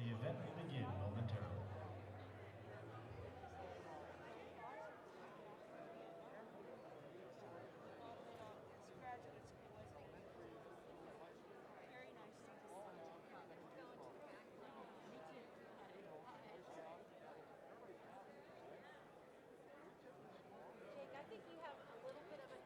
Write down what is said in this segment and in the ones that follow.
The event will begin momentarily. It's graduate school, isn't it? Very nice to Jake, I think you have a little bit of an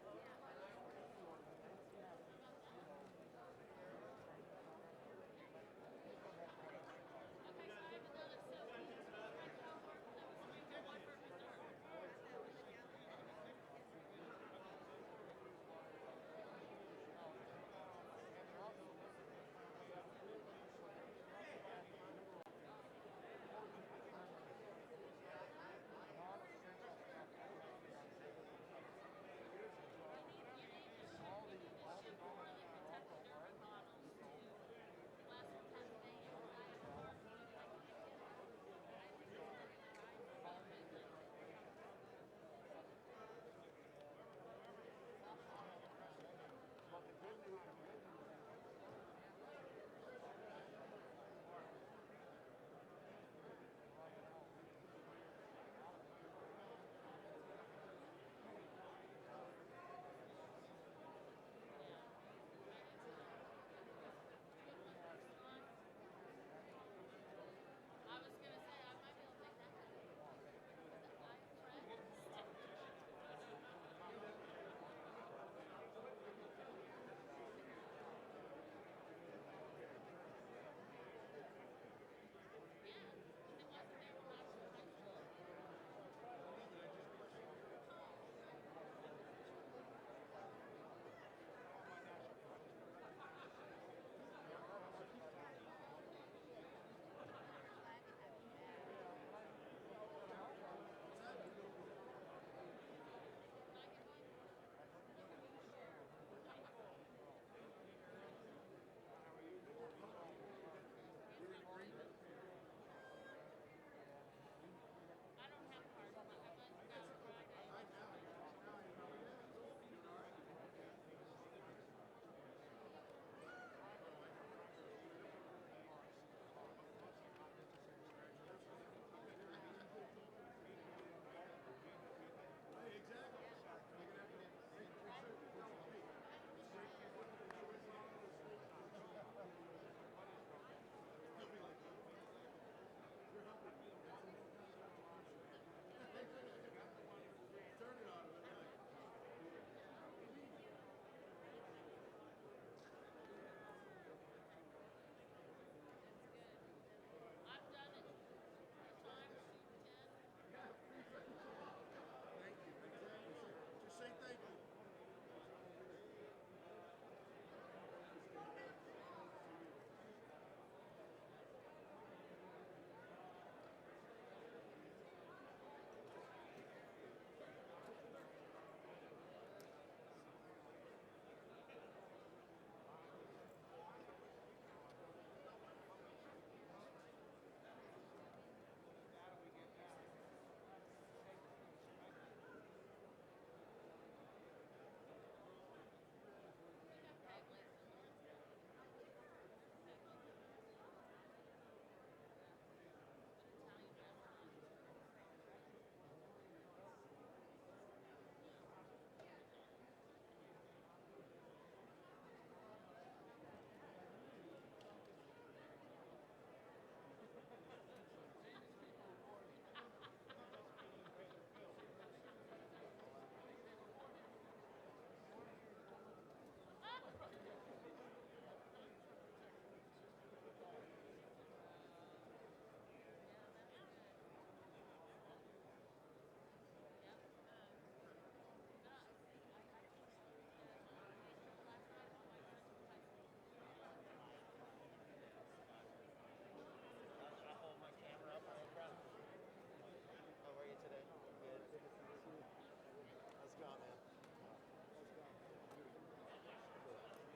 How are you today? Good. How's it going, man?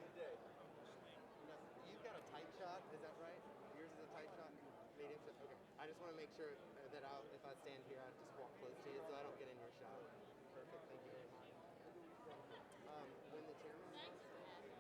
Good day. You've got a tight shot, is that right? Yours is a tight shot? Medium shot? Okay. I just want to make sure that if I stand here, I just walk close to you so I don't get in your shot. Perfect. Thank you very much. When the chairman was on stage,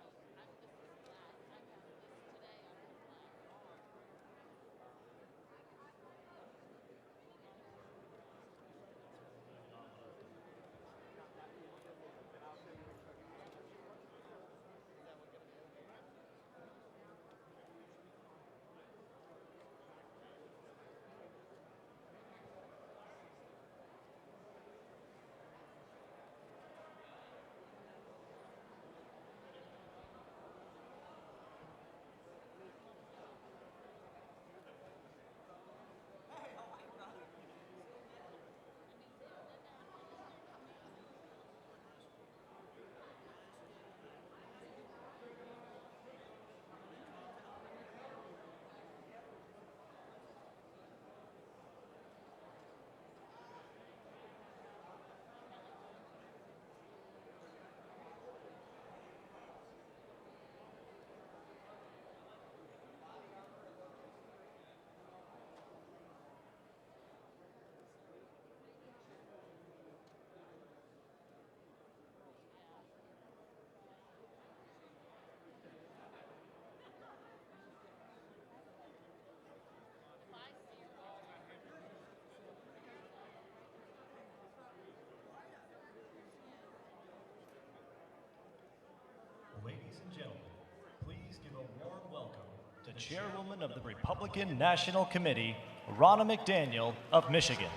the chairwoman of the Republican National Committee, Ronna McDaniel of Michigan.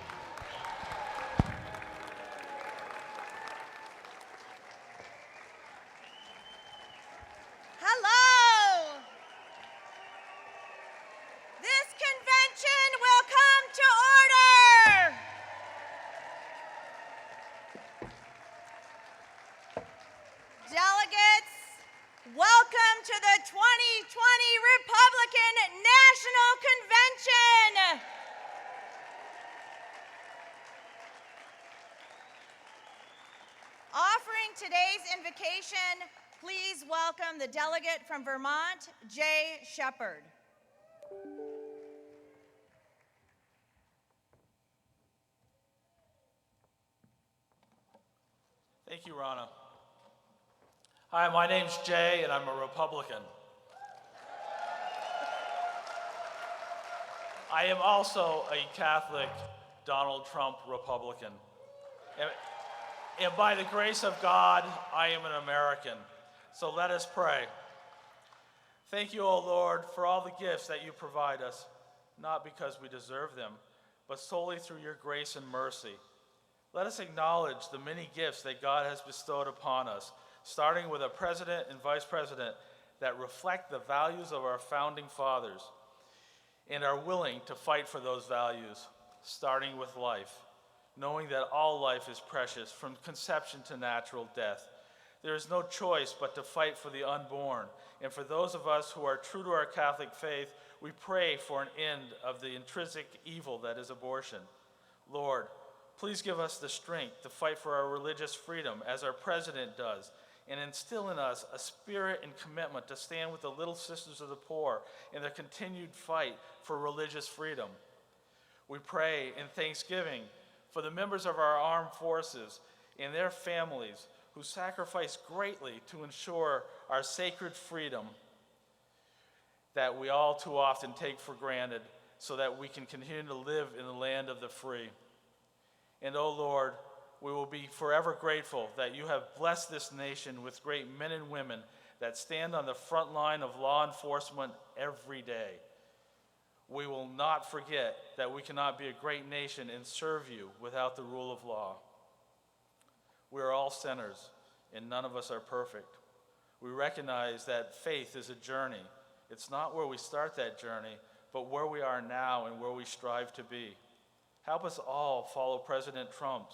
Hello! This convention will come to order! Delegates, welcome to the 2020 Republican National Convention! Offering today's invocation, please welcome the delegate from Vermont, Jay Shepard. Thank you, Ronna. Hi, my name's Jay, and I'm a Republican. I am also a Catholic Donald Trump Republican. And by the grace of God, I am an American. So let us pray. Thank you, O Lord, for all the gifts that you provide us, not because we deserve them, but solely through your grace and mercy. Let us acknowledge the many gifts that God has bestowed upon us, starting with a president and vice president that reflect the values of our founding fathers and are willing to fight for those values, starting with life, knowing that all life is precious from conception to natural death. There is no choice but to fight for the unborn. And for those of us who are true to our Catholic faith, we pray for an end of the intrinsic evil that is abortion. Lord, please give us the strength to fight for our religious freedom as our president does, and instill in us a spirit and commitment to stand with the Little Sisters of the Poor in their continued fight for religious freedom. We pray in thanksgiving for the members of our armed forces and their families who sacrifice greatly to ensure our sacred freedom that we all too often take for granted so that we can continue to live in the land of the free. And, oh Lord, we will be forever grateful that you have blessed this nation with great men and women that stand on the front line of law enforcement every day. We will not forget that we cannot be a great nation and serve you without the rule of law. We are all sinners, and none of us are perfect. We recognize that faith is a journey. It's not where we start that journey, but where we are now and where we strive to be. Help us all follow President Trump,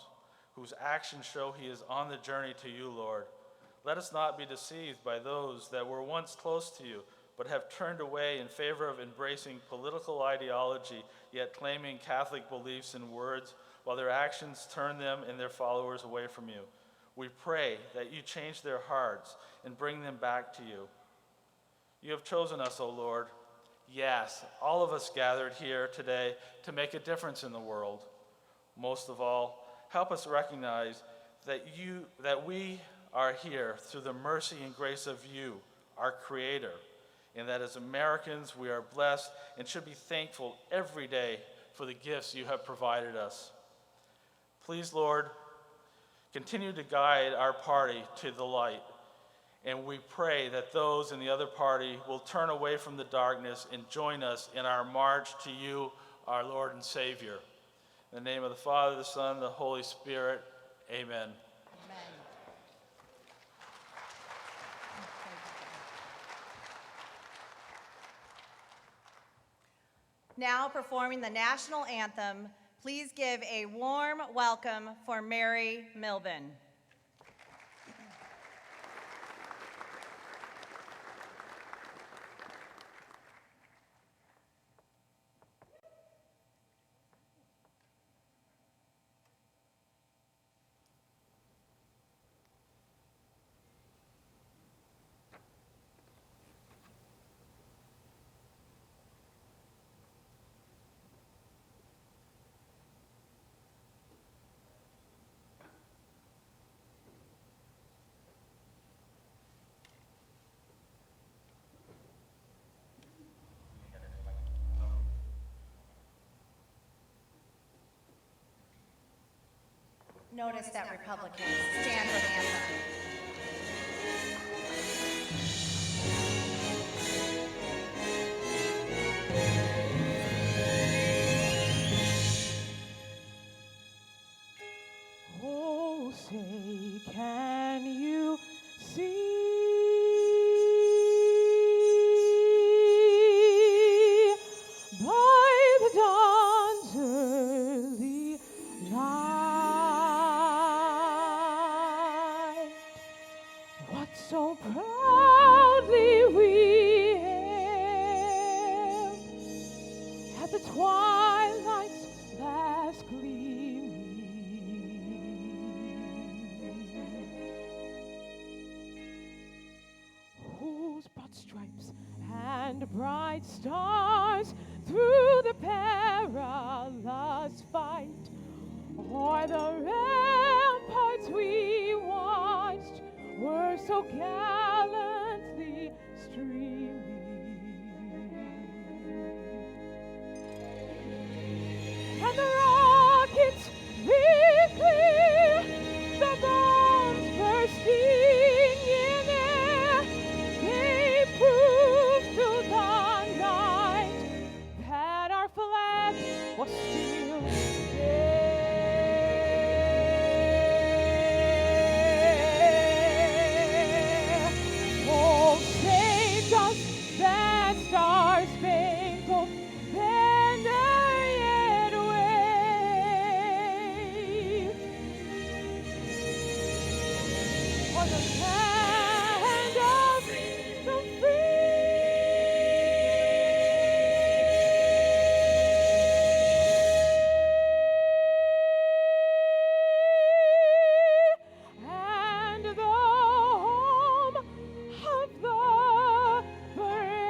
whose actions show he is on the journey to you, Lord. Let us not be deceived by those that were once close to you, but have turned away in favor of embracing political ideology, yet claiming Catholic beliefs and words, while their actions turn them and their followers away from you. We pray that you change their hearts and bring them back to you. You have chosen us, O Lord. Yes, all of us gathered here today to make a difference in the world. Most of all, help us recognize that we are here through the mercy and grace of you, our Creator, and that as Americans we are blessed and should be thankful every day for the gifts you have provided us. Please, Lord, continue to guide our party to the light, and we pray that those in the other party will turn away from the darkness and join us in our march to you, our Lord and Savior. In the name of the Father, the Son, and the Holy Spirit, amen. Now performing the national anthem, please give a warm welcome for Mary Milben. Notice that Republicans stand for the anthem. twilight's last gleaming, whose broad stripes and bright stars through the perilous fight o'er the ramparts we watched were so gallantly streaming. And the rockets ring clear, the bombs bursting in air, they prove to the night that our flag was still there. Oh, say does that star-spangled banner yet wave for the land of the free and the home of the brave.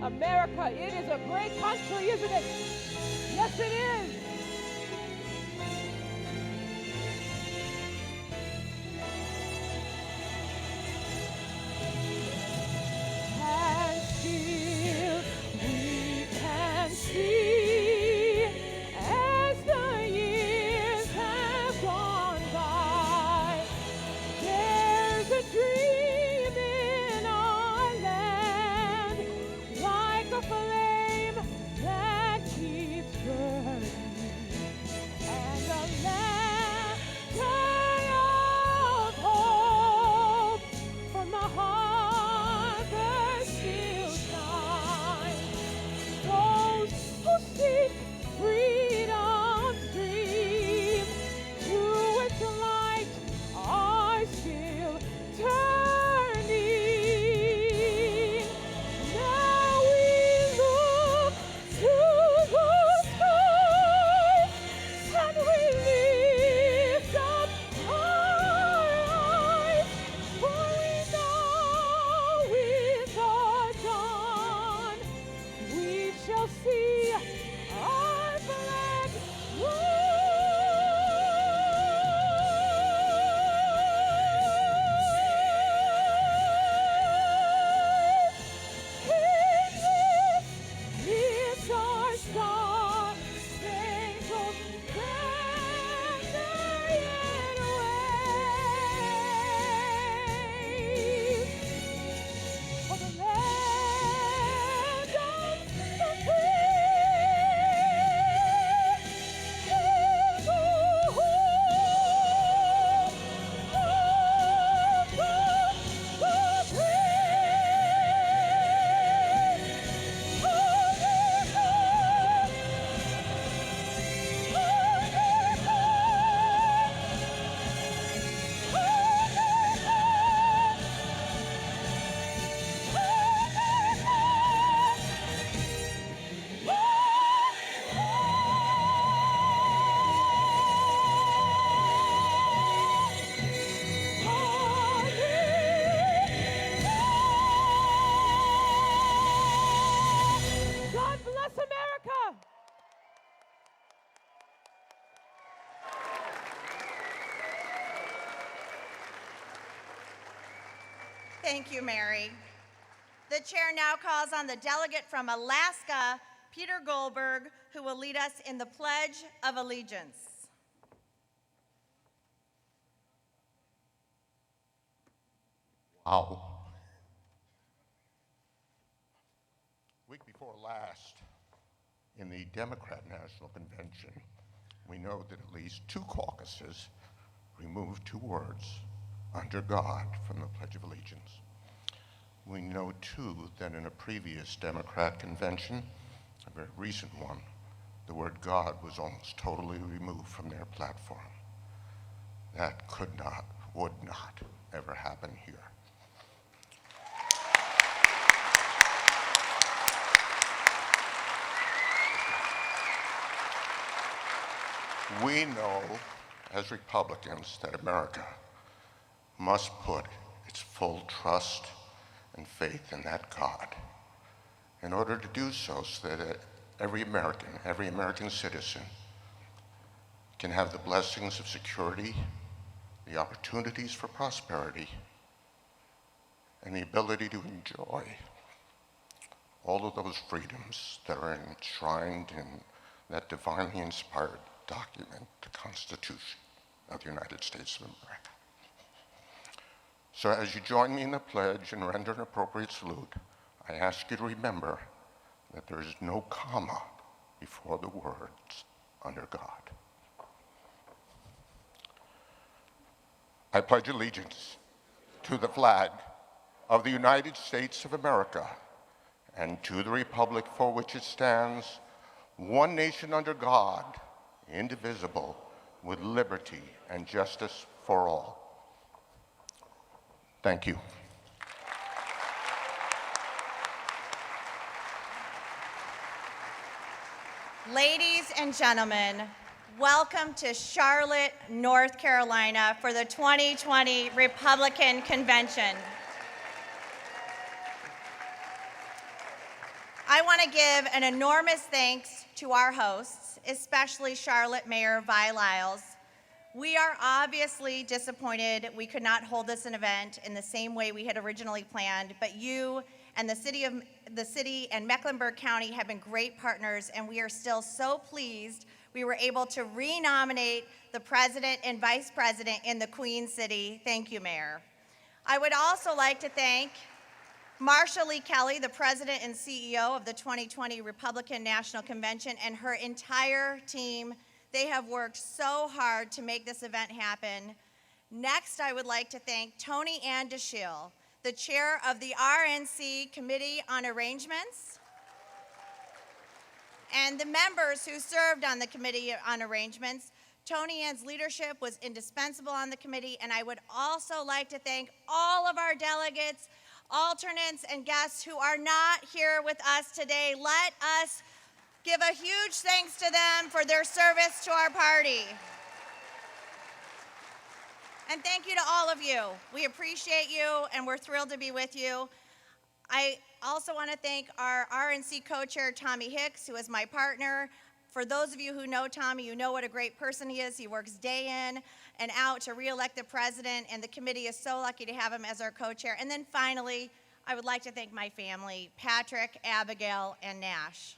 America, it is a great country, isn't it? Yes, it is. And still we can see as the years have gone by, there's a dream in our land, like a flame that keeps burning, and a lantern of hope from the harbor still shines. Those who seek freedom's dream to its light are still turning. Now we look to the sky and we lift up our eyes, for we know with the dawn we shall see our flag rise. It's our star-spangled banner yet waves for the land of the God bless America! Thank you, Mary. The chair now calls on the delegate from Alaska, Peter Goldberg, who will lead us in the Pledge of Allegiance. Wow. Week before last, in the Democrat National Convention, we know that at least 2 caucuses removed 2 words, "under God," from the Pledge of Allegiance. We know, too, that in a previous Democrat convention, a very recent one, the word God was almost totally removed from their platform. That could not, would not ever happen here. We know as Republicans that America must put its full trust and faith in that God in order to do so, so that every American citizen can have the blessings of security, the opportunities for prosperity, and the ability to enjoy all of those freedoms that are enshrined in that divinely inspired document, the Constitution of the United States of America. So as you join me in the pledge and render an appropriate salute, I ask you to remember that there is no comma before the words "under God." I pledge allegiance to the flag of the United States of America and to the republic for which it stands, one nation under God, indivisible, with liberty and justice for all. Thank you. Ladies and gentlemen, welcome to Charlotte, North Carolina for the 2020 Republican Convention. I want to give an enormous thanks to our hosts, especially Charlotte Mayor Vi Lyles. We are obviously disappointed we could not hold this event in the same way we had originally planned, but you and the city and Mecklenburg County have been great partners, and we are still so pleased we were able to renominate the president and vice president in the Queen City. Thank you, Mayor. I would also like to thank Marsha Lee Kelly, the president and CEO of the 2020 Republican National Convention, and her entire team. They have worked so hard to make this event happen. Next, I would like to thank Tony Ann DeShiel, the chair of the RNC Committee on Arrangements, and the members who served on the Committee on Arrangements. Tony Ann's leadership was indispensable on the committee, and I would also like to thank all of our delegates, alternates, and guests who are not here with us today. Let us give a huge thanks to them for their service to our party. And thank you to all of you. We appreciate you, and we're thrilled to be with you. I also want to thank our RNC co-chair, Tommy Hicks, who is my partner. For those of you who know Tommy, you know what a great person he is. He works day in and out to re-elect the president, and the committee is so lucky to have him as our co-chair. And then finally, I would like to thank my family, Patrick, Abigail, and Nash.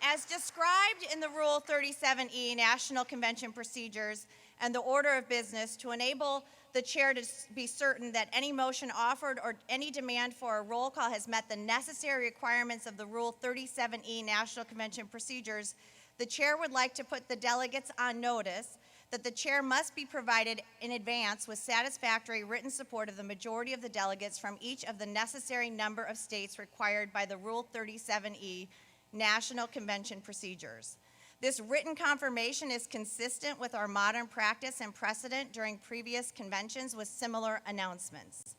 As described in the Rule 37E National Convention Procedures and the Order of Business, to enable the chair to be certain that any motion offered or any demand for a roll call has met the necessary requirements of the Rule 37E National Convention Procedures, the chair would like to put the delegates on notice that the chair must be provided in advance with satisfactory written support of the majority of the delegates from each of the necessary number of states required by the Rule 37E National Convention Procedures. This written confirmation is consistent with our modern practice and precedent during previous conventions with similar announcements.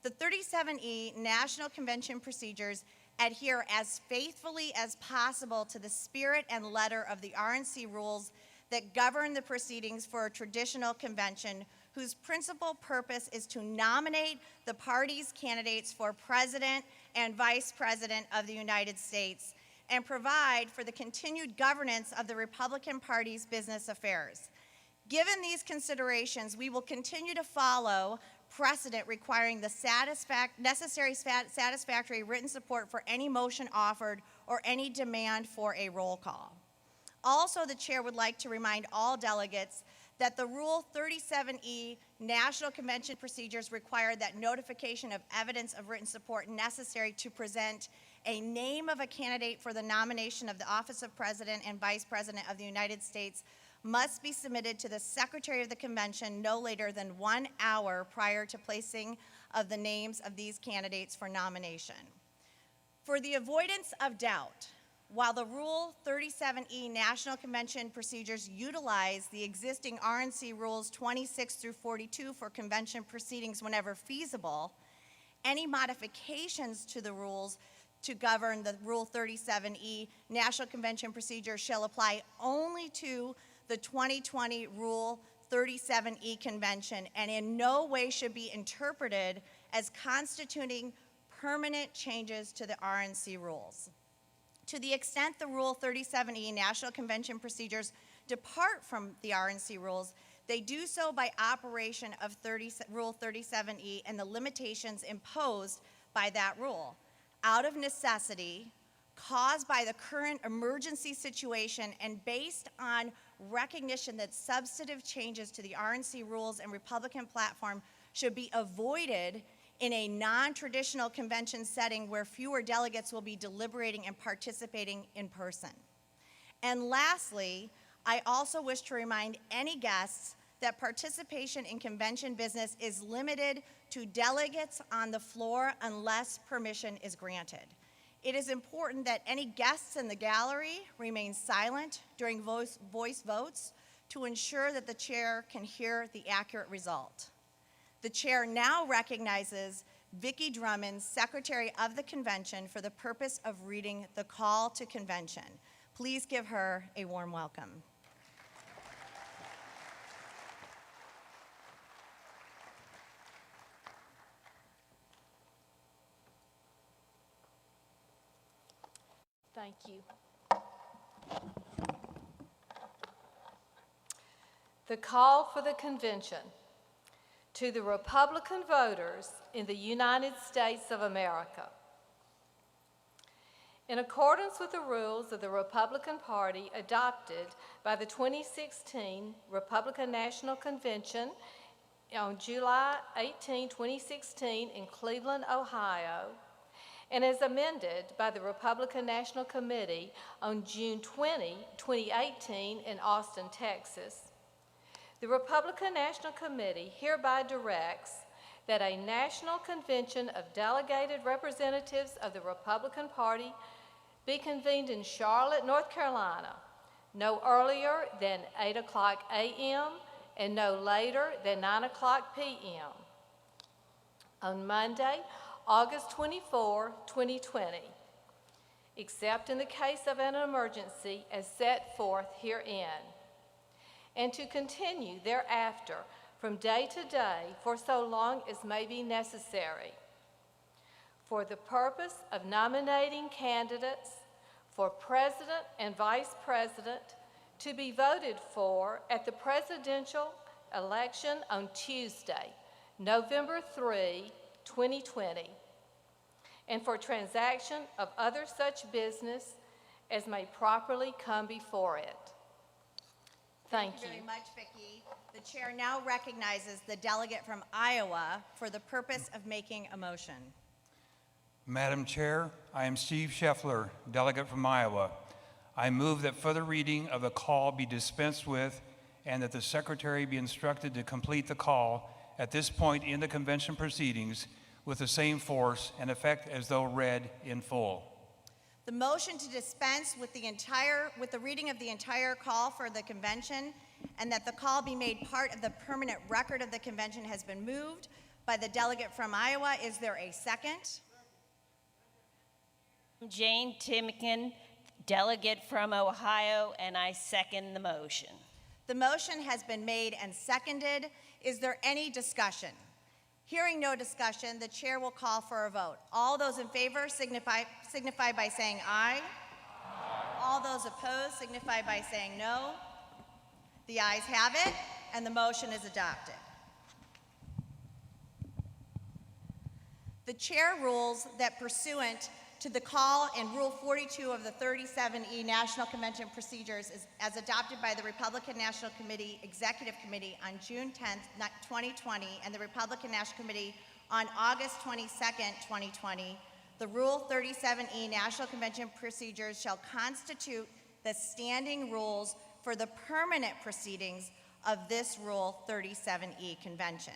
The 37E National Convention Procedures adhere as faithfully as possible to the spirit and letter of the RNC rules that govern the proceedings for a traditional convention, whose principal purpose is to nominate the party's candidates for president and vice president of the United States and provide for the continued governance of the Republican Party's business affairs. Given these considerations, we will continue to follow precedent requiring the necessary satisfactory written support for any motion offered or any demand for a roll call. Also, the chair would like to remind all delegates that the Rule 37E National Convention Procedures require that notification of evidence of written support necessary to present a name of a candidate for the nomination of the office of President and Vice President of the United States must be submitted to the Secretary of the Convention no later than 1 hour prior to placing of the names of these candidates for nomination. For the avoidance of doubt, while the Rule 37E National Convention Procedures utilize the existing RNC Rules 26 through 42 for convention proceedings whenever feasible, any modifications to the rules to govern the Rule 37E National Convention procedure shall apply only to the 2020 Rule 37E convention and in no way should be interpreted as constituting permanent changes to the RNC rules. To the extent the Rule 37E National Convention procedures depart from the RNC rules, they do so by operation of Rule 37E and the limitations imposed by that rule, out of necessity, caused by the current emergency situation, and based on recognition that substantive changes to the RNC rules and Republican platform should be avoided in a non-traditional convention setting where fewer delegates will be deliberating and participating in person. And lastly, I also wish to remind any guests that participation in convention business is limited to delegates on the floor unless permission is granted. It is important that any guests in the gallery remain silent during voice votes to ensure that the chair can hear the accurate result. The chair now recognizes Vicki Drummond, Secretary of the Convention, for the purpose of reading the call to convention. Please give her a warm welcome. Thank you. The call for the convention. To the Republican voters in the United States of America. In accordance with the rules of the Republican Party adopted by the 2016 Republican National Convention on July 18, 2016 in Cleveland, Ohio, and as amended by the Republican National Committee on June 20, 2018 in Austin, Texas, the Republican National Committee hereby directs that a national convention of delegated representatives of the Republican Party be convened in Charlotte, North Carolina, no earlier than 8:00 a.m. and no later than 9:00 p.m. on Monday, August 24, 2020, except in the case of an emergency as set forth herein, and to continue thereafter from day to day for so long as may be necessary, for the purpose of nominating candidates for president and vice president to be voted for at the presidential election on Tuesday, November 3, 2020, and for transaction of other such business as may properly come before it. Thank you. Thank you very much, Vicki. The chair now recognizes the delegate from Iowa for the purpose of making a motion. Madam Chair, I am Steve Scheffler, delegate from Iowa. I move that further reading of the call be dispensed with and that the secretary be instructed to complete the call at this point in the convention proceedings with the same force and effect as though read in full. The motion to dispense with the reading of the entire call for the convention and that the call be made part of the permanent record of the convention has been moved by the delegate from Iowa. Is there a second? Jane Timken, delegate from Ohio, and I second the motion. The motion has been made and seconded. Is there any discussion? Hearing no discussion, the chair will call for a vote. All those in favor signify by saying aye. All those opposed signify by saying no. The ayes have it, and the motion is adopted. The chair rules that pursuant to the call in Rule 42 of the 37E National Convention Procedures as adopted by the Republican National Committee Executive Committee on June 10, 2020, and the Republican National Committee on August 22, 2020, the Rule 37E National Convention Procedures shall constitute the standing rules for the permanent proceedings of this Rule 37E Convention.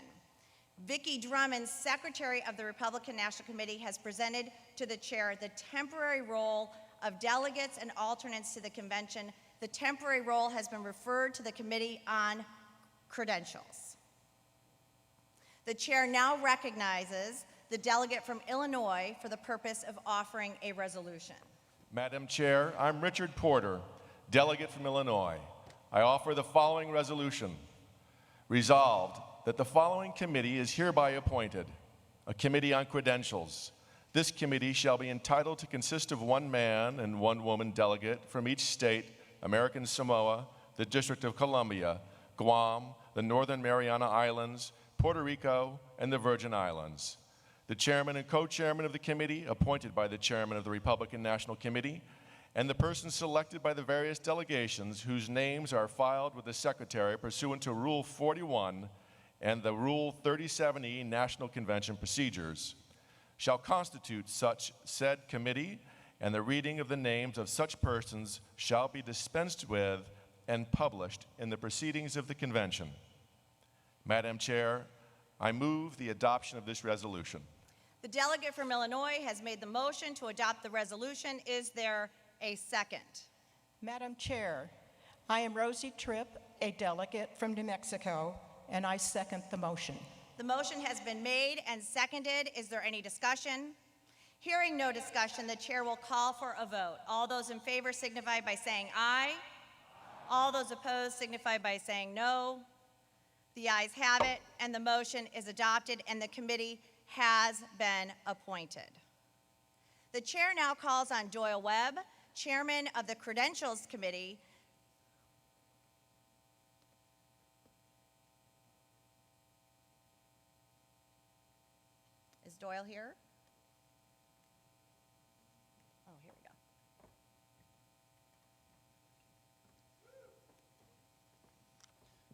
Vicki Drummond, Secretary of the Republican National Committee, has presented to the chair the temporary roll of delegates and alternates to the convention. The temporary roll has been referred to the Committee on Credentials. The chair now recognizes the delegate from Illinois for the purpose of offering a resolution. Madam Chair, I'm Richard Porter, delegate from Illinois. I offer the following resolution. Resolved that the following committee is hereby appointed, a committee on credentials. This committee shall be entitled to consist of one man and one woman delegate from each state, American Samoa, the District of Columbia, Guam, the Northern Mariana Islands, Puerto Rico, and the Virgin Islands. The chairman and co-chairman of the committee, appointed by the chairman of the Republican National Committee, and the persons selected by the various delegations whose names are filed with the Secretary pursuant to Rule 41 and the Rule 37E National Convention procedures, shall constitute such said committee, and the reading of the names of such persons shall be dispensed with and published in the proceedings of the convention. Madam Chair, I move the adoption of this resolution. The delegate from Illinois has made the motion to adopt the resolution. Is there a second? Madam Chair, I am Rosie Tripp, a delegate from New Mexico, and I second the motion. The motion has been made and seconded. Is there any discussion? Hearing no discussion, the chair will call for a vote. All those in favor signify by saying aye. All those opposed signify by saying no. The ayes have it, and the motion is adopted, and the committee has been appointed. The chair now calls on Doyle Webb, chairman of the Credentials Committee. Is Doyle here? Oh, here we go.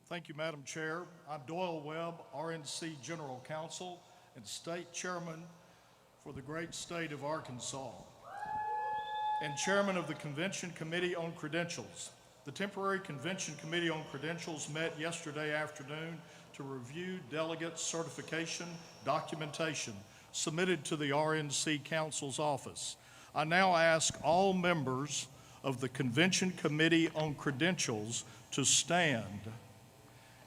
Thank you, Madam Chair. I'm Doyle Webb, RNC General Counsel and State Chairman for the great state of Arkansas, and Chairman of the Convention Committee on Credentials. The Temporary Convention Committee on Credentials met yesterday afternoon to review delegate certification documentation submitted to the RNC Council's office. I now ask all members of the Convention Committee on Credentials to stand,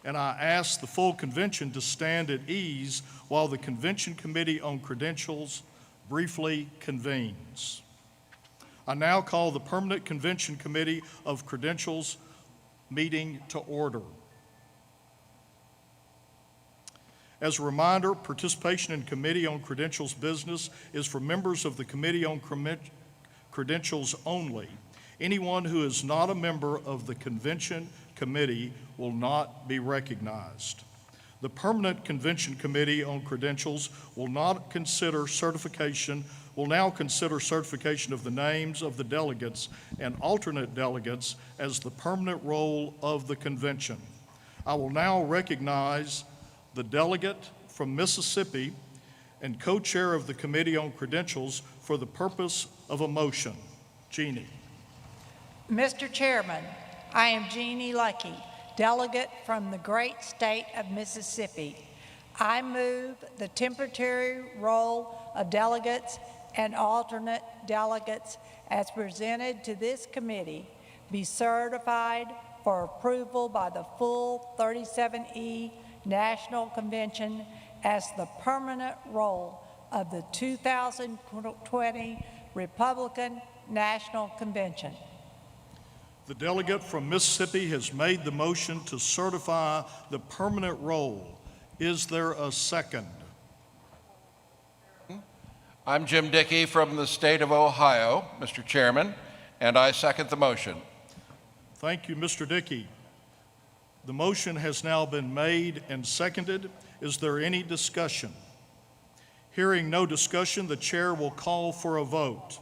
and I ask the full convention to stand at ease while the Convention Committee on Credentials briefly convenes. I now call the Permanent Convention Committee of Credentials meeting to order. As a reminder, participation in Committee on Credentials business is for members of the Committee on Credentials only. Anyone who is not a member of the Convention Committee will not be recognized. The Permanent Convention Committee on Credentials will now consider certification of the names of the delegates and alternate delegates as the permanent roll of the convention. I will now recognize the delegate from Mississippi and co-chair of the Committee on Credentials for the purpose of a motion. Jeannie. Mr. Chairman, I am Jeannie Lucky, delegate from the great state of Mississippi. I move the temporary roll of delegates and alternate delegates as presented to this committee be certified for approval by the full 37E National Convention as the permanent roll of the 2020 Republican National Convention. The delegate from Mississippi has made the motion to certify the permanent roll. Is there a second? I'm Jim Dickey from the state of Ohio, Mr. Chairman, and I second the motion. Thank you, Mr. Dickey. The motion has now been made and seconded. Is there any discussion? Hearing no discussion, the chair will call for a vote.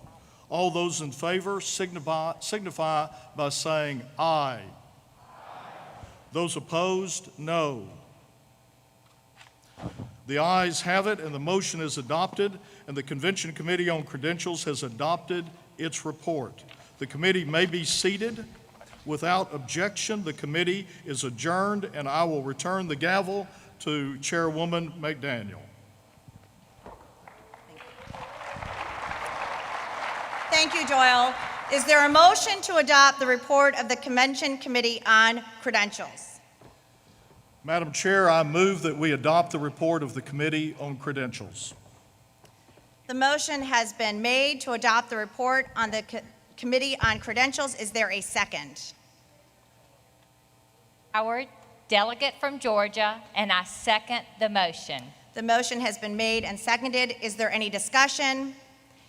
All those in favor signify by saying aye. Those opposed, no. The ayes have it, and the motion is adopted, and the Convention Committee on Credentials has adopted its report. The committee may be seated. Without objection, the committee is adjourned, and I will return the gavel to Chairwoman McDaniel. Thank you, Doyle. Is there a motion to adopt the report of the Convention Committee on Credentials? Madam Chair, I move that we adopt the report of the Committee on Credentials. The motion has been made to adopt the report on the Committee on Credentials. Is there a second? Howard, delegate from Georgia, and I second the motion. The motion has been made and seconded. Is there any discussion?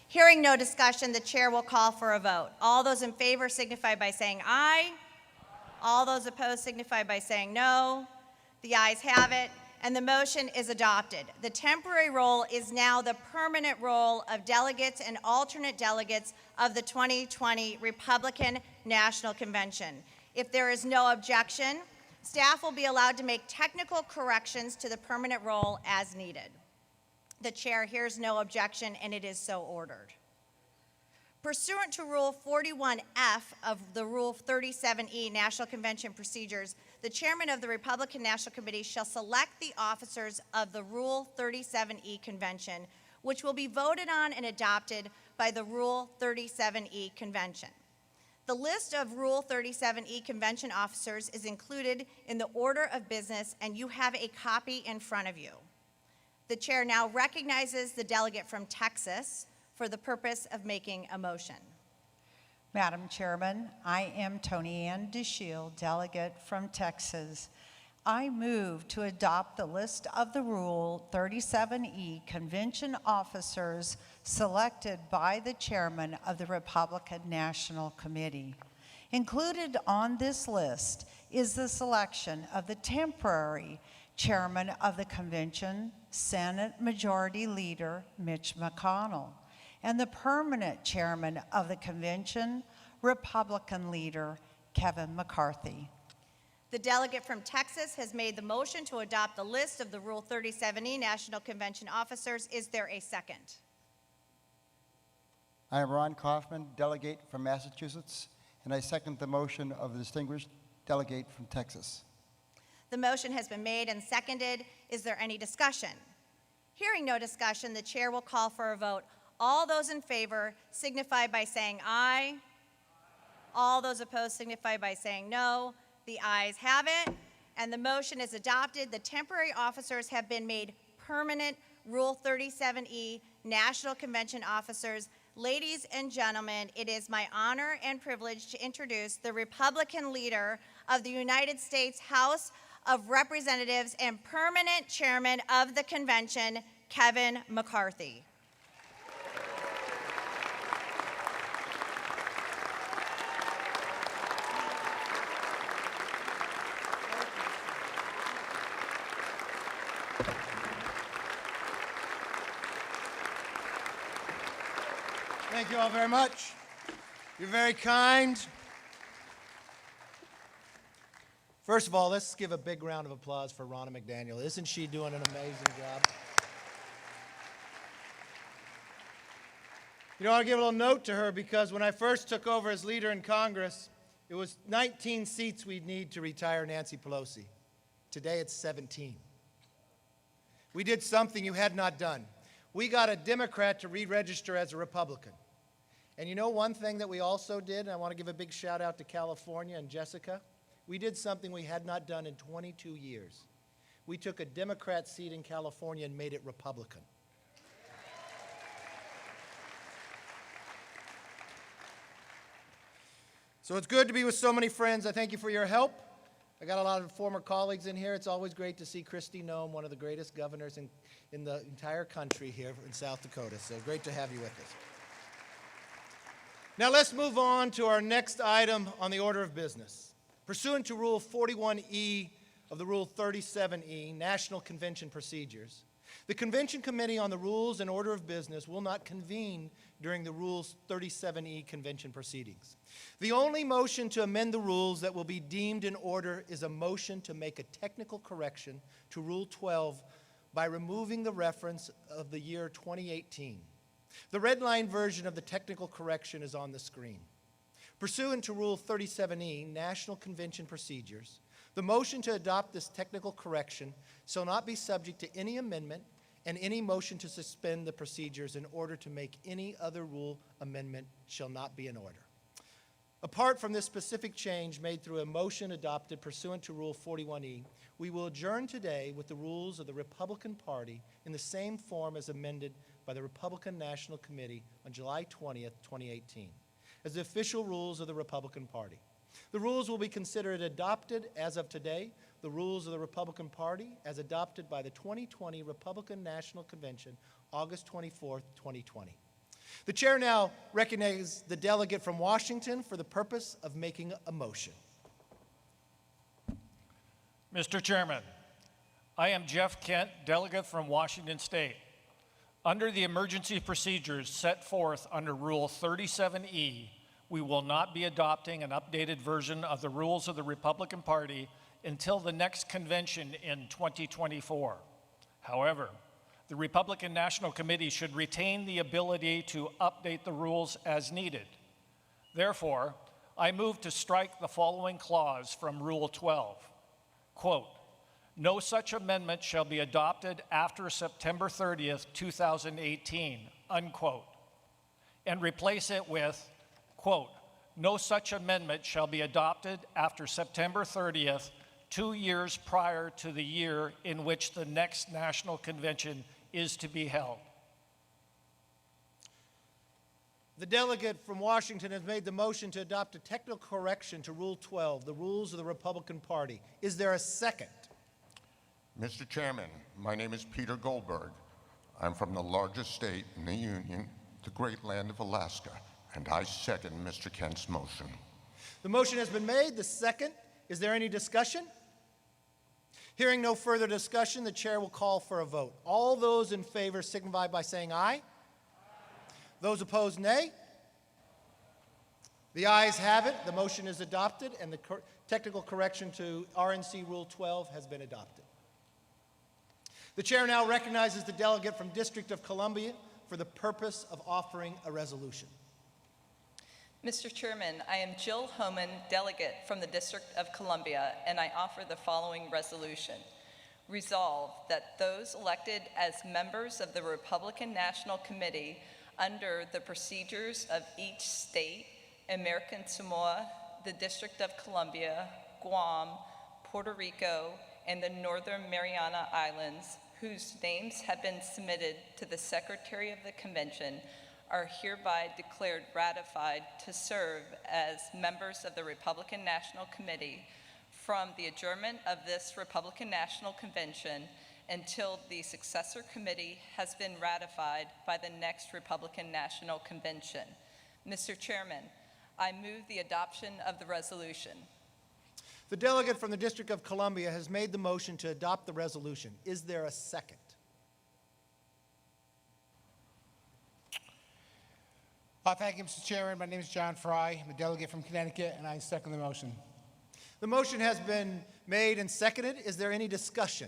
Hearing no discussion, the chair will call for a vote. All those in favor signify by saying aye. All those opposed signify by saying no. The ayes have it, and the motion is adopted. The temporary role is now the permanent role of delegates and alternate delegates of the 2020 Republican National Convention. If there is no objection, staff will be allowed to make technical corrections to the permanent role as needed. The chair hears no objection, and it is so ordered. Pursuant to Rule 41F of the Rule 37E National Convention Procedures, the chairman of the Republican National Committee shall select the officers of the Rule 37E Convention, which will be voted on and adopted by the Rule 37E Convention. The list of Rule 37E Convention officers is included in the order of business, and you have a copy in front of you. The chair now recognizes the delegate from Texas for the purpose of making a motion. Madam Chairman, I am Tony Ann DeShiel, delegate from Texas. I move to adopt the list of the Rule 37E Convention officers selected by the chairman of the Republican National Committee. Included on this list is the selection of the temporary chairman of the convention, Senate Majority Leader Mitch McConnell, and the permanent chairman of the convention, Republican leader Kevin McCarthy. The delegate from Texas has made the motion to adopt the list of the Rule 37E National Convention officers. Is there a second? I am Ron Kaufman, delegate from Massachusetts, and I second the motion of the distinguished delegate from Texas. The motion has been made and seconded. Is there any discussion? Hearing no discussion, the chair will call for a vote. All those in favor signify by saying aye. All those opposed signify by saying no. The ayes have it, and the motion is adopted. The temporary officers have been made permanent Rule 37E National Convention officers. Ladies and gentlemen, it is my honor and privilege to introduce the Republican leader of the United States House of Representatives and permanent chairman of the convention, Kevin McCarthy. Thank you all very much. You're very kind. First of all, let's give a big round of applause for Ronna McDaniel. Isn't she doing an amazing job? You know, I'll give a little note to her because when I first took over as leader in Congress, it was 19 seats we'd need to retire Nancy Pelosi. Today it's 17. We did something you had not done. We got a Democrat to re-register as a Republican. And you know one thing that we also did, and I want to give a big shout out to California and Jessica, we did something we had not done in 22 years. We took a Democrat seat in California and made it Republican. So it's good to be with so many friends. I thank you for your help. I got a lot of former colleagues in here. It's always great to see Kristi Noem, one of the greatest governors in the entire country here in South Dakota. So great to have you with us. Now let's move on to our next item on the order of business. Pursuant to Rule 41E of the Rule 37E, National Convention Procedures, the Convention Committee on the Rules and Order of Business will not convene during the Rules 37E convention proceedings. The only motion to amend the rules that will be deemed in order is a motion to make a technical correction to Rule 12 by removing the reference of the year 2018. The red line version of the technical correction is on the screen. Pursuant to Rule 37E, National Convention Procedures, the motion to adopt this technical correction shall not be subject to any amendment, and any motion to suspend the procedures in order to make any other rule amendment shall not be in order. Apart from this specific change made through a motion adopted pursuant to Rule 41E, we will adjourn today with the rules of the Republican Party in the same form as amended by the Republican National Committee on July 20th, 2018, as the official rules of the Republican Party. The rules will be considered adopted as of today, the rules of the Republican Party as adopted by the 2020 Republican National Convention, August 24th, 2020. The chair now recognizes the delegate from Washington for the purpose of making a motion. Mr. Chairman, I am Jeff Kent, delegate from Washington State. Under the emergency procedures set forth under Rule 37E, we will not be adopting an updated version of the rules of the Republican Party until the next convention in 2024. However, the Republican National Committee should retain the ability to update the rules as needed. Therefore, I move to strike the following clause from Rule 12. Quote, "No such amendment shall be adopted after September 30th, 2018, unquote," and replace it with, quote, "No such amendment shall be adopted after September 30th, 2 years prior to the year in which the next national convention is to be held." The delegate from Washington has made the motion to adopt a technical correction to Rule 12, the rules of the Republican Party. Is there a second? Mr. Chairman, my name is Peter Goldberg. I'm from the largest state in the Union, the great land of Alaska, and I second Mr. Kent's motion. The motion has been made. The second. Is there any discussion? Hearing no further discussion, the chair will call for a vote. All those in favor signify by saying aye. Those opposed, nay. The ayes have it. The motion is adopted, and the technical correction to RNC Rule 12 has been adopted. The chair now recognizes the delegate from District of Columbia for the purpose of offering a resolution. Mr. Chairman, I am Jill Homan, delegate from the District of Columbia, and I offer the following resolution. Resolved that those elected as members of the Republican National Committee under the procedures of each state, American Samoa, the District of Columbia, Guam, Puerto Rico, and the Northern Mariana Islands, whose names have been submitted to the Secretary of the Convention, are hereby declared ratified to serve as members of the Republican National Committee from the adjournment of this Republican National Convention until the successor committee has been ratified by the next Republican National Convention. Mr. Chairman, I move the adoption of the resolution. The delegate from the District of Columbia has made the motion to adopt the resolution. Is there a second? Thank you, Mr. Chairman. My name is John Fry. I'm a delegate from Connecticut, and I second the motion. The motion has been made and seconded. Is there any discussion?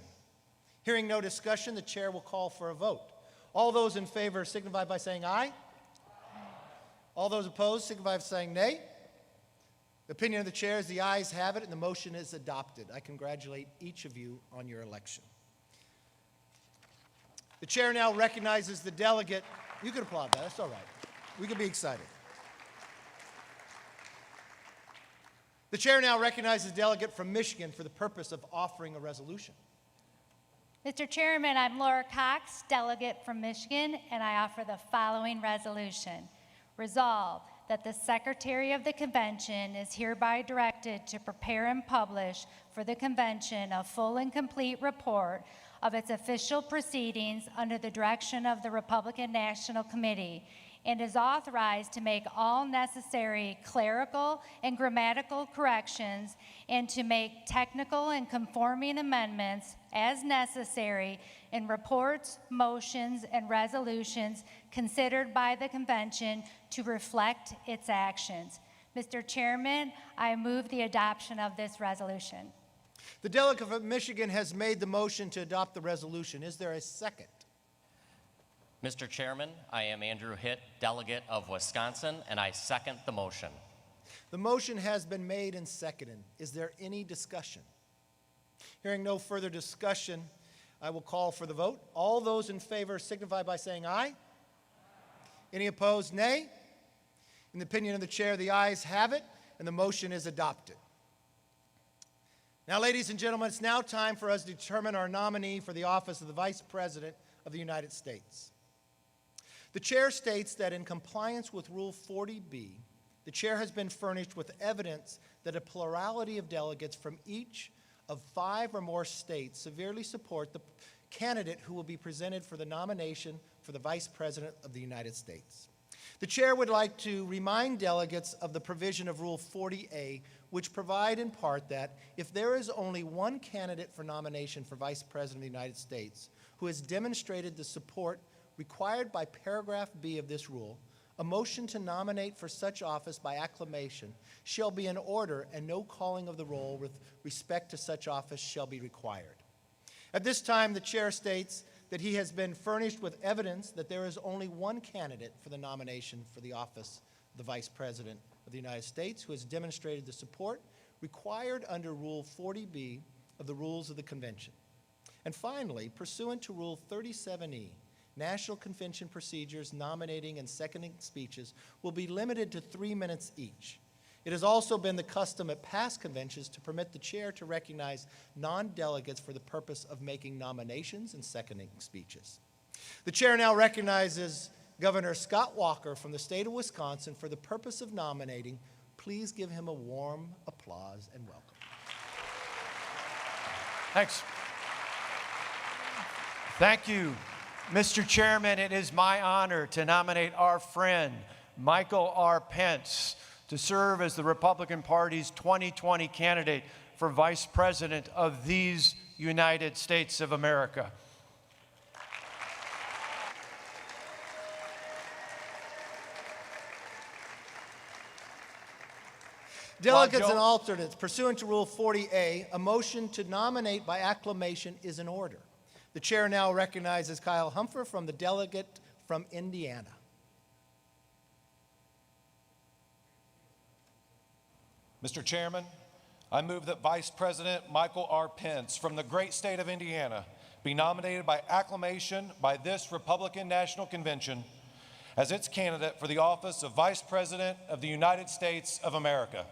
Hearing no discussion, the chair will call for a vote. All those in favor signify by saying aye. All those opposed signify by saying nay. The opinion of the chair is the ayes have it, and the motion is adopted. I congratulate each of you on your election. The chair now recognizes the delegate. You can applaud that. That's all right. We can be excited. The chair now recognizes the delegate from Michigan for the purpose of offering a resolution. Mr. Chairman, I'm Laura Cox, delegate from Michigan, and I offer the following resolution. Resolved that the Secretary of the Convention is hereby directed to prepare and publish for the Convention a full and complete report of its official proceedings under the direction of the Republican National Committee, and is authorized to make all necessary clerical and grammatical corrections and to make technical and conforming amendments as necessary in reports, motions, and resolutions considered by the convention to reflect its actions. Mr. Chairman, I move the adoption of this resolution. The delegate from Michigan has made the motion to adopt the resolution. Is there a second? Mr. Chairman, I am Andrew Hitt, delegate of Wisconsin, and I second the motion. The motion has been made and seconded. Is there any discussion? Hearing no further discussion, I will call for the vote. All those in favor signify by saying aye. Any opposed, nay. In the opinion of the chair, the ayes have it, and the motion is adopted. Now, ladies and gentlemen, it's now time for us to determine our nominee for the office of the Vice President of the United States. The chair states that in compliance with Rule 40B, the chair has been furnished with evidence that a plurality of delegates from each of 5 or more states severely support the candidate who will be presented for the nomination for the Vice President of the United States. The chair would like to remind delegates of the provision of Rule 40A, which provide in part that if there is only one candidate for nomination for Vice President of the United States who has demonstrated the support required by paragraph B of this rule, a motion to nominate for such office by acclamation shall be in order, and no calling of the roll with respect to such office shall be required. At this time, the chair states that he has been furnished with evidence that there is only one candidate for the nomination for the office of the Vice President of the United States who has demonstrated the support required under Rule 40B of the Rules of the Convention. And finally, pursuant to Rule 37E, National Convention procedures nominating and seconding speeches will be limited to 3 minutes each. It has also been the custom at past conventions to permit the chair to recognize non-delegates for the purpose of making nominations and seconding speeches. The chair now recognizes Governor Scott Walker from the state of Wisconsin for the purpose of nominating. Please give him a warm applause and welcome. Thanks. Thank you. Mr. Chairman, it is my honor to nominate our friend, Michael R. Pence, to serve as the Republican Party's 2020 candidate for Vice President of these United States of America. Delegates and alternates, pursuant to Rule 40A, a motion to nominate by acclamation is in order. The chair now recognizes Kyle Humpher from the delegate from Indiana. Mr. Chairman, I move that Vice President Michael R. Pence from the great state of Indiana be nominated by acclamation by this Republican National Convention as its candidate for the office of Vice President of the United States of America.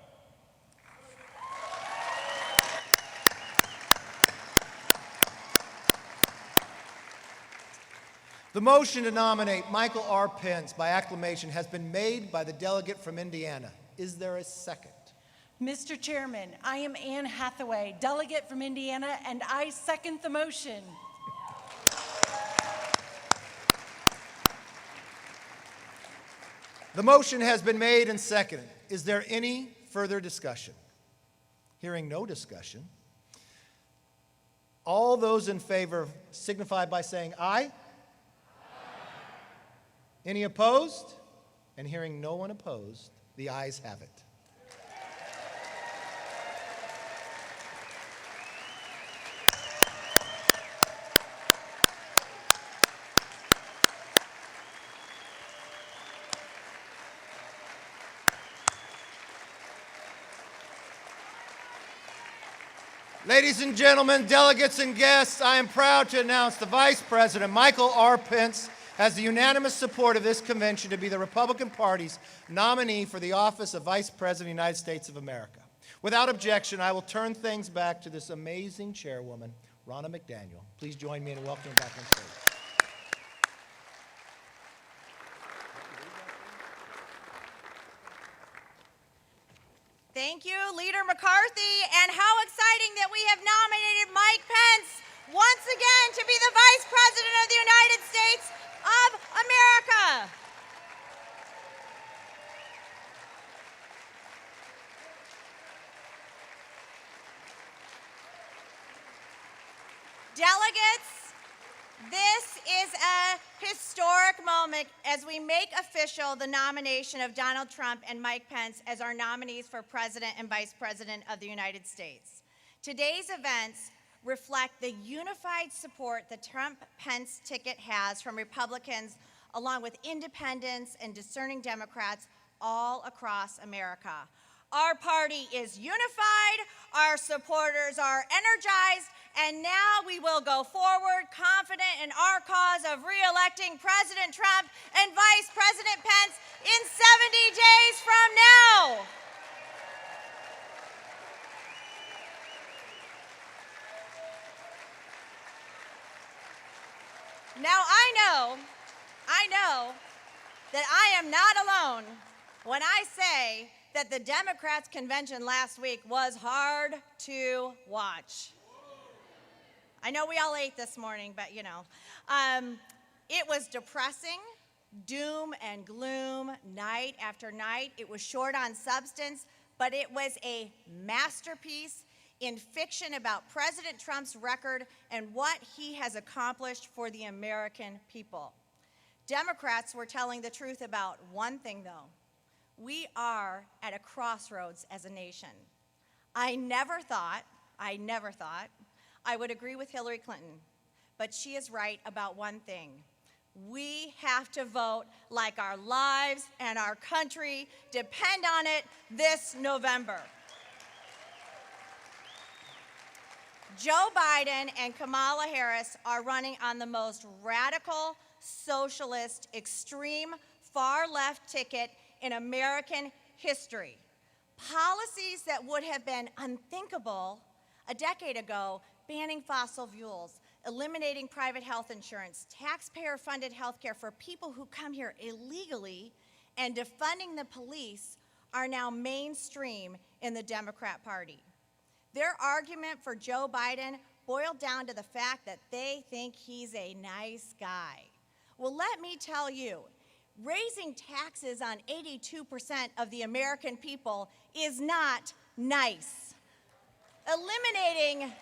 The motion to nominate Michael R. Pence by acclamation has been made by the delegate from Indiana. Is there a second? Mr. Chairman, I am Anne Hathaway, delegate from Indiana, and I second the motion. The motion has been made and seconded. Is there any further discussion? Hearing no discussion, all those in favor signify by saying aye. Any opposed? And hearing no one opposed, the ayes have it. Ladies and gentlemen, delegates and guests, I am proud to announce the Vice President, Michael R. Pence, has the unanimous support of this convention to be the Republican Party's nominee for the office of Vice President of the United States of America. Without objection, I will turn things back to this amazing chairwoman, Ronna McDaniel. Please join me in welcoming back on stage. Thank you, Leader McCarthy, and how exciting that we have nominated Mike Pence once again to be the Vice President of the United States of America. Delegates, this is a historic moment as we make official the nomination of Donald Trump and Mike Pence as our nominees for President and Vice President of the United States. Today's events reflect the unified support the Trump-Pence ticket has from Republicans along with independents and discerning Democrats all across America. Our party is unified, our supporters are energized, and now we will go forward confident in our cause of re-electing President Trump and Vice President Pence in 70 days from now. Now, I know that I am not alone when I say that the Democrats' convention last week was hard to watch. I know we all ate this morning, but you know. It was depressing, doom and gloom, night after night. It was short on substance, but it was a masterpiece in fiction about President Trump's record and what he has accomplished for the American people. Democrats were telling the truth about one thing, though. We are at a crossroads as a nation. I never thought I would agree with Hillary Clinton, but she is right about one thing. We have to vote like our lives and our country depend on it this November. Joe Biden and Kamala Harris are running on the most radical, socialist, extreme, far-left ticket in American history. Policies that would have been unthinkable a decade ago, banning fossil fuels, eliminating private health insurance, taxpayer-funded health care for people who come here illegally, and defunding the police are now mainstream in the Democrat Party. Their argument for Joe Biden boiled down to the fact that they think he's a nice guy. Well, let me tell you, raising taxes on 82% of the American people is not nice. Eliminating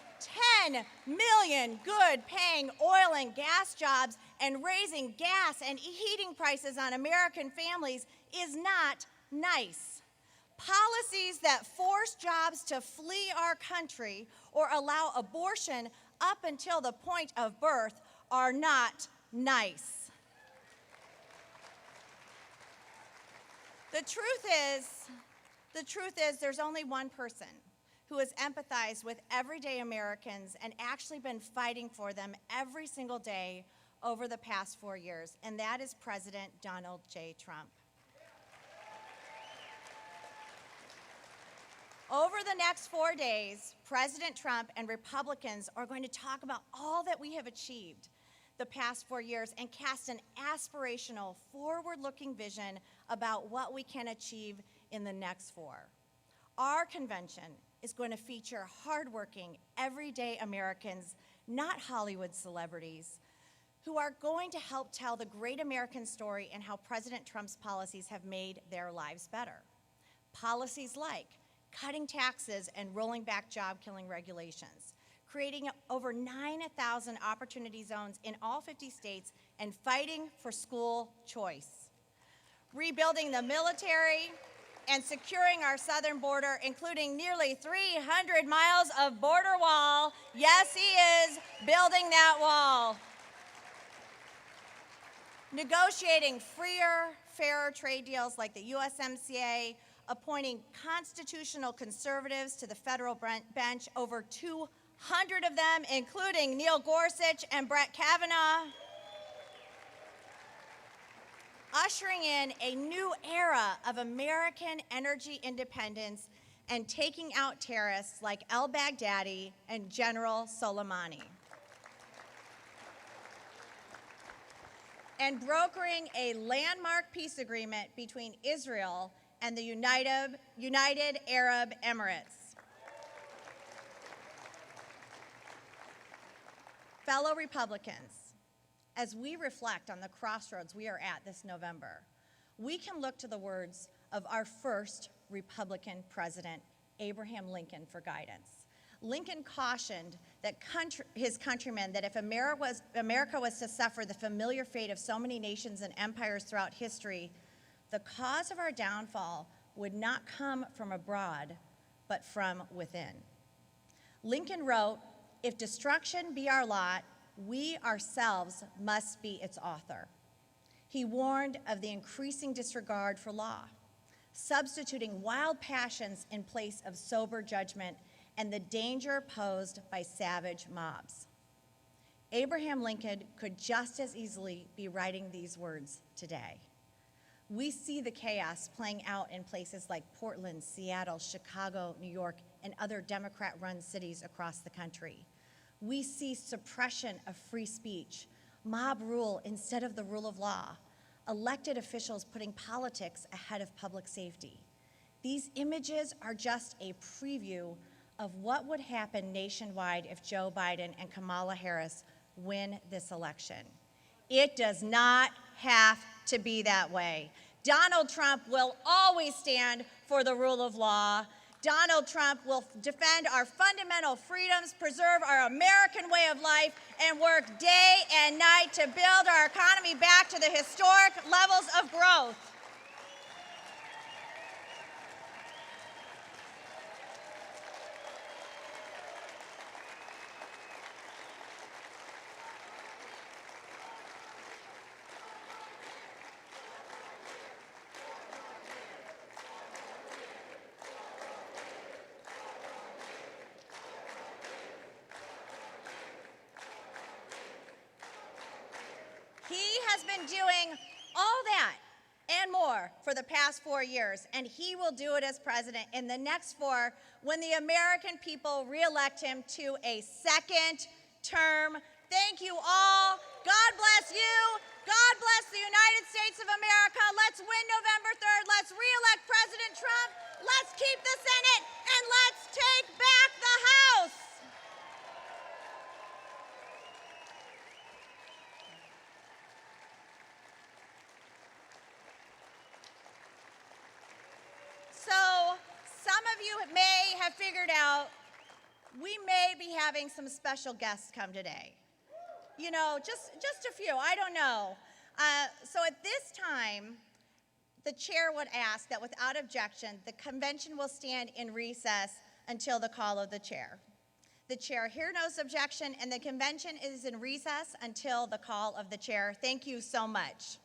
10 million good-paying oil and gas jobs and raising gas and heating prices on American families is not nice. Policies that force jobs to flee our country or allow abortion up until the point of birth are not nice. The truth is there's only one person who has empathized with everyday Americans and actually been fighting for them every single day over the past 4 years, and that is President Donald J. Trump. Over the next 4 days, President Trump and Republicans are going to talk about all that we have achieved the past 4 years and cast an aspirational, forward-looking vision about what we can achieve in the next 4. Our convention is going to feature hardworking, everyday Americans, not Hollywood celebrities, who are going to help tell the great American story and how President Trump's policies have made their lives better. Policies like cutting taxes and rolling back job-killing regulations, creating over 9,000 opportunity zones in all 50 states, and fighting for school choice, rebuilding the military, and securing our southern border, including nearly 300 miles of border wall. Yes, he is building that wall. Negotiating freer, fairer trade deals like the USMCA, appointing constitutional conservatives to the federal bench, over 200 of them, including Neil Gorsuch and Brett Kavanaugh. Ushering in a new era of American energy independence and taking out terrorists like al-Baghdadi and General Soleimani. And brokering a landmark peace agreement between Israel and the United Arab Emirates. Fellow Republicans, as we reflect on the crossroads we are at this November, we can look to the words of our first Republican president, Abraham Lincoln, for guidance. Lincoln cautioned that his countrymen that if America was to suffer the familiar fate of so many nations and empires throughout history, the cause of our downfall would not come from abroad, but from within. Lincoln wrote, "If destruction be our lot, we ourselves must be its author." He warned of the increasing disregard for law, substituting wild passions in place of sober judgment, and the danger posed by savage mobs. Abraham Lincoln could just as easily be writing these words today. We see the chaos playing out in places like Portland, Seattle, Chicago, New York, and other Democrat-run cities across the country. We see suppression of free speech, mob rule instead of the rule of law, elected officials putting politics ahead of public safety. These images are just a preview of what would happen nationwide if Joe Biden and Kamala Harris win this election. It does not have to be that way. Donald Trump will always stand for the rule of law. Donald Trump will defend our fundamental freedoms, preserve our American way of life, and work day and night to build our economy back to the historic levels of growth. He has been doing all that and more for the past 4 years, and he will do it as president in the next 4 when the American people reelect him to a second term. Thank you all. God bless you. God bless the United States of America. Let's win November 3rd. Let's reelect President Trump. Let's keep the Senate, and let's take back the House. So, some of you may have figured out we may be having some special guests come today. You know, just a few, I don't know. So at this time, the chair would ask that without objection, the convention will stand in recess until the call of the chair. The chair hears no objection, and the convention is in recess until the call of the chair. Thank you so much.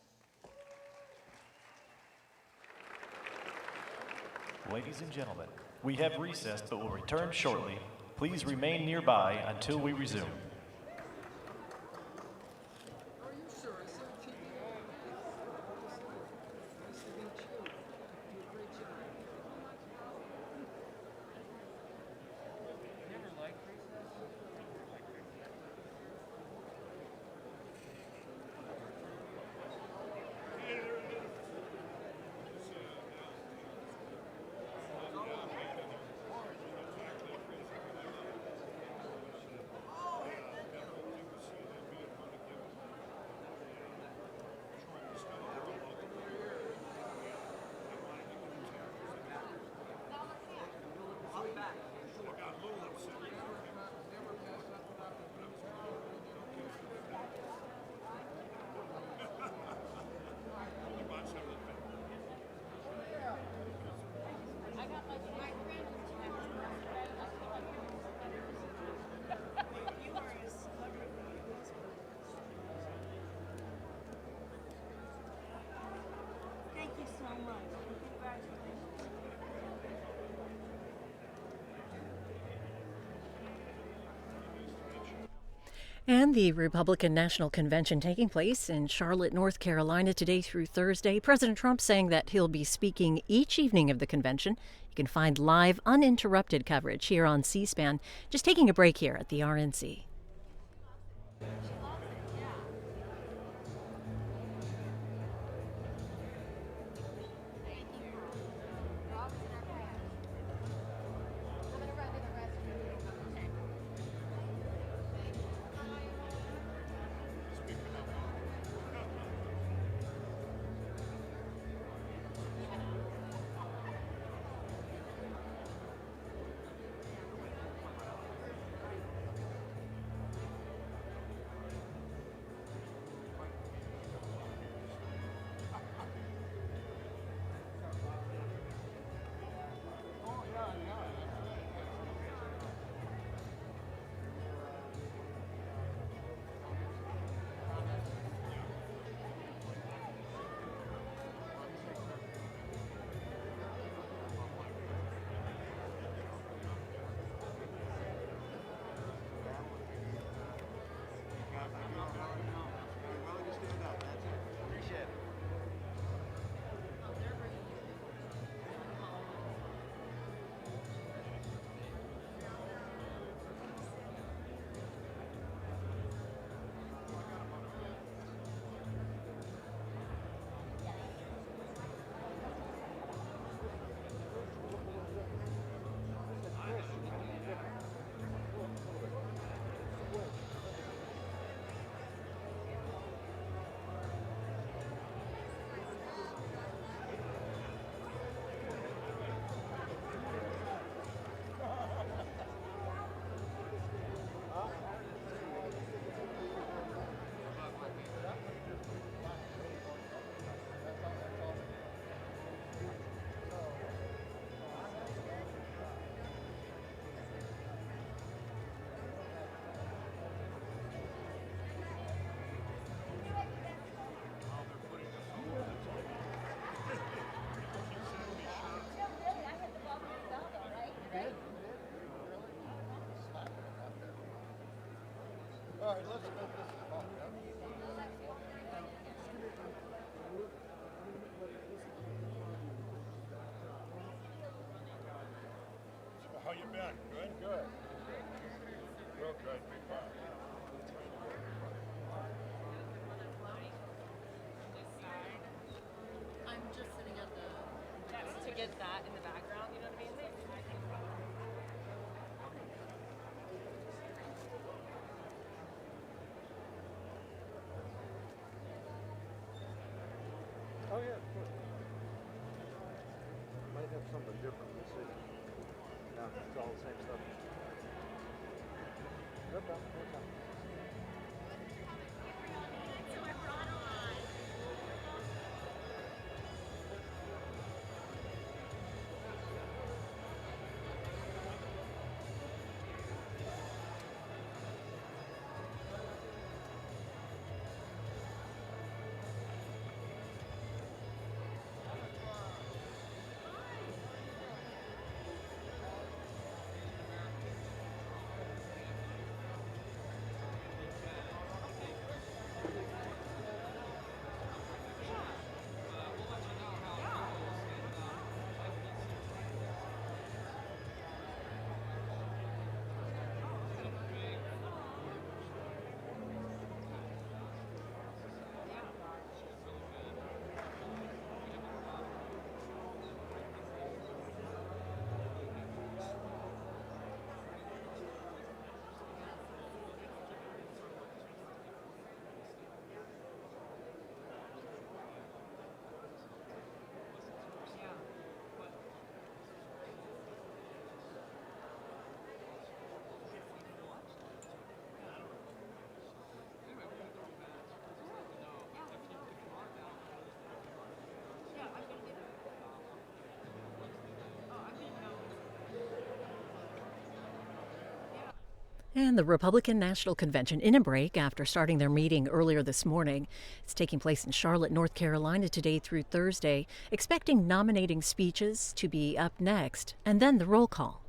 Ladies and gentlemen, we have recessed but will return shortly. Please remain nearby until we resume. And the Republican National Convention taking place in Charlotte, North Carolina today through Thursday. President Trump saying that he'll be speaking each evening of the convention. You can find live, uninterrupted coverage here on C-SPAN. Just taking a break here at the RNC. right, let's make this. How you been? Good? Good. Real good. I'm just sitting at the. To get that in the background, you know what I mean? Oh, yeah, of course. Might have something different in the city. No, it's all the same stuff. No problem, no problem. And the Republican National Convention in a break after starting their meeting earlier this morning. It's taking place in Charlotte, North Carolina today through Thursday, expecting nominating speeches to be up next, and then the roll call.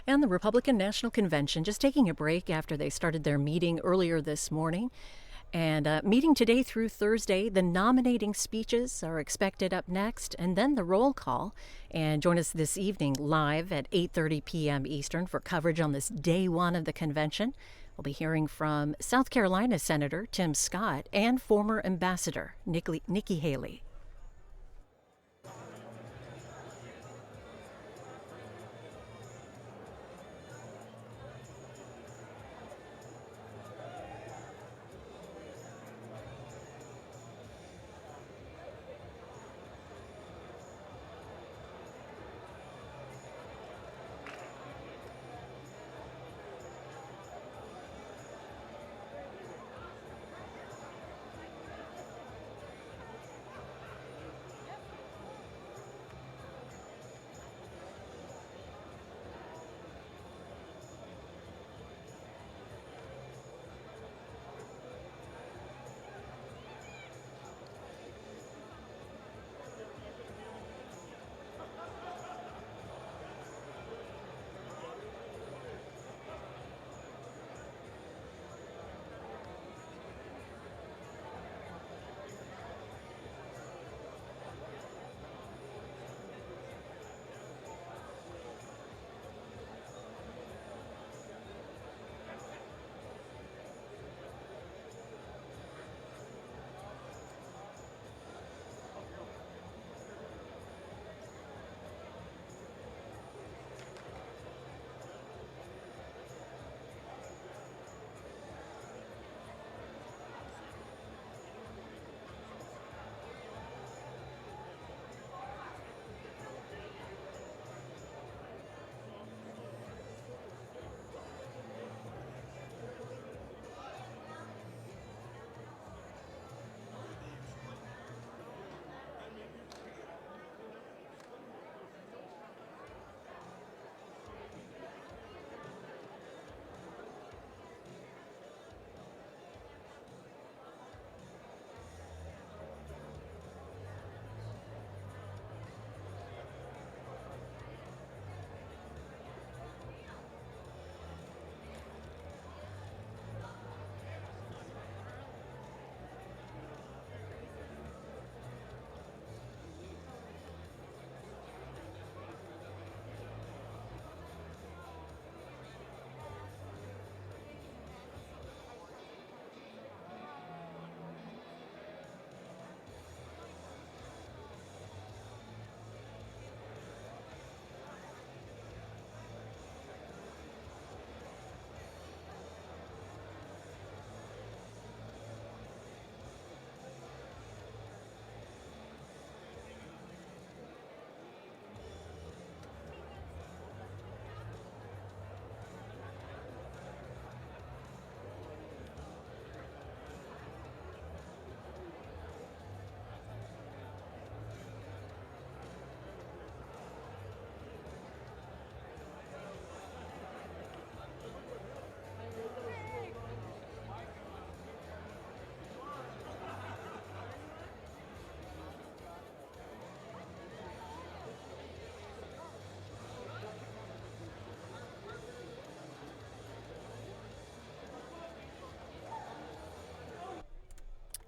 And the Republican National Convention just taking a break after they started their meeting earlier this morning. And meeting today through Thursday, the nominating speeches are expected up next, and then the roll call. And join us this evening live at 8:30 p.m. Eastern for coverage on this day one of the convention. We'll be hearing from South Carolina Senator Tim Scott and former Ambassador Nikki Haley.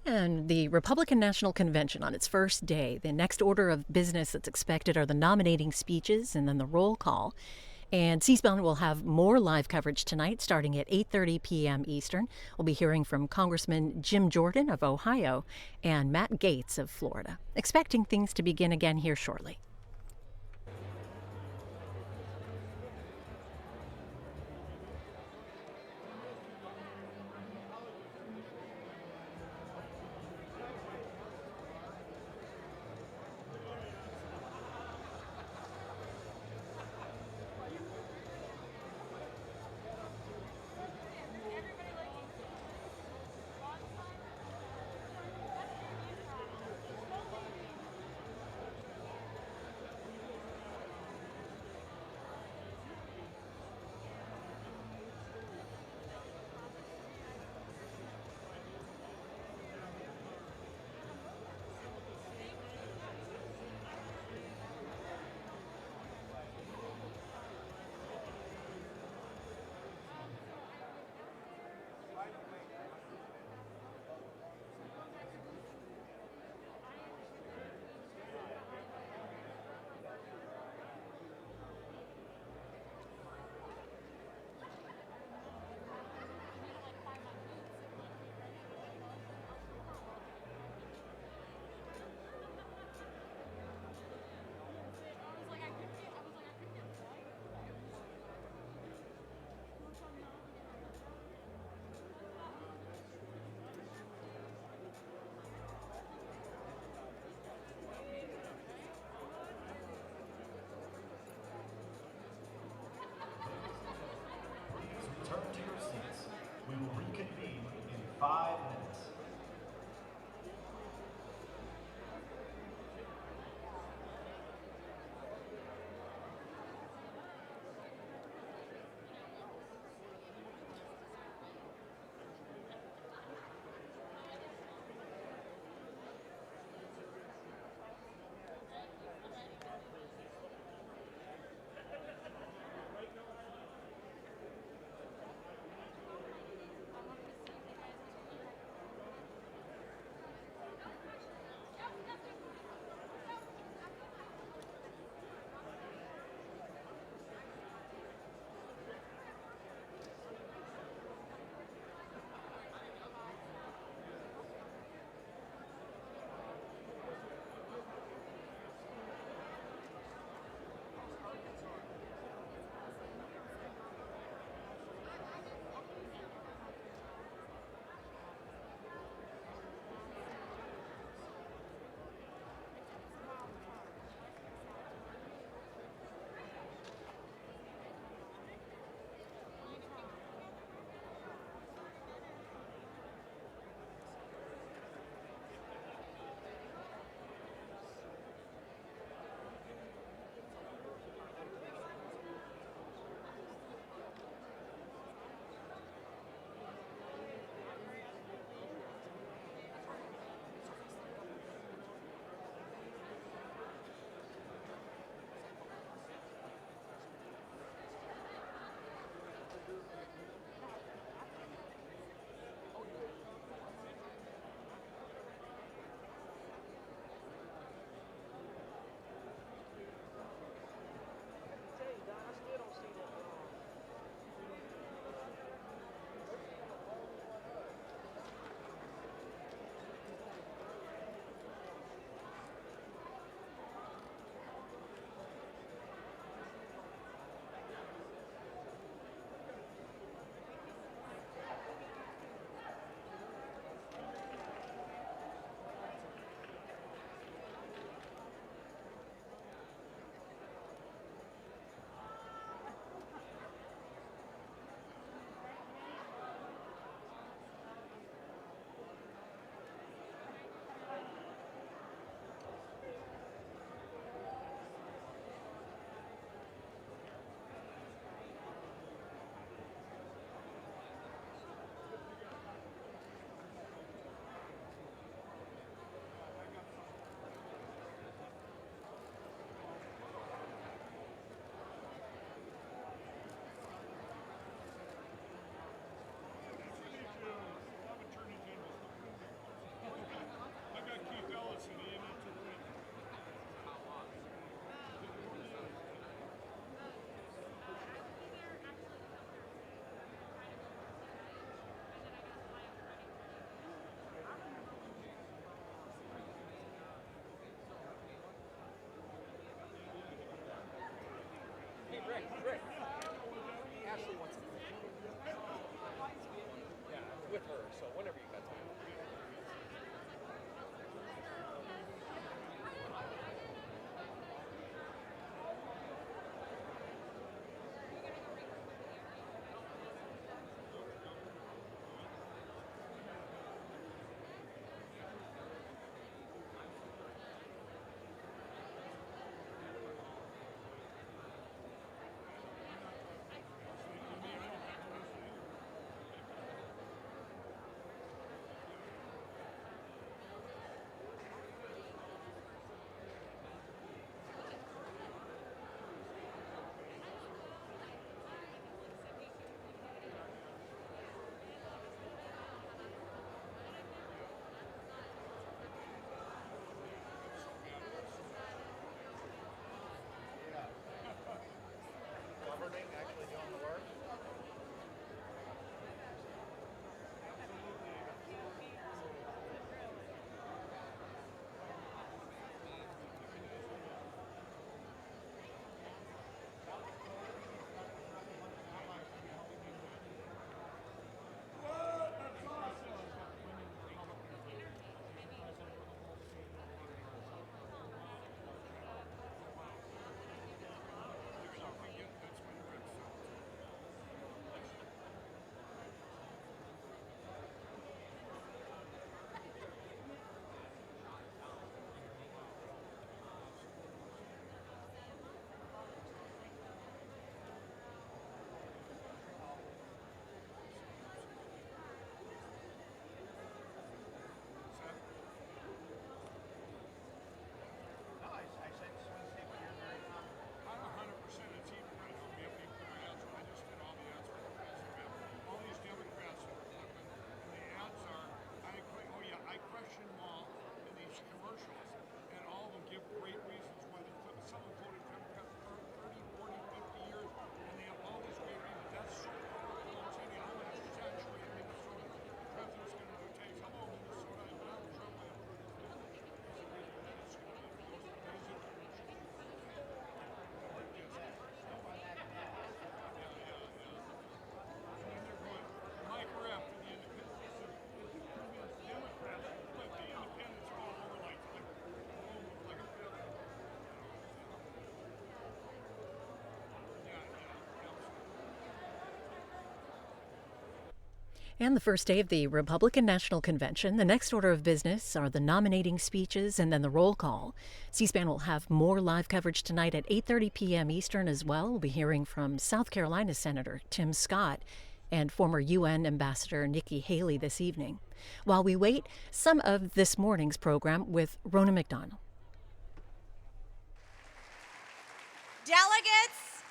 And the Republican National Convention on its first day, the next order of business that's expected are the nominating speeches and then the roll call. And C-SPAN will have more live coverage tonight starting at 8:30 p.m. Eastern. We'll be hearing from Congressman Jim Jordan of Ohio and Matt Gaetz of Florida. Expecting things to begin again here shortly. And the first day of the Republican National Convention. The next order of business are the nominating speeches and then the roll call. C-SPAN will have more live coverage tonight at 8:30 p.m. Eastern as well. We'll be hearing from South Carolina Senator Tim Scott and former UN Ambassador Nikki Haley this evening. While we wait, some of this morning's program with Rona McDonald. Delegates,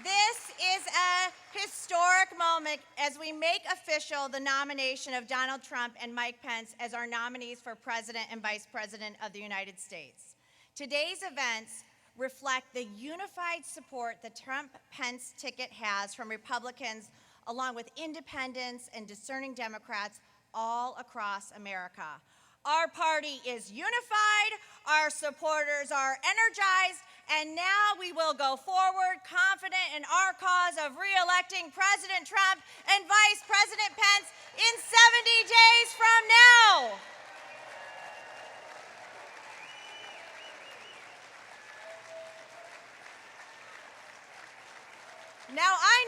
this is a historic moment as we make official the nomination of Donald Trump and Mike Pence as our nominees for President and Vice President of the United States. Today's events reflect the unified support the Trump-Pence ticket has from Republicans along with independents and discerning Democrats all across America. Our party is unified, our supporters are energized, and now we will go forward confident in our cause of re-electing President Trump and Vice President Pence in 70 days from now. Now I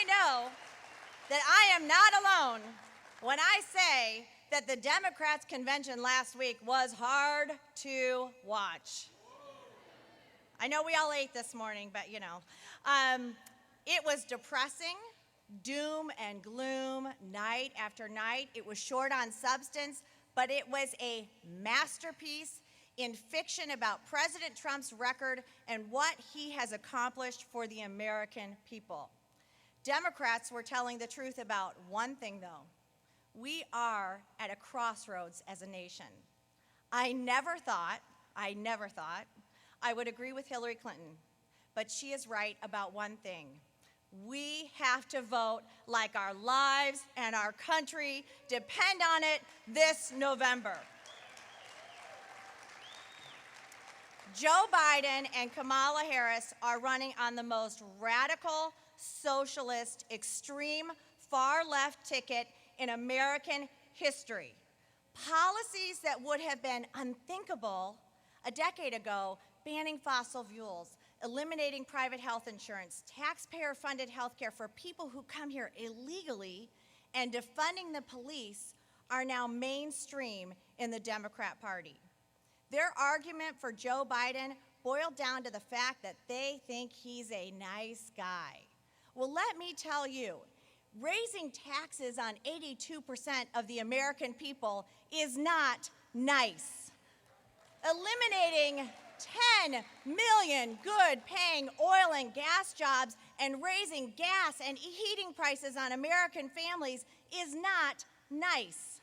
know that I am not alone when I say that the Democrats' convention last week was hard to watch. I know we all ate this morning, but you know. It was depressing, doom and gloom, night after night. It was short on substance, but it was a masterpiece in fiction about President Trump's record and what he has accomplished for the American people. Democrats were telling the truth about one thing, though. We are at a crossroads as a nation. I never thought I would agree with Hillary Clinton, but she is right about one thing. We have to vote like our lives and our country depend on it this November. Joe Biden and Kamala Harris are running on the most radical, socialist, extreme, far-left ticket in American history. Policies that would have been unthinkable a decade ago, banning fossil fuels, eliminating private health insurance, taxpayer-funded health care for people who come here illegally, and defunding the police are now mainstream in the Democrat Party. Their argument for Joe Biden boiled down to the fact that they think he's a nice guy. Well, let me tell you, raising taxes on 82% of the American people is not nice. Eliminating 10 million good-paying oil and gas jobs and raising gas and heating prices on American families is not nice.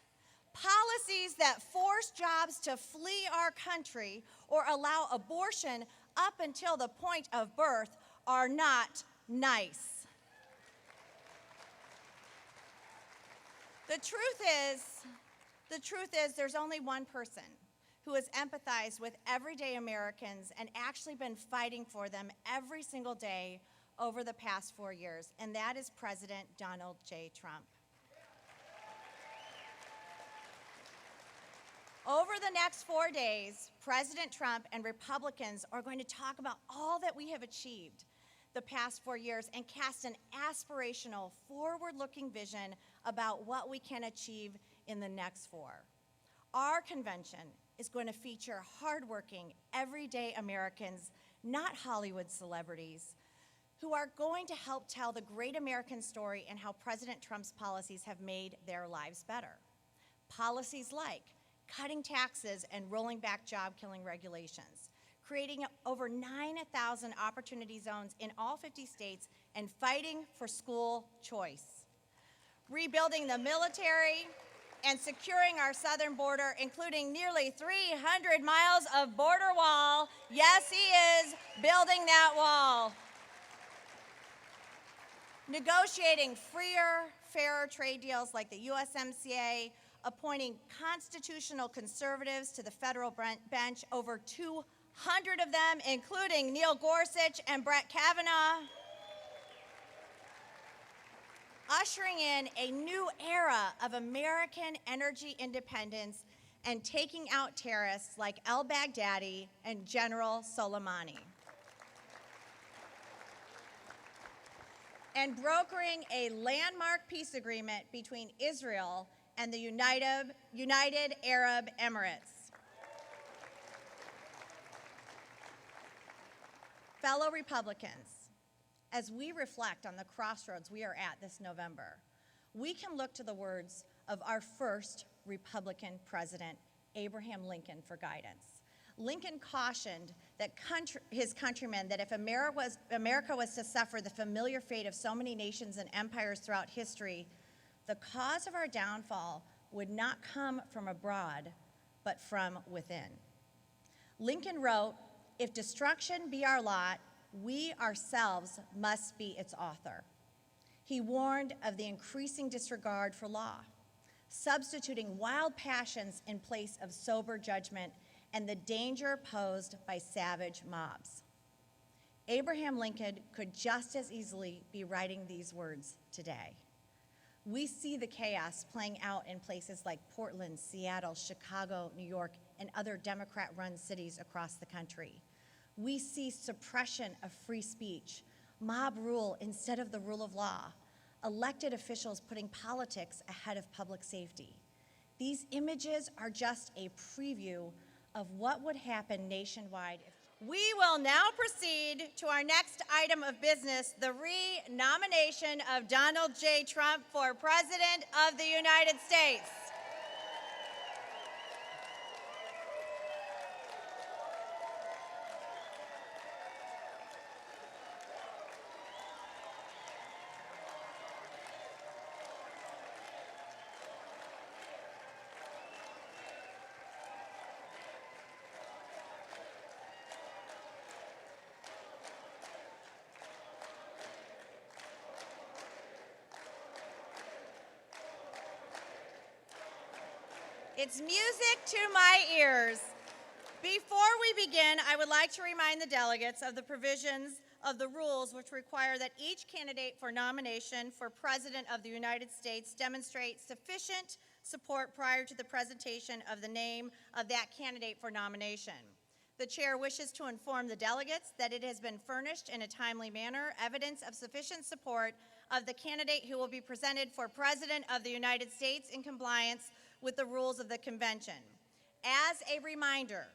Policies that force jobs to flee our country or allow abortion up until the point of birth are not nice. The truth is there's only one person who has empathized with everyday Americans and actually been fighting for them every single day over the past 4 years, and that is President Donald J. Trump. Over the next 4 days, President Trump and Republicans are going to talk about all that we have achieved the past 4 years and cast an aspirational, forward-looking vision about what we can achieve in the next 4. Our convention is going to feature hardworking, everyday Americans, not Hollywood celebrities, who are going to help tell the great American story and how President Trump's policies have made their lives better. Policies like cutting taxes and rolling back job-killing regulations, creating over 9,000 opportunity zones in all 50 states, and fighting for school choice, rebuilding the military, and securing our southern border, including nearly 300 miles of border wall. Yes, he is building that wall. Negotiating freer, fairer trade deals like the USMCA, appointing constitutional conservatives to the federal bench, over 200 of them, including Neil Gorsuch and Brett Kavanaugh. Ushering in a new era of American energy independence and taking out terrorists like al-Baghdadi and General Soleimani. and brokering a landmark peace agreement between Israel and the United Arab Emirates. Fellow Republicans, as we reflect on the crossroads we are at this November, we can look to the words of our first Republican president, Abraham Lincoln, for guidance. Lincoln cautioned that his countrymen that if America was to suffer the familiar fate of so many nations and empires throughout history, the cause of our downfall would not come from abroad, but from within. Lincoln wrote, "If destruction be our lot, we ourselves must be its author." He warned of the increasing disregard for law, substituting wild passions in place of sober judgment and the danger posed by savage mobs. Abraham Lincoln could just as easily be writing these words today. We see the chaos playing out in places like Portland, Seattle, Chicago, New York, and other Democrat-run cities across the country. We see suppression of free speech, mob rule instead of the rule of law, elected officials putting politics ahead of public safety. These images are just a preview of what would happen nationwide. We will now proceed to our next item of business, the re-nomination of Donald J. Trump for President of the United States. It's music to my ears. Before we begin, I would like to remind the delegates of the provisions of the rules which require that each candidate for nomination for President of the United States demonstrate sufficient support prior to the presentation of the name of that candidate for nomination. The chair wishes to inform the delegates that it has been furnished in a timely manner evidence of sufficient support of the candidate who will be presented for President of the United States in compliance with the rules of the convention. As a reminder,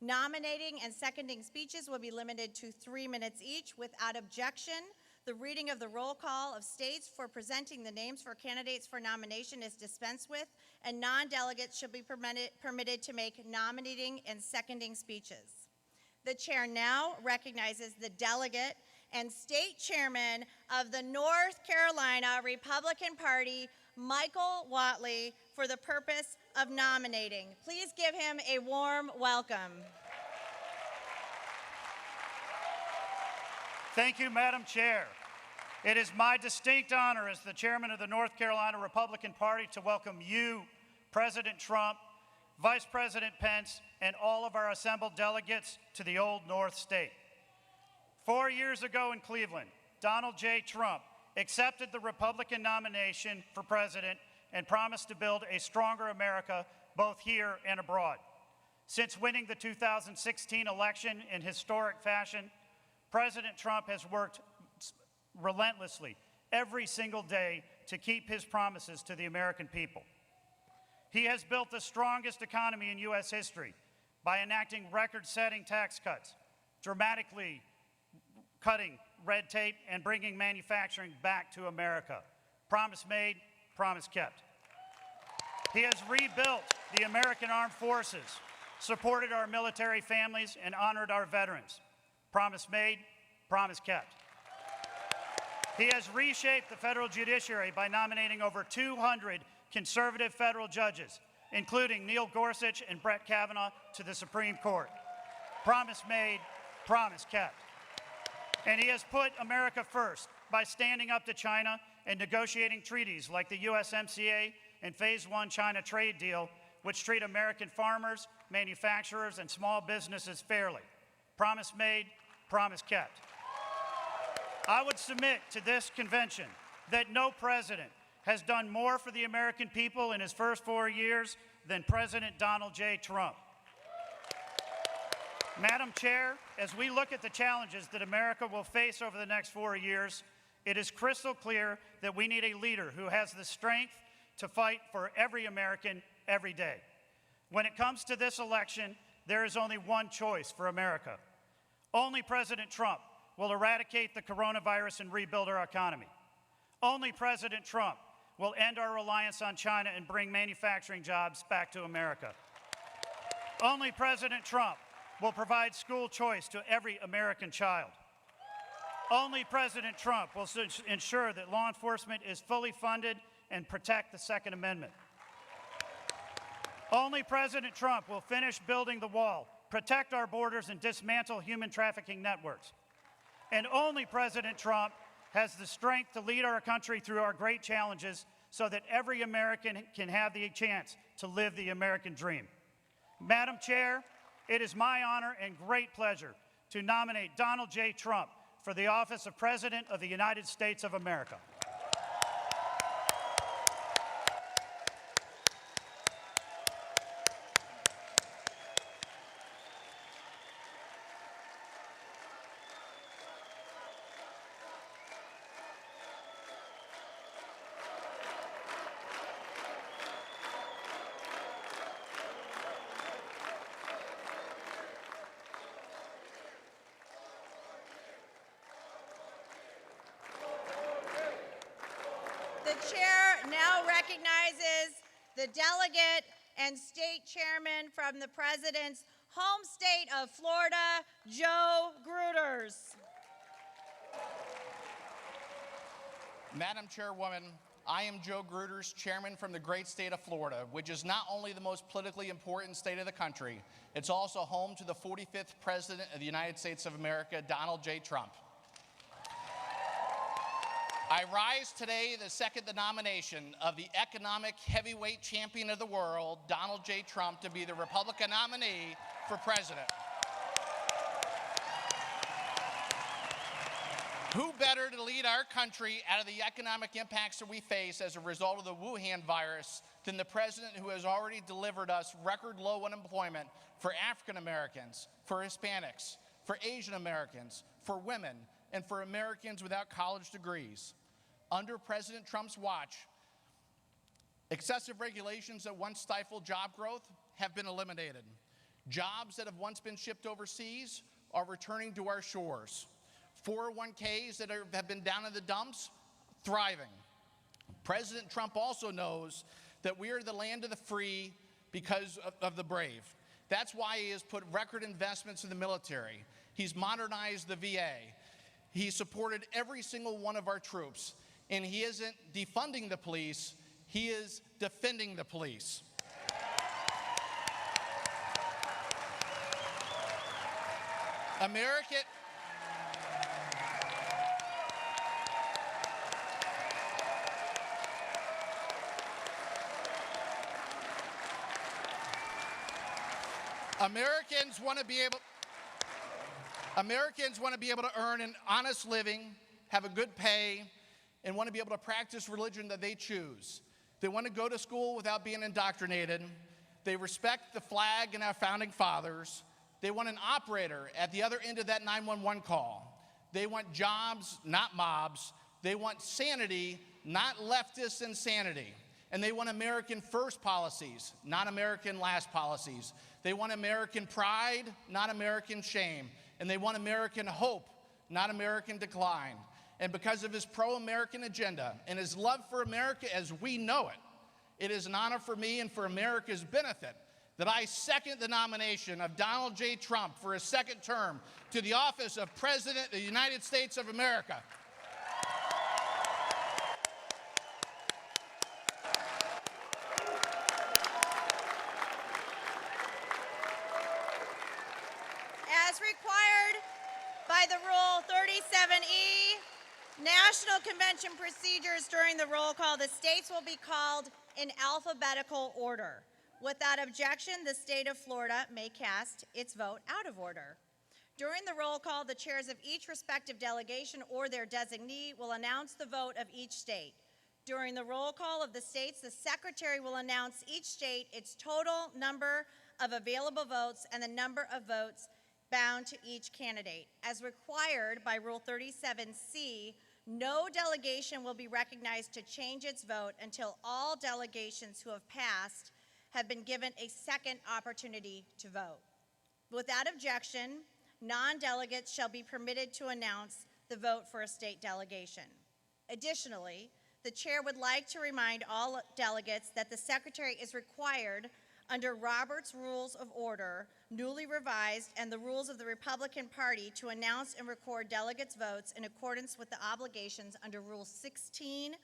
nominating and seconding speeches will be limited to 3 minutes each without objection. The reading of the roll call of states for presenting the names for candidates for nomination is dispensed with, and non-delegates should be permitted to make nominating and seconding speeches. The chair now recognizes the delegate and state chairman of the North Carolina Republican Party, Michael Whatley, for the purpose of nominating. Please give him a warm welcome. Thank you, Madam Chair. It is my distinct honor as the chairman of the North Carolina Republican Party to welcome you, President Trump, Vice President Pence, and all of our assembled delegates to the Old North State. 4 years ago in Cleveland, Donald J. Trump accepted the Republican nomination for president and promised to build a stronger America both here and abroad. Since winning the 2016 election in historic fashion, President Trump has worked relentlessly every single day to keep his promises to the American people. He has built the strongest economy in U.S. history by enacting record-setting tax cuts, dramatically cutting red tape, and bringing manufacturing back to America. Promise made, promise kept. He has rebuilt the American Armed Forces, supported our military families, and honored our veterans. Promise made, promise kept. He has reshaped the federal judiciary by nominating over 200 conservative federal judges, including Neil Gorsuch and Brett Kavanaugh, to the Supreme Court. Promise made, promise kept. And he has put America first by standing up to China and negotiating treaties like the USMCA and Phase 1 China trade deal, which treat American farmers, manufacturers, and small businesses fairly. Promise made, promise kept. I would submit to this convention that no president has done more for the American people in his first 4 years than President Donald J. Trump. Madam Chair, as we look at the challenges that America will face over the next 4 years, it is crystal clear that we need a leader who has the strength to fight for every American every day. When it comes to this election, there is only one choice for America. Only President Trump will eradicate the coronavirus and rebuild our economy. Only President Trump will end our reliance on China and bring manufacturing jobs back to America. Only President Trump will provide school choice to every American child. Only President Trump will ensure that law enforcement is fully funded and protect the Second Amendment. Only President Trump will finish building the wall, protect our borders, and dismantle human trafficking networks. And only President Trump has the strength to lead our country through our great challenges so that every American can have the chance to live the American dream. Madam Chair, it is my honor and great pleasure to nominate Donald J. Trump for the office of President of the United States of America. The chair now recognizes the delegate and state chairman from the president's home state of Florida, Joe Gruters. Madam Chairwoman, I am Joe Gruters, chairman from the great state of Florida, which is not only the most politically important state of the country, it's also home to the 45th President of the United States of America, Donald J. Trump. I rise today to second the nomination of the economic heavyweight champion of the world, Donald J. Trump, to be the Republican nominee for president. Who better to lead our country out of the economic impacts that we face as a result of the Wuhan virus than the president who has already delivered us record low unemployment for African Americans, for Hispanics, for Asian Americans, for women, and for Americans without college degrees. Under President Trump's watch, excessive regulations that once stifled job growth have been eliminated. Jobs that have once been shipped overseas are returning to our shores. 401ks that have been down in the dumps, thriving. President Trump also knows that we are the land of the free because of the brave. That's why he has put record investments in the military. He's modernized the VA. He supported every single one of our troops. And he isn't defunding the police, he is defending the police. Americans want to be able to earn an honest living, have a good pay, and want to be able to practice religion that they choose. They want to go to school without being indoctrinated. They respect the flag and our founding fathers. They want an operator at the other end of that 911 call. They want jobs, not mobs. They want sanity, not leftist insanity. And they want American first policies, not American last policies. They want American pride, not American shame. And they want American hope, not American decline. And because of his pro-American agenda and his love for America as we know it, it is an honor for me and for America's benefit that I second the nomination of Donald J. Trump for a second term to the office of President of the United States of America. As required by the Rule 37E, National Convention procedures during the roll call, the states will be called in alphabetical order. Without objection, the state of Florida may cast its vote out of order. During the roll call, the chairs of each respective delegation or their designee will announce the vote of each state. During the roll call of the states, the secretary will announce each state, its total number of available votes, and the number of votes bound to each candidate. As required by Rule 37C, No delegation will be recognized to change its vote until all delegations who have passed have been given a second opportunity to vote. Without objection, non-delegates shall be permitted to announce the vote for a state delegation. Additionally, the chair would like to remind all delegates that the secretary is required under Robert's Rules of Order, newly revised, and the rules of the Republican Party to announce and record delegates' votes in accordance with the obligations under Rule 16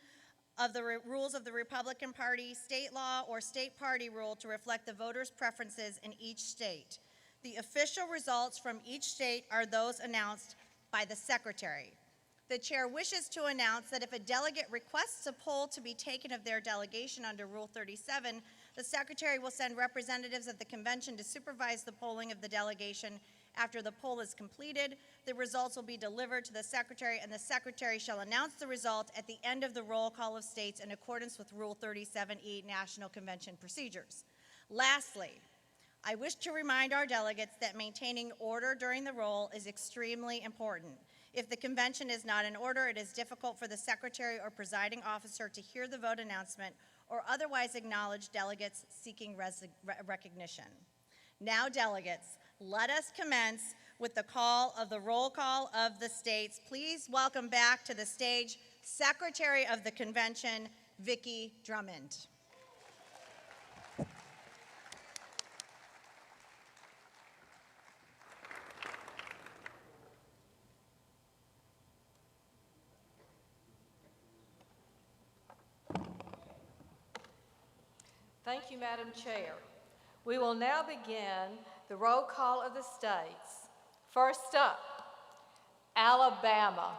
of the Rules of the Republican Party, state law, or state party rule to reflect the voters' preferences in each state. The official results from each state are those announced by the secretary. The chair wishes to announce that if a delegate requests a poll to be taken of their delegation under Rule 37, the secretary will send representatives of the convention to supervise the polling of the delegation. After the poll is completed, the results will be delivered to the secretary, and the secretary shall announce the result at the end of the roll call of states in accordance with Rule 37E National Convention procedures. Lastly, I wish to remind our delegates that maintaining order during the roll is extremely important. If the convention is not in order, it is difficult for the secretary or presiding officer to hear the vote announcement or otherwise acknowledge delegates seeking recognition. Now, delegates, let us commence with the call of the roll call of the states. Please welcome back to the stage Secretary of the Convention, Vicki Drummond. Thank you, Madam Chair. We will now begin the roll call of the states. First up, Alabama.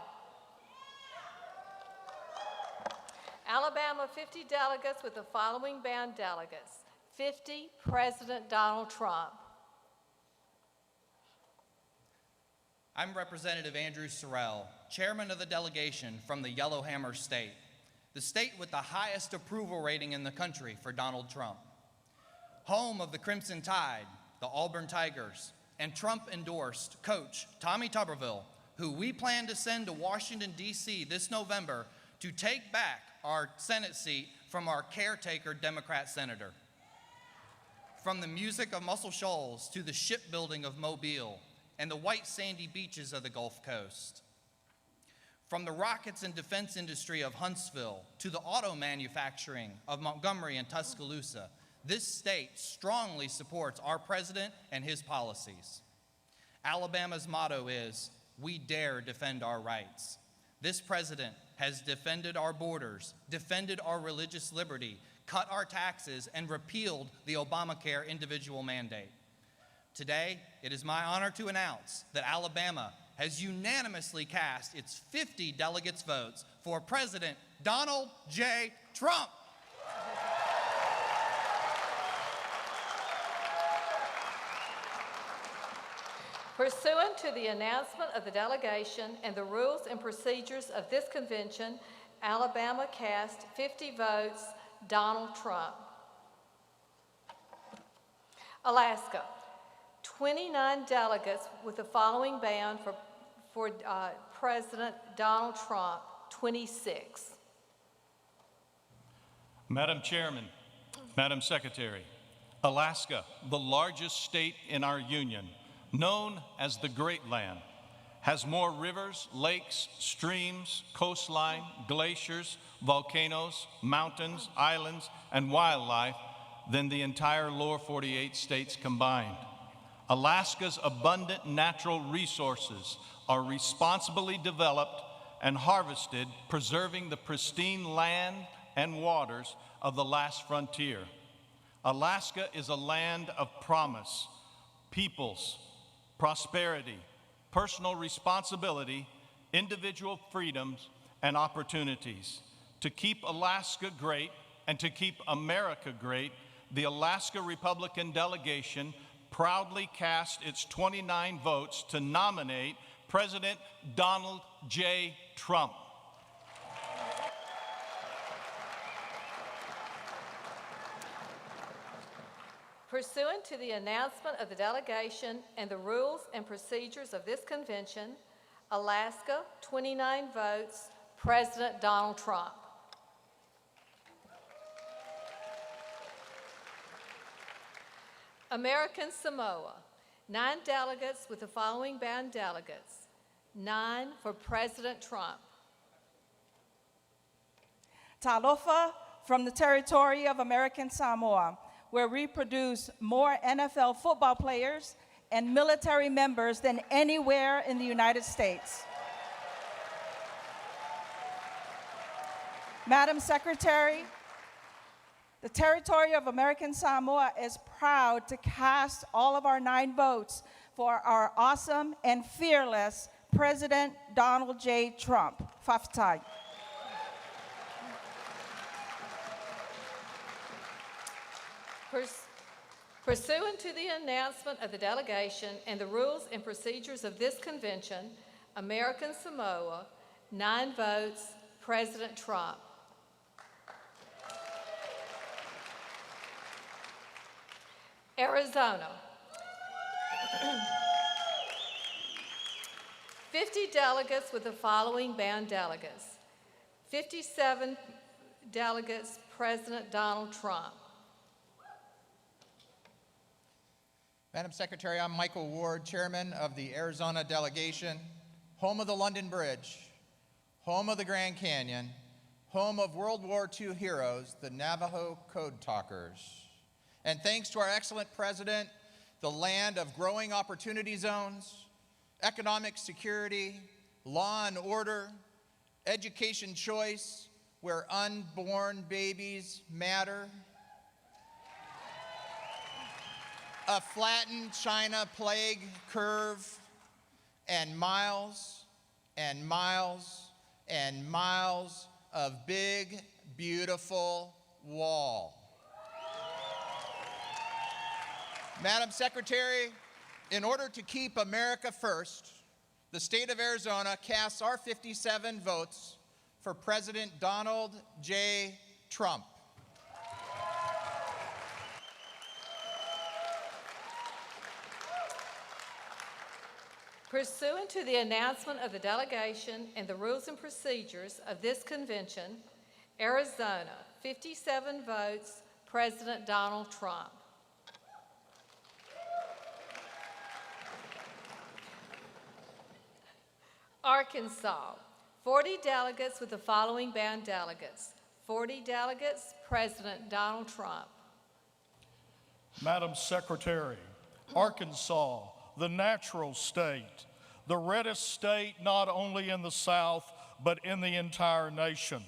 Alabama, 50 delegates with the following band delegates. 50, President Donald Trump. I'm Representative Andrew Sorrell, Chairman of the delegation from the Yellowhammer State, the state with the highest approval rating in the country for Donald Trump. Home of the Crimson Tide, the Auburn Tigers, and Trump-endorsed coach Tommy Tuberville, who we plan to send to Washington, D.C. this November to take back our Senate seat from our caretaker Democrat senator. From the music of Muscle Shoals to the shipbuilding of Mobile and the white sandy beaches of the Gulf Coast. From the rockets and defense industry of Huntsville to the auto manufacturing of Montgomery and Tuscaloosa, this state strongly supports our president and his policies. Alabama's motto is, "We dare defend our rights." This president has defended our borders, defended our religious liberty, cut our taxes, and repealed the Obamacare individual mandate. Today, it is my honor to announce that Alabama has unanimously cast its 50 delegates' votes for President Donald J. Trump. Pursuant to the announcement of the delegation and the rules and procedures of this convention, Alabama cast 50 votes, Donald Trump. Alaska, 29 delegates with the following band for President Donald Trump, 26. Madam Chairman, Madam Secretary, Alaska, the largest state in our union, known as the Great Land, has more rivers, lakes, streams, coastline, glaciers, volcanoes, mountains, islands, and wildlife than the entire lower 48 states combined. Alaska's abundant natural resources are responsibly developed and harvested, preserving the pristine land and waters of the last frontier. Alaska is a land of promise, peoples, prosperity, personal responsibility, individual freedoms, and opportunities. To keep Alaska great and to keep America great, the Alaska Republican delegation proudly cast its 29 votes to nominate President Donald J. Trump. Pursuant to the announcement of the delegation and the rules and procedures of this convention, Alaska, 29 votes, President Donald Trump. American Samoa, 9 delegates with the following band delegates. 9 for President Trump. Talofa from the territory of American Samoa, where we produce more NFL football players and military members than anywhere in the United States. Madam Secretary, the territory of American Samoa is proud to cast all of our 9 votes for our awesome and fearless President Donald J. Trump. Faafetai. Pursuant to the announcement of the delegation and the rules and procedures of this convention, American Samoa, 9 votes, President Trump. Arizona, 50 delegates with the following band delegates. 57 delegates, President Donald Trump. Madam Secretary, I'm Michael Ward, Chairman of the Arizona delegation, home of the London Bridge, home of the Grand Canyon, home of World War II heroes, the Navajo Code Talkers. And thanks to our excellent president, the land of growing opportunity zones, economic security, law and order, education choice, where unborn babies matter, a flattened China plague curve, and miles and miles and miles of big, beautiful wall. Madam Secretary, in order to keep America first, the state of Arizona casts our 57 votes for President Donald J. Trump. Pursuant to the announcement of the delegation and the rules and procedures of this convention, Arizona, 57 votes, President Donald Trump. Arkansas, 40 delegates with the following band delegates. 40 delegates, President Donald Trump. Madam Secretary, Arkansas, the natural state, the reddest state not only in the South, but in the entire nation.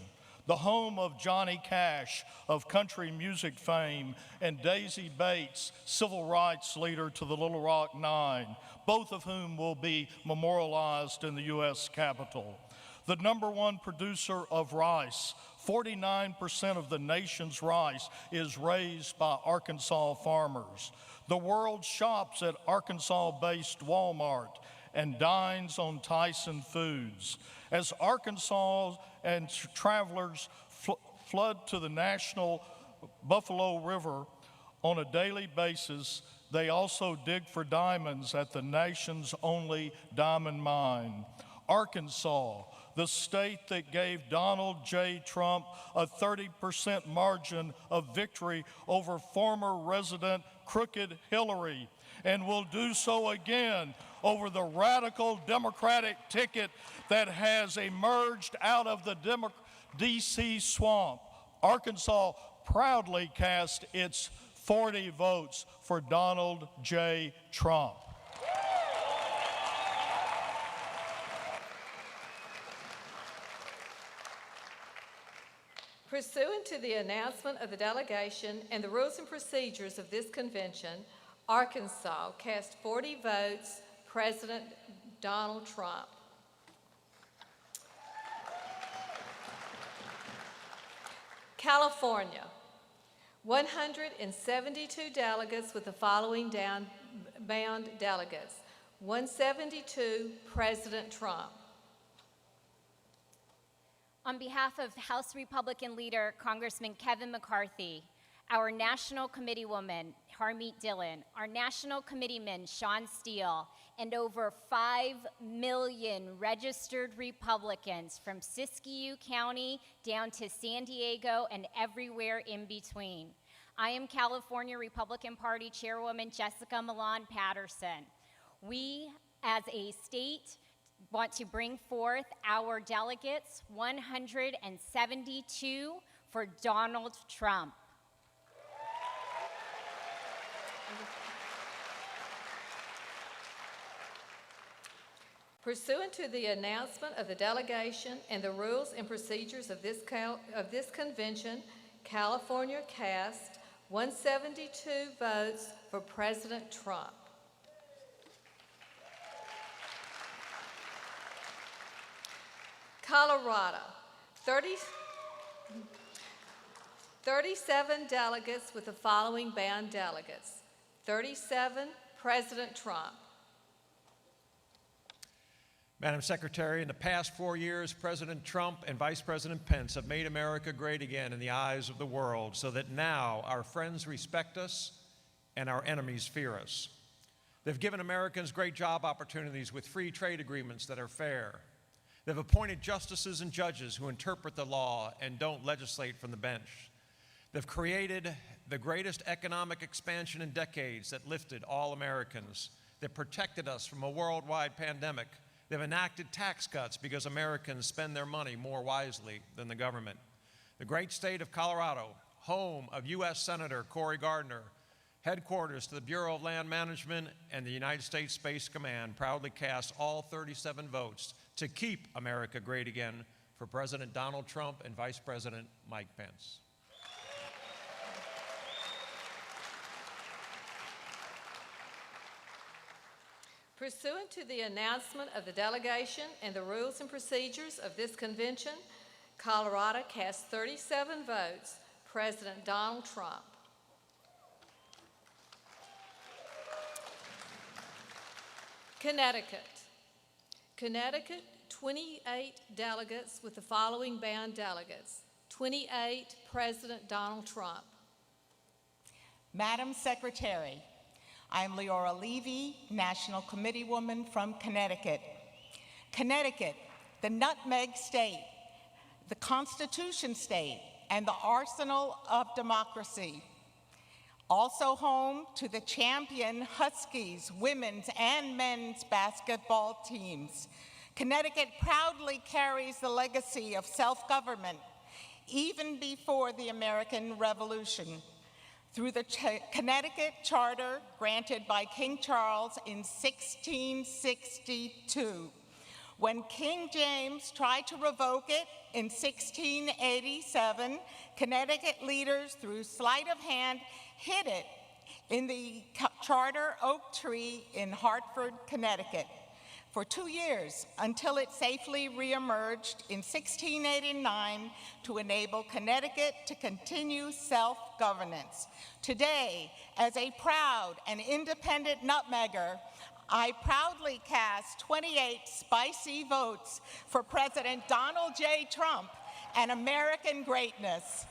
The home of Johnny Cash of country music fame and Daisy Bates, civil rights leader to the Little Rock Nine, both of whom will be memorialized in the U.S. Capitol. The #1 producer of rice, 49% of the nation's rice is raised by Arkansas farmers. The world shops at Arkansas-based Walmart and dines on Tyson Foods. As Arkansas and travelers flood to the national Buffalo River on a daily basis, they also dig for diamonds at the nation's only diamond mine. Arkansas, the state that gave Donald J. Trump a 30% margin of victory over former resident Crooked Hillary, and will do so again over the radical Democratic ticket that has emerged out of the D.C. swamp. Arkansas proudly cast its 40 votes for Donald J. Trump. Pursuant to the announcement of the delegation and the rules and procedures of this convention, Arkansas cast 40 votes, President Donald Trump. California, 172 delegates with the following band delegates. 172, President Trump. On behalf of House Republican leader Congressman Kevin McCarthy our National Committee woman, Harmeet Dillon, our National Committeeman, Sean Steele, and over 5 million registered Republicans from Siskiyou County down to San Diego and everywhere in between. I am California Republican Party Chairwoman Jessica Milan Patterson. We, as a state, want to bring forth our delegates, 172, for Donald Trump. Pursuant to the announcement of the delegation and the rules and procedures of this convention, California cast 172 votes for President Trump. Colorado, 37 delegates with the following band delegates. 37, President Trump. Madam Secretary, in the past 4 years, President Trump and Vice President Pence have made America great again in the eyes of the world, so that now our friends respect us and our enemies fear us. They've given Americans great job opportunities with free trade agreements that are fair. They've appointed justices and judges who interpret the law and don't legislate from the bench. They've created the greatest economic expansion in decades that lifted all Americans, that protected us from a worldwide pandemic. They've enacted tax cuts because Americans spend their money more wisely than the government. The great state of Colorado, home of U.S. Senator Cory Gardner, headquarters to the Bureau of Land Management and the United States Space Command, proudly cast all 37 votes to keep America great again for President Donald Trump and Vice President Mike Pence. Pursuant to the announcement of the delegation and the rules and procedures of this convention, Colorado cast 37 votes, President Donald Trump. Connecticut. Connecticut, 28 delegates with the following band delegates. 28, President Donald Trump. Madam Secretary, I am Leora Levy, National Committee Woman from Connecticut. Connecticut, the nutmeg state, the Constitution state, and the arsenal of democracy. Also home to the champion Huskies women's and men's basketball teams. Connecticut proudly carries the legacy of self-government even before the American Revolution. Through the Connecticut Charter granted by King Charles in 1662. When King James tried to revoke it in 1687, Connecticut leaders, through sleight of hand, hid it in the charter oak tree in Hartford, Connecticut, for 2 years until it safely reemerged in 1689 to enable Connecticut to continue self-governance. Today, as a proud and independent nutmegger, I proudly cast 28 spicy votes for President Donald J. Trump and American greatness.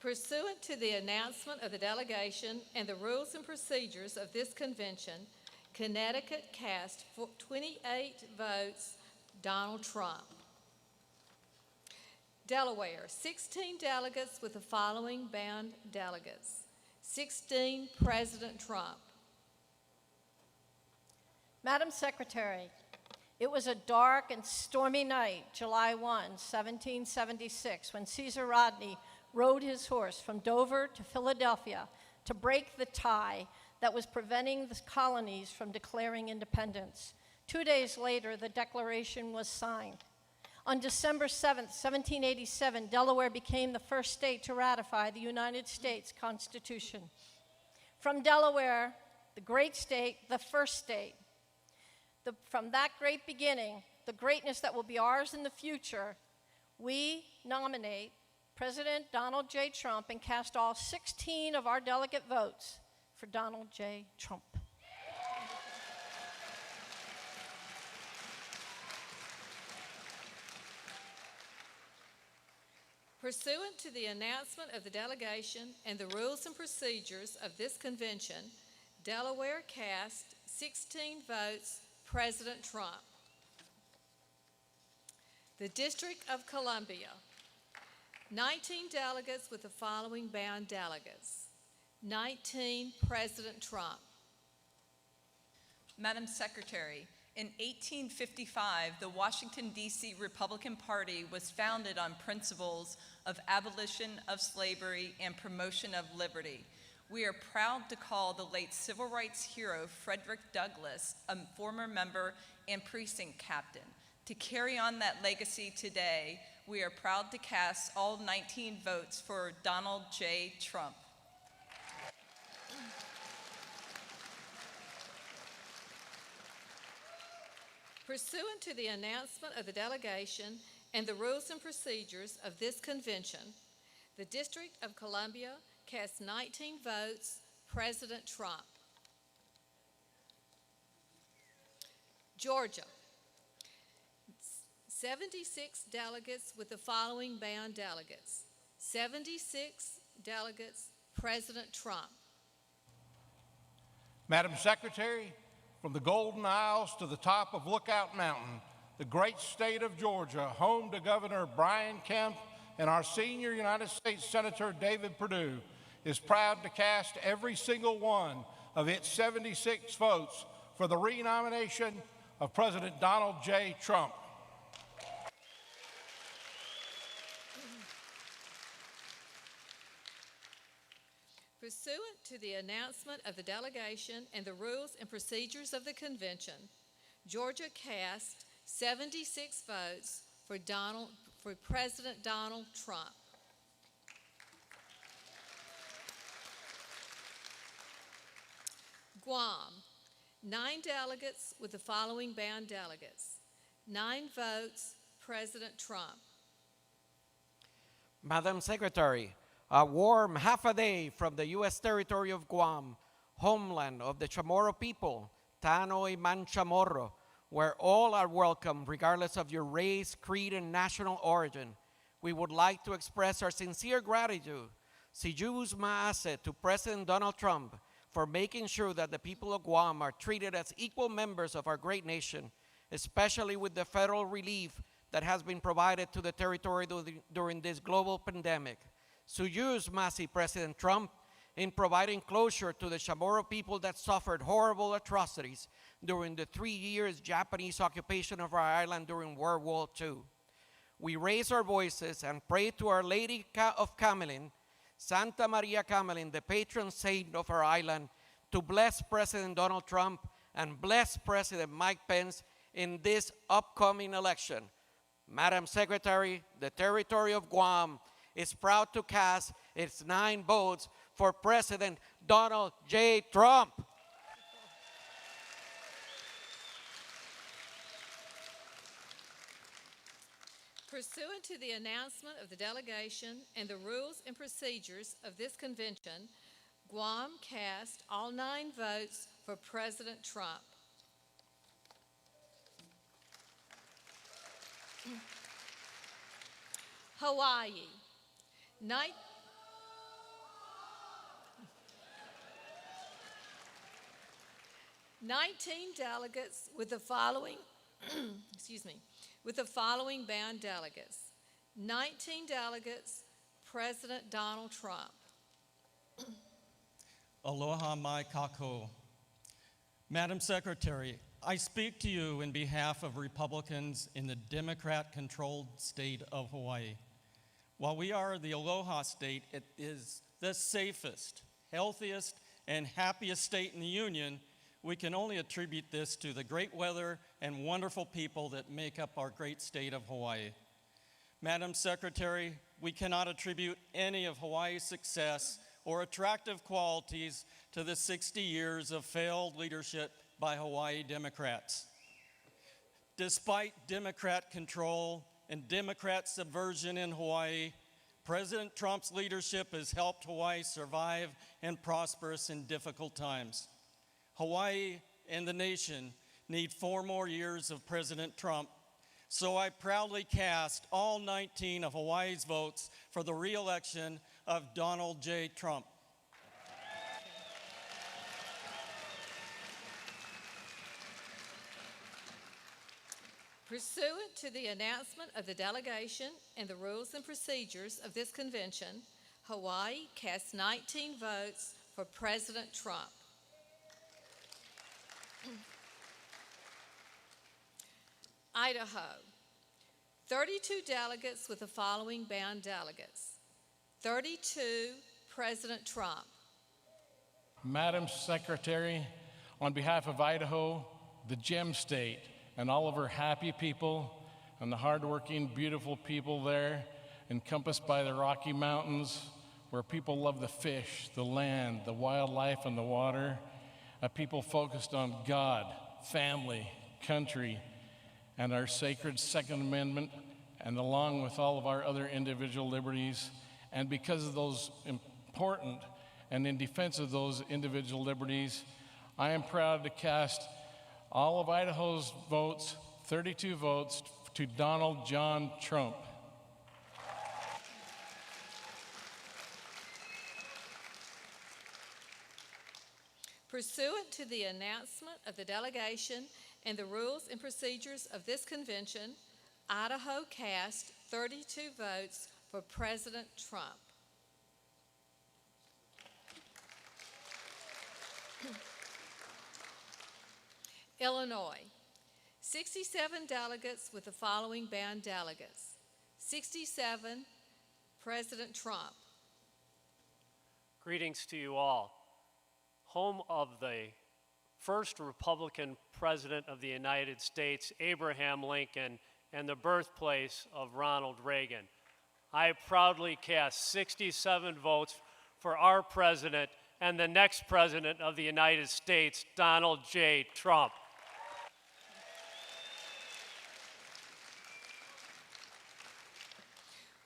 Pursuant to the announcement of the delegation and the rules and procedures of this convention, Connecticut cast 28 votes, Donald Trump. Delaware, 16 delegates with the following band delegates. 16, President Trump. Madam Secretary, it was a dark and stormy night, July 1, 1776, when Caesar Rodney rode his horse from Dover to Philadelphia to break the tie that was preventing the colonies from declaring independence. 2 days later, the Declaration was signed. On December 7, 1787, Delaware became the first state to ratify the United States Constitution. From Delaware, the great state, the first state, from that great beginning, the greatness that will be ours in the future, we nominate President Donald J. Trump and cast all 16 of our delegate votes for Donald J. Trump. Pursuant to the announcement of the delegation and the rules and procedures of this convention, Delaware cast 16 votes President Trump. The District of Columbia, 19 delegates with the following bound delegates. 19 President Trump. Madam Secretary, in 1855, the Washington, D.C. Republican Party was founded on principles of abolition of slavery and promotion of liberty. We are proud to call the late civil rights hero Frederick Douglass a former member and precinct captain. To carry on that legacy today, we are proud to cast all 19 votes for Donald J. Trump. Pursuant to the announcement of the delegation and the rules and procedures of this convention, the District of Columbia cast 19 votes President Trump. Georgia, 76 delegates with the following bound delegates. 76 delegates President Trump. Madam Secretary, from the Golden Isles to the top of Lookout Mountain, the great state of Georgia, home to Governor Brian Kemp and our senior United States Senator David Perdue, is proud to cast every single one of its 76 votes for the renomination of President Donald J. Trump. Pursuant to the announcement of the delegation and the rules and procedures of the convention, Georgia cast 76 votes for President Donald Trump. Guam, 9 delegates with the following bound delegates. 9 votes President Trump. Madam Secretary, a warm half a day from the U.S. territory of Guam, homeland of the Chamorro people, Tanoy Manchamorro, where all are welcome regardless of your race, creed, and national origin. We would like to express our sincere gratitude, Sijus Maase, to President Donald Trump for making sure that the people of Guam are treated as equal members of our great nation, especially with the federal relief that has been provided to the territory during this global pandemic. Sujus Masi, President Trump, in providing closure to the Chamorro people that suffered horrible atrocities during the 3 years Japanese occupation of our island during World War II. We raise our voices and pray to Our Lady of Camelin, Santa Maria Camelin, the patron saint of our island, to bless President Donald Trump and bless President Mike Pence in this upcoming election. Madam Secretary, the territory of Guam is proud to cast its 9 votes for President Donald J. Trump. Pursuant to the announcement of the delegation and the rules and procedures of this convention, Guam cast all 9 votes for President Trump. Hawaii, 19 delegates with the following, with the following bound delegates. 19 delegates, President Donald Trump. Aloha mai kako. Madam Secretary, I speak to you in behalf of Republicans in the Democrat-controlled state of Hawaii. While we are the Aloha state, it is the safest, healthiest, and happiest state in the Union. We can only attribute this to the great weather and wonderful people that make up our great state of Hawaii. Madam Secretary, we cannot attribute any of Hawaii's success or attractive qualities to the 60 years of failed leadership by Hawaii Democrats. Despite Democrat control and Democrat subversion in Hawaii, President Trump's leadership has helped Hawaii survive and prosper in difficult times. Hawaii and the nation need 4 more years of President Trump So I proudly cast all 19 of Hawaii's votes for the re-election of Donald J. Trump. Pursuant to the announcement of the delegation and the rules and procedures of this convention, Hawaii cast 19 votes for President Trump. Idaho, 32 delegates with the following bound delegates. 32, President Trump. Madam Secretary, on behalf of Idaho, the Gem State, and all of her happy people and the hardworking, beautiful people there, encompassed by the Rocky Mountains, where people love the fish, the land, the wildlife, and the water, a people focused on God, family, country, and our sacred Second Amendment, and along with all of our other individual liberties. And because of those important and in defense of those individual liberties, I am proud to cast all of Idaho's votes, 32 votes, to Donald John Trump. Pursuant to the announcement of the delegation and the rules and procedures of this convention, Idaho cast 32 votes for President Trump. Illinois, 67 delegates with the following bound delegates. 67, President Trump. Greetings to you all. Home of the first Republican president of the United States, Abraham Lincoln, and the birthplace of Ronald Reagan. I proudly cast 67 votes for our president and the next president of the United States, Donald J. Trump.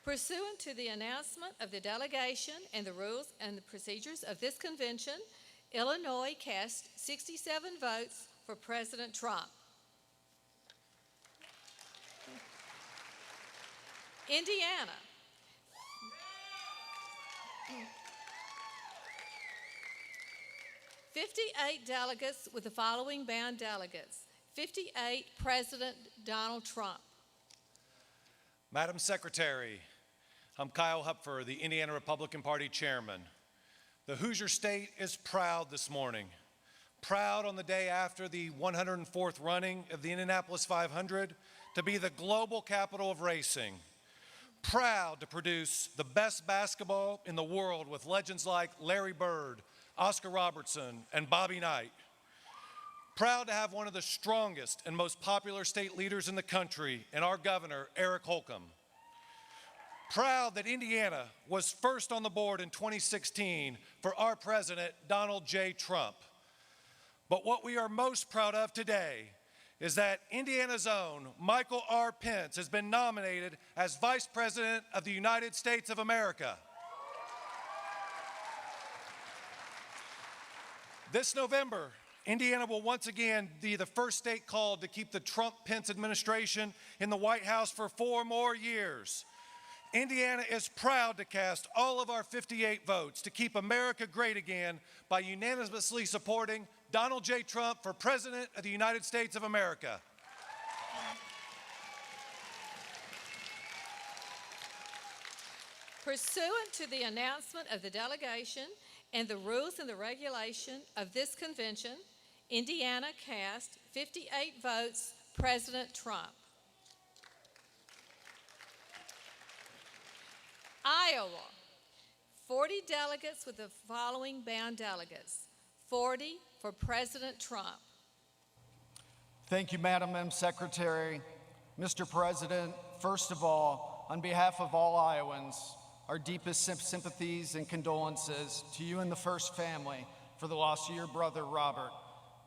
Pursuant to the announcement of the delegation and the rules and the procedures of this convention, Illinois cast 67 votes for President Trump. Indiana. "58 delegates with the following bound delegates. 58, President Donald Trump. Madam Secretary, I'm Kyle Hupfer, the Indiana Republican Party Chairman. The Hoosier State is proud this morning. Proud on the day after the 104th running of the Indianapolis 500 to be the global capital of racing. Proud to produce the best basketball in the world with legends like Larry Bird, Oscar Robertson, and Bobby Knight. Proud to have one of the strongest and most popular state leaders in the country in our governor, Eric Holcomb. Proud that Indiana was first on the board in 2016 for our president, Donald J. Trump. But what we are most proud of today is that Indiana's own Michael R. Pence has been nominated as Vice President of the United States of America. This November, Indiana will once again be the first state called to keep the Trump-Pence administration in the White House for 4 more years. Indiana is proud to cast all of our 58 votes to keep America great again by unanimously supporting Donald J. Trump for President of the United States of America. Pursuant to the announcement of the delegation and the rules and the regulation of this convention, Indiana cast 58 votes President Trump. Iowa, 40 delegates with the following bound delegates. 40 for President Trump. Thank you, Madam Secretary. Mr. President, first of all, on behalf of all Iowans, our deepest sympathies and condolences to you and the First family for the loss of your brother, Robert.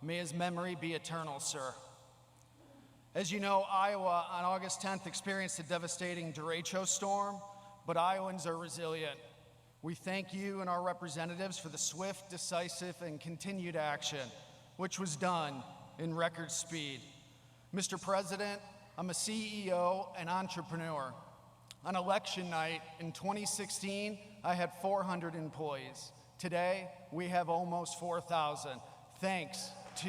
May his memory be eternal, sir. As you know, Iowa on August 10th experienced a devastating derecho storm, but Iowans are resilient. We thank you and our representatives for the swift, decisive, and continued action, which was done in record speed. Mr. President, I'm a CEO and entrepreneur. On election night in 2016, I had 400 employees. Today, we have almost 4,000. Thanks to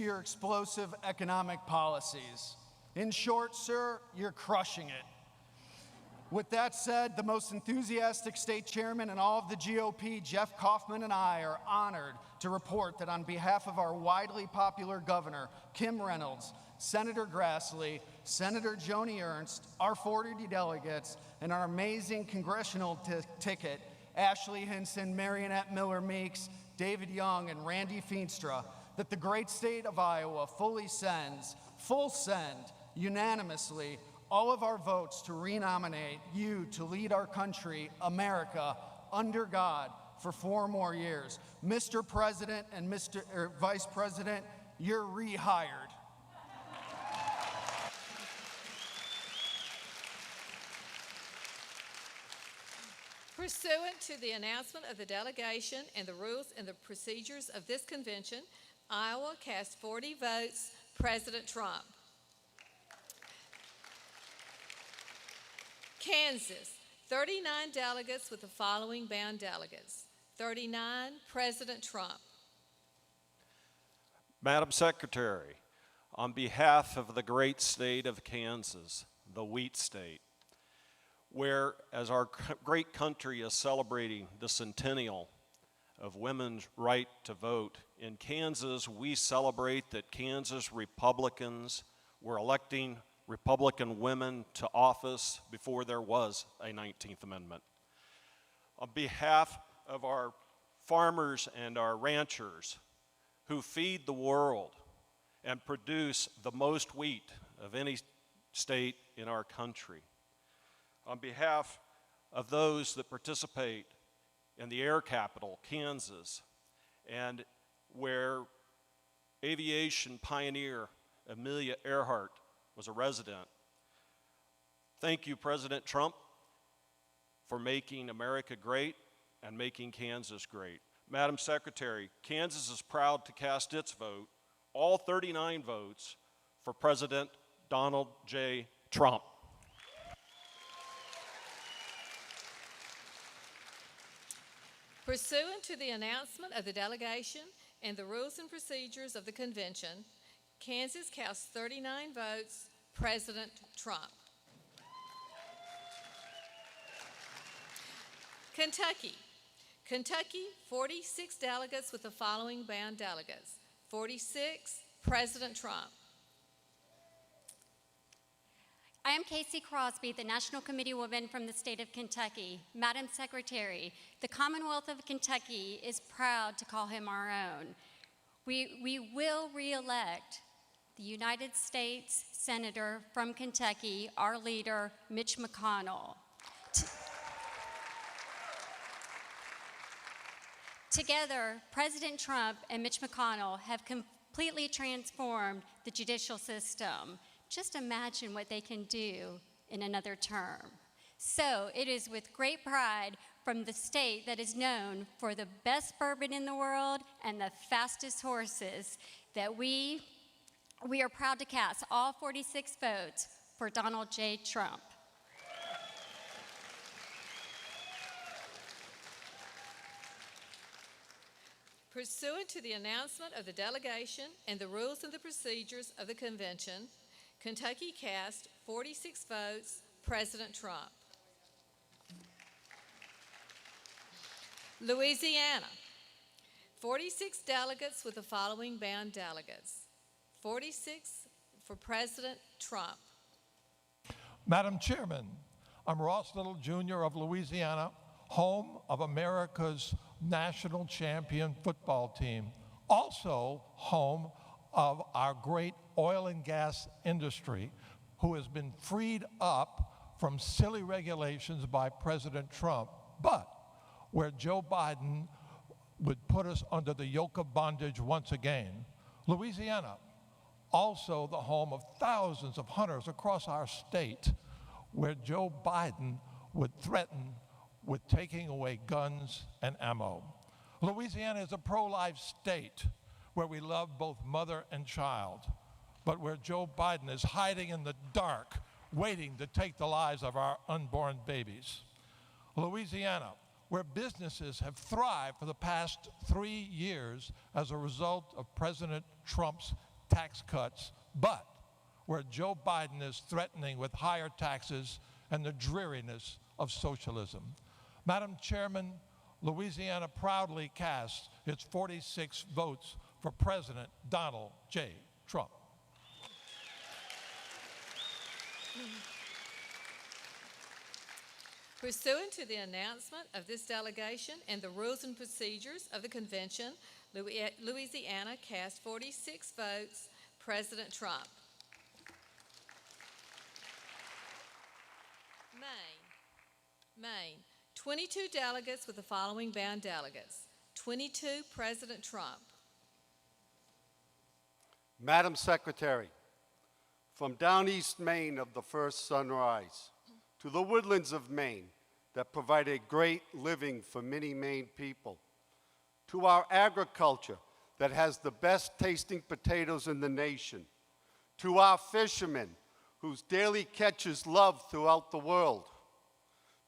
your explosive economic policies. In short, sir, you're crushing it. With that said, the most enthusiastic state chairman in all of the GOP, Jeff Kaufman, and I are honored to report that on behalf of our widely popular governor, Kim Reynolds, Senator Grassley, Senator Joni Ernst, our 40 delegates, and our amazing congressional ticket, Ashley Hinson, Marionette Miller Meeks, David Young, and Randy Feenstra, that the great state of Iowa fully sends, unanimously, all of our votes to renominate you to lead our country, America, under God for 4 more years. Mr. President and Vice President, you're rehired. Pursuant to the announcement of the delegation and the rules and the procedures of this convention, Iowa cast 40 votes, President Trump. Kansas, 39 delegates with the following bound delegates. 39, President Trump. Madam Secretary, on behalf of the great state of Kansas, the wheat state, where as our great country is celebrating the centennial of women's right to vote, in Kansas we celebrate that Kansas Republicans were electing Republican women to office before there was a 19th Amendment. On behalf of our farmers and our ranchers who feed the world and produce the most wheat of any state in our country, on behalf of those that participate in the air capital, Kansas, and where aviation pioneer Amelia Earhart was a resident. Thank you, President Trump, for making America great and making Kansas great. Madam Secretary, Kansas is proud to cast its vote, all 39 votes, for President Donald J. Trump. Pursuant to the announcement of the delegation and the rules and procedures of the convention, Kansas cast 39 votes, President Trump. Kentucky, 46 delegates with the following bound delegates. 46, President Trump. I am Casey Crosby, the National Committee Woman from the state of Kentucky. Madam Secretary, the Commonwealth of Kentucky is proud to call him our own. We will re-elect the United States Senator from Kentucky, our leader, Mitch McConnell. Together, President Trump and Mitch McConnell have completely transformed the judicial system. Just imagine what they can do in another term. So it is with great pride from the state that is known for the best bourbon in the world and the fastest horses that we are proud to cast all 46 votes for Donald J. Trump. Pursuant to the announcement of the delegation and the rules and the procedures of the convention, Kentucky cast 46 votes, President Trump. Louisiana, 46 delegates with the following bound delegates. 46 for President Trump. Madam Chairman, I'm Ross Little Jr. of Louisiana, home of America's national champion football team, also home of our great oil and gas industry, who has been freed up from silly regulations by President Trump, but where Joe Biden would put us under the yoke of bondage once again. Louisiana, also the home of thousands of hunters across our state, where Joe Biden would threaten with taking away guns and ammo. Louisiana is a pro-life state where we love both mother and child, but where Joe Biden is hiding in the dark, waiting to take the lives of our unborn babies. Louisiana, where businesses have thrived for the past 3 years as a result of President Trump's tax cuts, but where Joe Biden is threatening with higher taxes and the dreariness of socialism. Madam Chairman, Louisiana proudly cast its 46 votes for President Donald J. Trump. Pursuant to the announcement of this delegation and the rules and procedures of the convention, Louisiana cast 46 votes, President Trump. Maine, 22 delegates with the following bound delegates. 22, President Trump. Madam Secretary, from down East Maine of the first sunrise to the woodlands of Maine that provide a great living for many Maine people, to our agriculture that has the best tasting potatoes in the nation, to our fishermen whose daily catches love throughout the world,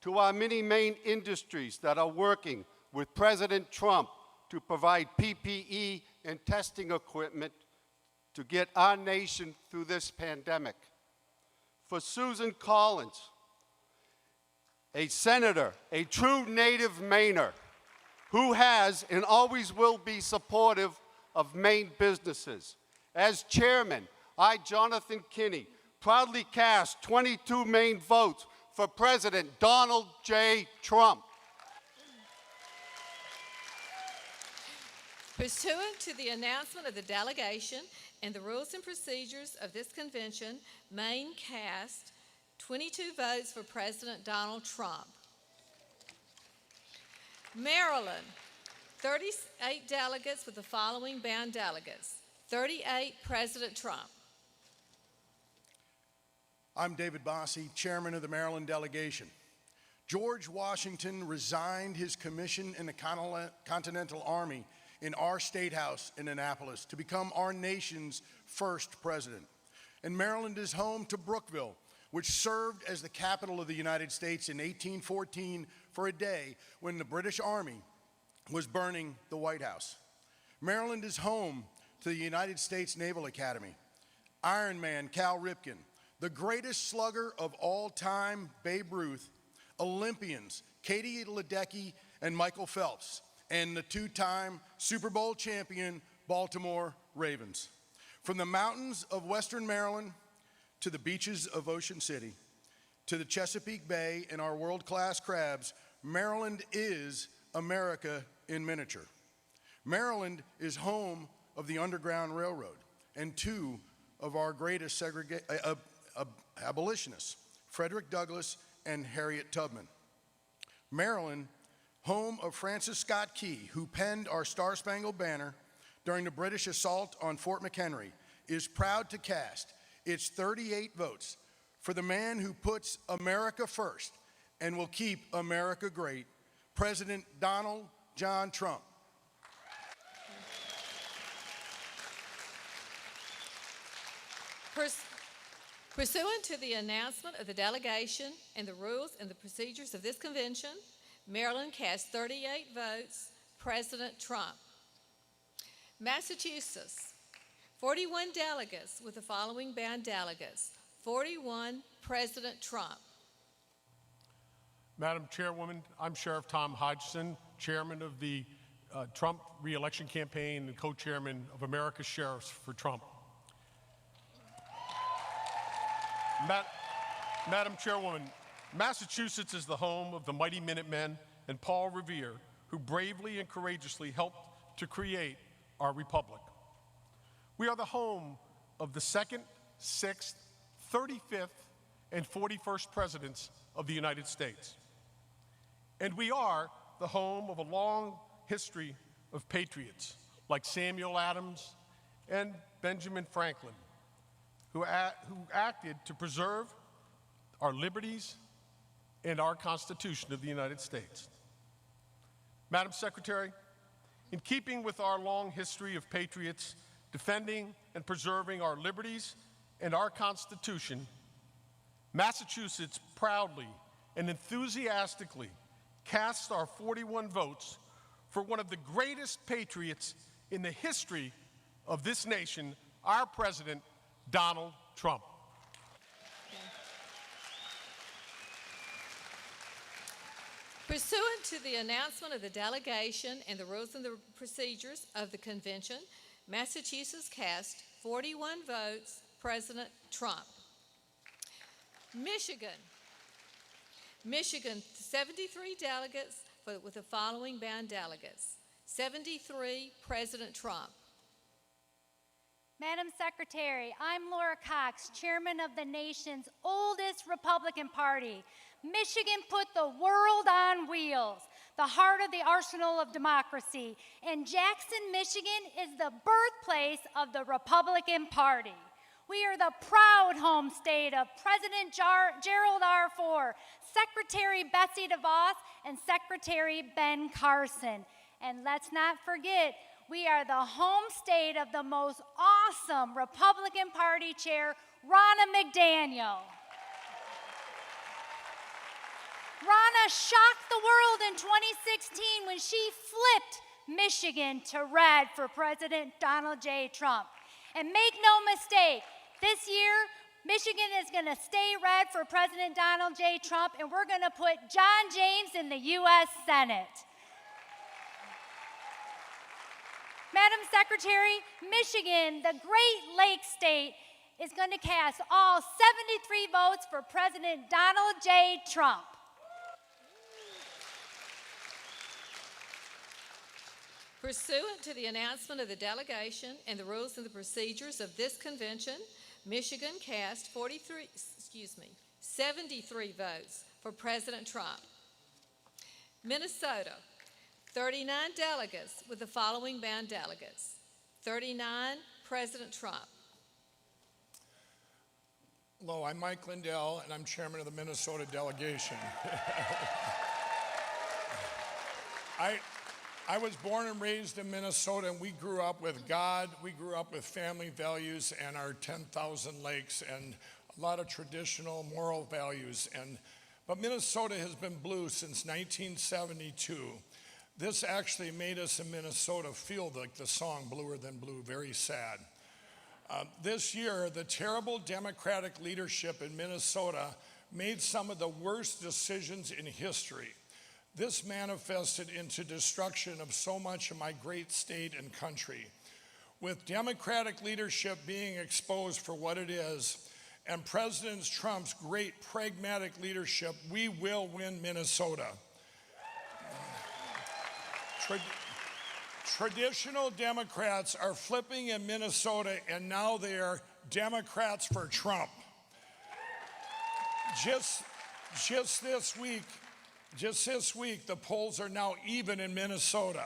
to our many Maine industries that are working with President Trump to provide PPE and testing equipment to get our nation through this pandemic. For Susan Collins, a senator, a true native Mainer, who has and always will be supportive of Maine businesses. As chairman, I, Jonathan Kinney, proudly cast 22 Maine votes for President Donald J. Trump. Pursuant to the announcement of the delegation and the rules and procedures of this convention, Maine cast 22 votes for President Donald Trump. Maryland, 38 delegates with the following bound delegates. 38, President Trump. I'm David Bossie, chairman of the Maryland delegation. George Washington resigned his commission in the Continental Army in our State House in Annapolis to become our nation's first president. And Maryland is home to Brookville, which served as the capital of the United States in 1814 for a day when the British Army was burning the White House. Maryland is home to the United States Naval Academy, Iron Man Cal Ripken, the greatest slugger of all time, Babe Ruth, Olympians, Katie Ledecky and Michael Phelps, and the two-time Super Bowl champion Baltimore Ravens. From the mountains of Western Maryland to the beaches of Ocean City, to the Chesapeake Bay and our world-class crabs, Maryland is America in miniature. Maryland is home of the Underground Railroad and two of our greatest abolitionists, Frederick Douglass and Harriet Tubman. Maryland, home of Francis Scott Key, who penned our Star-Spangled Banner during the British assault on Fort McHenry, is proud to cast its 38 votes for the man who puts America first and will keep America great, President Donald John Trump. Pursuant to the announcement of the delegation and the rules and the procedures of this convention, Maryland cast 38 votes, President Trump. Massachusetts, 41 delegates with the following bound delegates. 41, President Trump. Madam Chairwoman, I'm Sheriff Tom Hodgson, chairman of the Trump re-election campaign and co-chairman of America's Sheriffs for Trump. Madam Chairwoman, Massachusetts is the home of the mighty Minutemen and Paul Revere, who bravely and courageously helped to create our republic. We are the home of the 2nd, 6th, 35th, and 41st presidents of the United States. And we are the home of a long history of patriots like Samuel Adams and Benjamin Franklin, who acted to preserve our liberties and our Constitution of the United States. Madam Secretary, In keeping with our long history of patriots defending and preserving our liberties and our Constitution, Massachusetts proudly and enthusiastically cast our 41 votes for one of the greatest patriots in the history of this nation, our President, Donald Trump. Pursuant to the announcement of the delegation and the rules and the procedures of the convention, Massachusetts cast 41 votes, President Trump. Michigan, 73 delegates with the following bound delegates. 73, President Trump. Madam Secretary, I'm Laura Cox, chairman of the nation's oldest Republican Party. Michigan put the world on wheels, the heart of the arsenal of democracy, and Jackson, Michigan is the birthplace of the Republican Party. We are the proud home state of President Gerald R. Ford, Secretary Betsy DeVos, and Secretary Ben Carson. And let's not forget, we are the home state of the most awesome Republican Party chair, Ronna McDaniel. Ronna shocked the world in 2016 when she flipped Michigan to red for President Donald J. Trump. And make no mistake, this year, Michigan is going to stay red for President Donald J. Trump, and we're going to put John James in the U.S. Senate. Madam Secretary, Michigan, the Great Lakes state, is going to cast all 73 votes for President Donald J. Trump. Pursuant to the announcement of the delegation and the rules and the procedures of this convention, Michigan cast 73 votes for President Trump. Minnesota, 39 delegates with the following bound delegates. 39, President Trump. Hello, I'm Mike Lindell, and I'm chairman of the Minnesota delegation. I was born and raised in Minnesota, and we grew up with God, we grew up with family values and our 10,000 lakes and a lot of traditional moral values. But Minnesota has been blue since 1972. This actually made us in Minnesota feel like the song Bluer Than Blue, very sad. This year, the terrible Democratic leadership in Minnesota made some of the worst decisions in history. This manifested into destruction of so much of my great state and country. With Democratic leadership being exposed for what it is, and President Trump's great pragmatic leadership, we will win Minnesota. Traditional Democrats are flipping in Minnesota, and now they are Democrats for Trump. Just this week, the polls are now even in Minnesota.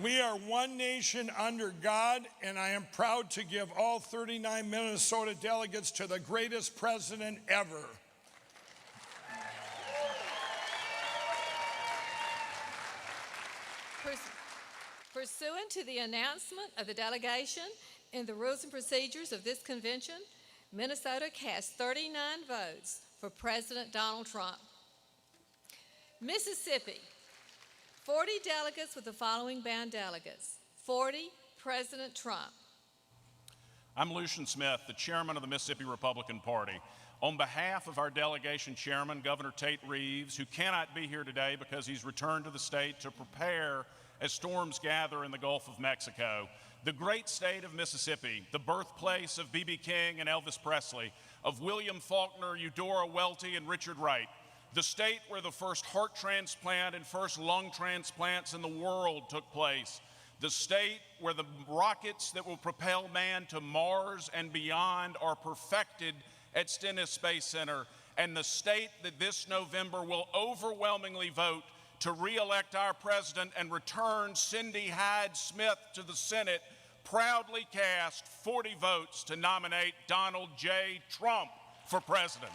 We are one nation under God, and I am proud to give all 39 Minnesota delegates to the greatest president ever. Pursuant to the announcement of the delegation and the rules and procedures of this convention, Minnesota cast 39 votes for President Donald Trump. Mississippi, 40 delegates with the following bound delegates. 40, President Trump. I'm Lucian Smith, the chairman of the Mississippi Republican Party. On behalf of our delegation chairman, Governor Tate Reeves, who cannot be here today because he's returned to the state to prepare as storms gather in the Gulf of Mexico, the great state of Mississippi, the birthplace of B.B. King and Elvis Presley, of William Faulkner, Eudora Welty, and Richard Wright, the state where the first heart transplant and first lung transplants in the world took place, the state where the rockets that will propel man to Mars and beyond are perfected at Stennis Space Center, and the state that this November will overwhelmingly vote to re-elect our president and return Cindy Hyde-Smith to the Senate, proudly cast 40 votes to nominate Donald J. Trump for president.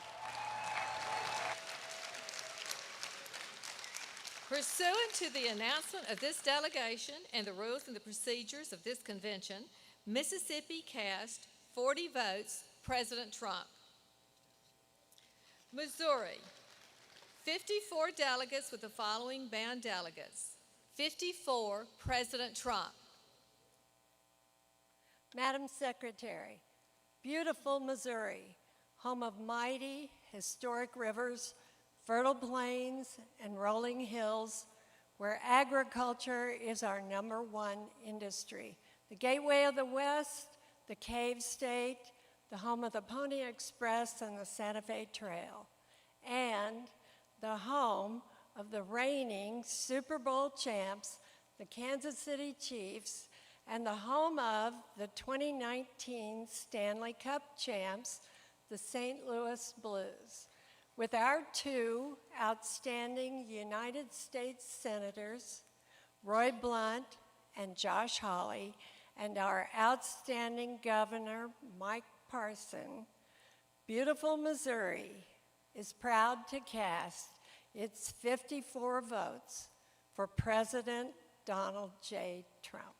Pursuant to the announcement of this delegation and the rules and the procedures of this convention, Mississippi cast 40 votes, President Trump. Missouri, 54 delegates with the following bound delegates. 54, President Trump. Madam Secretary, beautiful Missouri, home of mighty, historic rivers, fertile plains, and rolling hills, where agriculture is our #1 industry. The gateway of the West, the Cave State, the home of the Pony Express and the Santa Fe Trail, and the home of the reigning Super Bowl champs, the Kansas City Chiefs, and the home of the 2019 Stanley Cup champs, the St. Louis Blues. With our 2 outstanding United States Senators, Roy Blunt and Josh Hawley, and our outstanding Governor, Mike Parson, beautiful Missouri is proud to cast its 54 votes for President Donald J. Trump.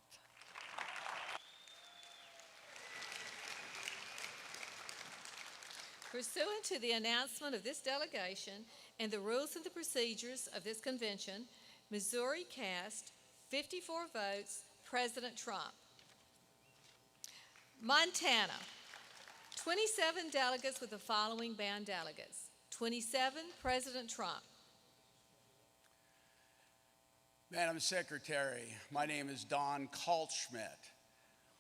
Pursuant to the announcement of this delegation and the rules and the procedures of this convention, Missouri cast 54 votes, President Trump. Montana, 27 delegates with the following bound delegates. 27, President Trump. Madam Secretary, my name is Don Kaltschmidt.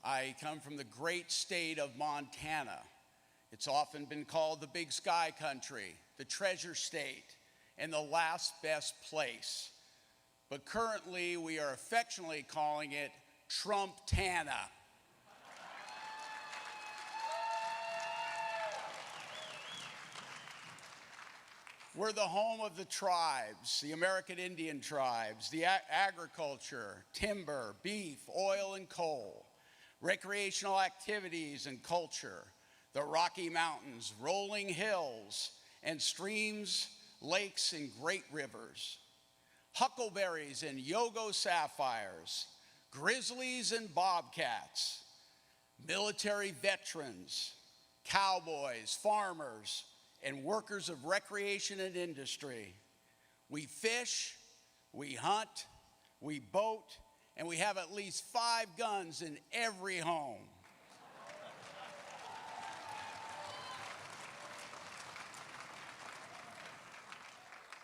I come from the great state of Montana. It's often been called the Big Sky Country, the Treasure State, and the last best place. But currently, we are affectionately calling it Trump-tana. We're the home of the tribes, the American Indian tribes, the agriculture, timber, beef, oil, and coal, recreational activities and culture, the Rocky Mountains, rolling hills, and streams, lakes, and great rivers, huckleberries and Yogo sapphires, grizzlies and bobcats, military veterans, cowboys, farmers, and workers of recreation and industry. We fish, we hunt, we boat, and we have at least 5 guns in every home.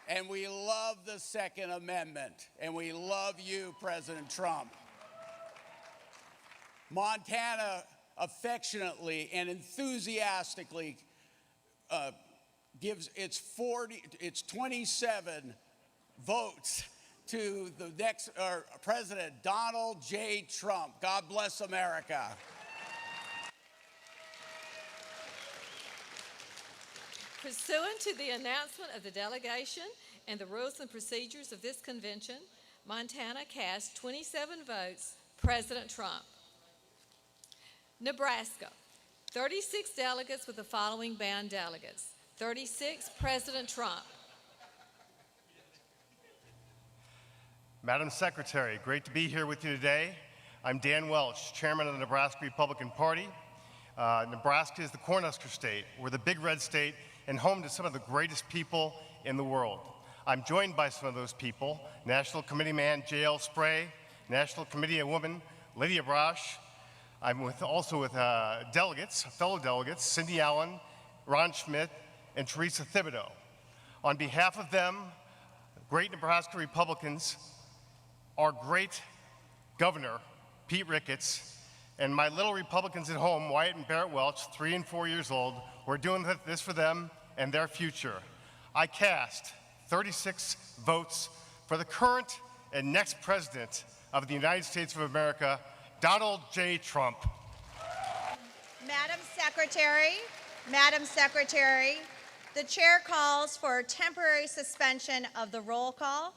And we love the Second Amendment, and we love you, President Trump. Montana affectionately and enthusiastically gives its 27 votes to the next President Donald J. Trump. God bless America. Pursuant to the announcement of the delegation and the rules and procedures of this convention, Montana cast 27 votes, President Trump. Nebraska, 36 delegates with the following bound delegates. 36, President Trump. Madam Secretary, great to be here with you today. I'm Dan Welch, Chairman of the Nebraska Republican Party. Nebraska is the Cornhusker State. We're the big red state and home to some of the greatest people in the world. I'm joined by some of those people, National Committee man J.L. Spray, National Committee woman Lydia Brosh. I'm also with delegates, fellow delegates, Cindy Allen, Ron Schmidt, and Teresa Thibodeau. On behalf of them, great Nebraska Republicans, our great governor, Pete Ricketts, and my little Republicans at home, Wyatt and Barrett Welch, 3 and 4 years old, we're doing this for them and their future. I cast 36 votes for the current and next president of the United States of America, Donald J. Trump. Madam Secretary, the chair calls for a temporary suspension of the roll call.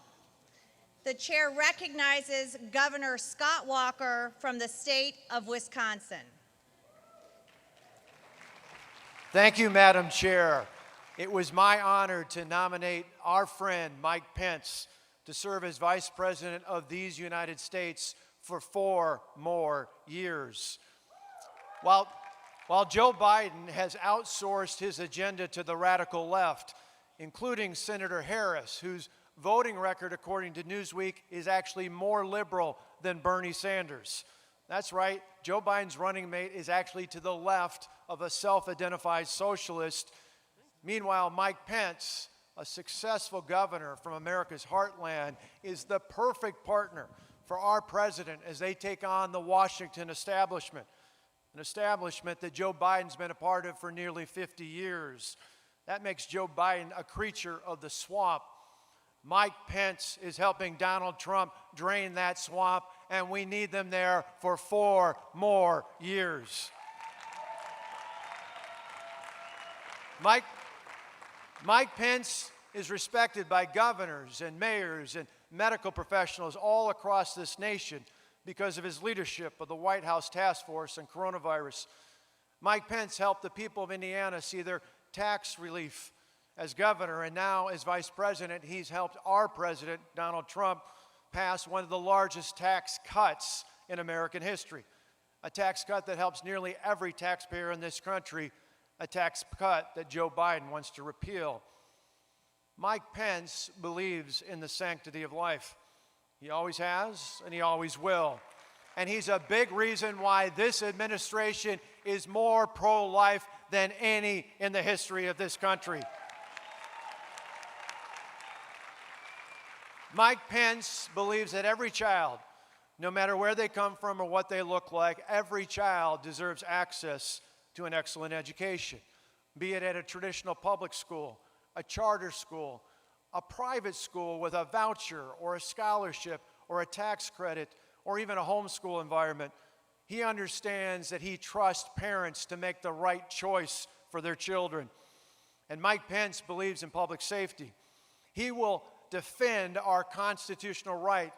The chair recognizes Governor Scott Walker from the state of Wisconsin. Thank you, Madam Chair. It was my honor to nominate our friend Mike Pence to serve as Vice President of these United States for 4 more years. While Joe Biden has outsourced his agenda to the radical left, including Senator Harris, whose voting record, according to Newsweek, is actually more liberal than Bernie Sanders. That's right, Joe Biden's running mate is actually to the left of a self-identified socialist. Meanwhile, Mike Pence, a successful governor from America's heartland, is the perfect partner for our president as they take on the Washington establishment, an establishment that Joe Biden's been a part of for nearly 50 years. That makes Joe Biden a creature of the swamp. Mike Pence is helping Donald Trump drain that swamp, and we need them there for 4 more years. Mike Pence is respected by governors and mayors and medical professionals all across this nation because of his leadership of the White House Task Force on Coronavirus. Mike Pence helped the people of Indiana see their tax relief as governor, and now as vice president, he's helped our president, Donald Trump, pass one of the largest tax cuts in American history, a tax cut that helps nearly every taxpayer in this country, a tax cut that Joe Biden wants to repeal. Mike Pence believes in the sanctity of life. He always has, and he always will. And he's a big reason why this administration is more pro-life than any in the history of this country. Mike Pence believes that every child, no matter where they come from or what they look like, every child deserves access to an excellent education, be it at a traditional public school, a charter school, a private school with a voucher or a scholarship or a tax credit or even a homeschool environment. He understands that he trusts parents to make the right choice for their children. And Mike Pence believes in public safety. He will defend our constitutional right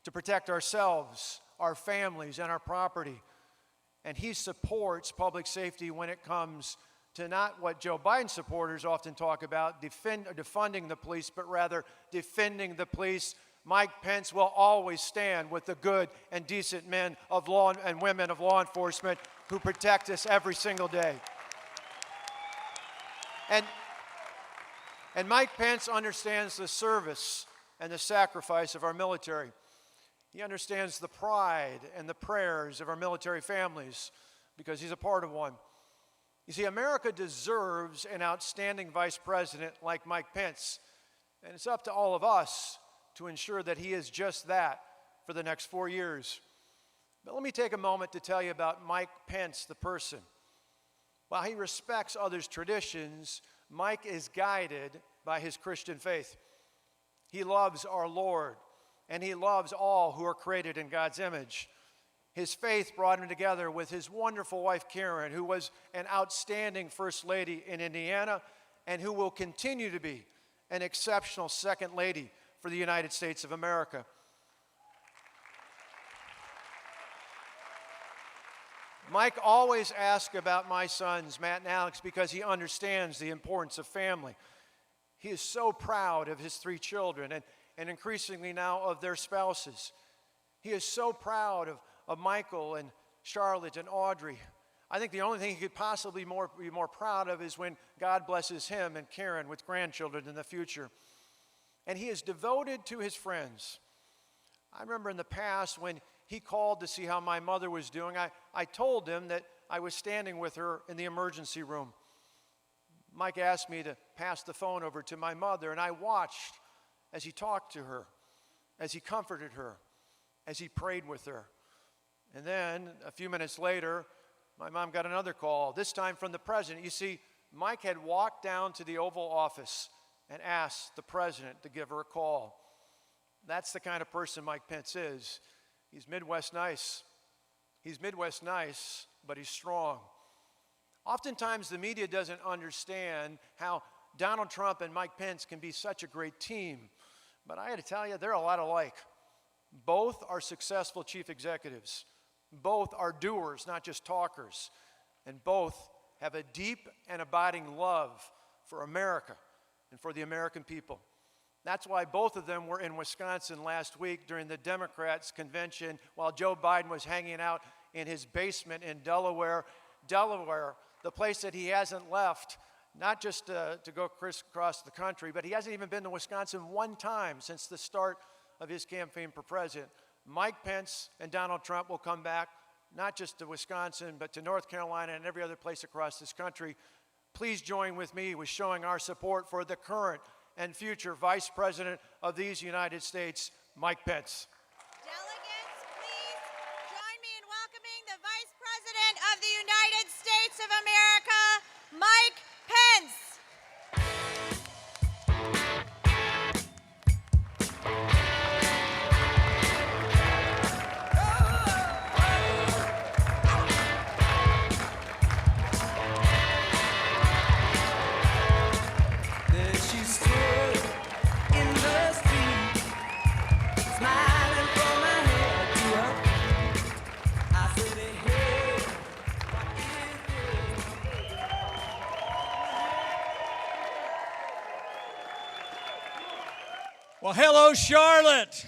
to protect ourselves, our families, and our property. And he supports public safety when it comes to not what Joe Biden supporters often talk about, defunding the police, but rather defending the police. Mike Pence will always stand with the good and decent men of law and women of law enforcement who protect us every single day. And Mike Pence understands the service and the sacrifice of our military. He understands the pride and the prayers of our military families because he's a part of one. You see, America deserves an outstanding vice president like Mike Pence, and it's up to all of us to ensure that he is just that for the next 4 years. But let me take a moment to tell you about Mike Pence, the person. While he respects others' traditions, Mike is guided by his Christian faith. He loves our Lord, and he loves all who are created in God's image. His faith brought him together with his wonderful wife, Karen, who was an outstanding First Lady in Indiana and who will continue to be an exceptional Second Lady for the United States of America. Mike always asks about my sons, Matt and Alex, because he understands the importance of family. He is so proud of his 3 children and increasingly now of their spouses. He is so proud of Michael and Charlotte and Audrey. I think the only thing he could possibly be more proud of is when God blesses him and Karen with grandchildren in the future. And he is devoted to his friends. I remember in the past when he called to see how my mother was doing, I told him that I was standing with her in the emergency room. Mike asked me to pass the phone over to my mother, and I watched as he talked to her, as he comforted her, as he prayed with her. And then, a few minutes later, my mom got another call, this time from the president. You see, Mike had walked down to the Oval Office and asked the president to give her a call. That's the kind of person Mike Pence is. He's Midwest nice. He's Midwest nice, but he's strong. Oftentimes, the media doesn't understand how Donald Trump and Mike Pence can be such a great team. But I got to tell you, they're a lot alike. Both are successful chief executives. Both are doers, not just talkers. And both have a deep and abiding love for America and for the American people. That's why both of them were in Wisconsin last week during the Democrats' convention while Joe Biden was hanging out in his basement in Delaware. Delaware, the place that he hasn't left, not just to go crisscross the country, but he hasn't even been to Wisconsin one time since the start of his campaign for president. Mike Pence and Donald Trump will come back, not just to Wisconsin, but to North Carolina and every other place across this country. Please join with me with showing our support for the current and future Vice President of these United States, Mike Pence. Delegates, please join me in welcoming the Vice President of the United States of America, Mike Pence. There she stood in the street, smiling from my head to her feet. I said, hey, what is this? Well, hello, Charlotte.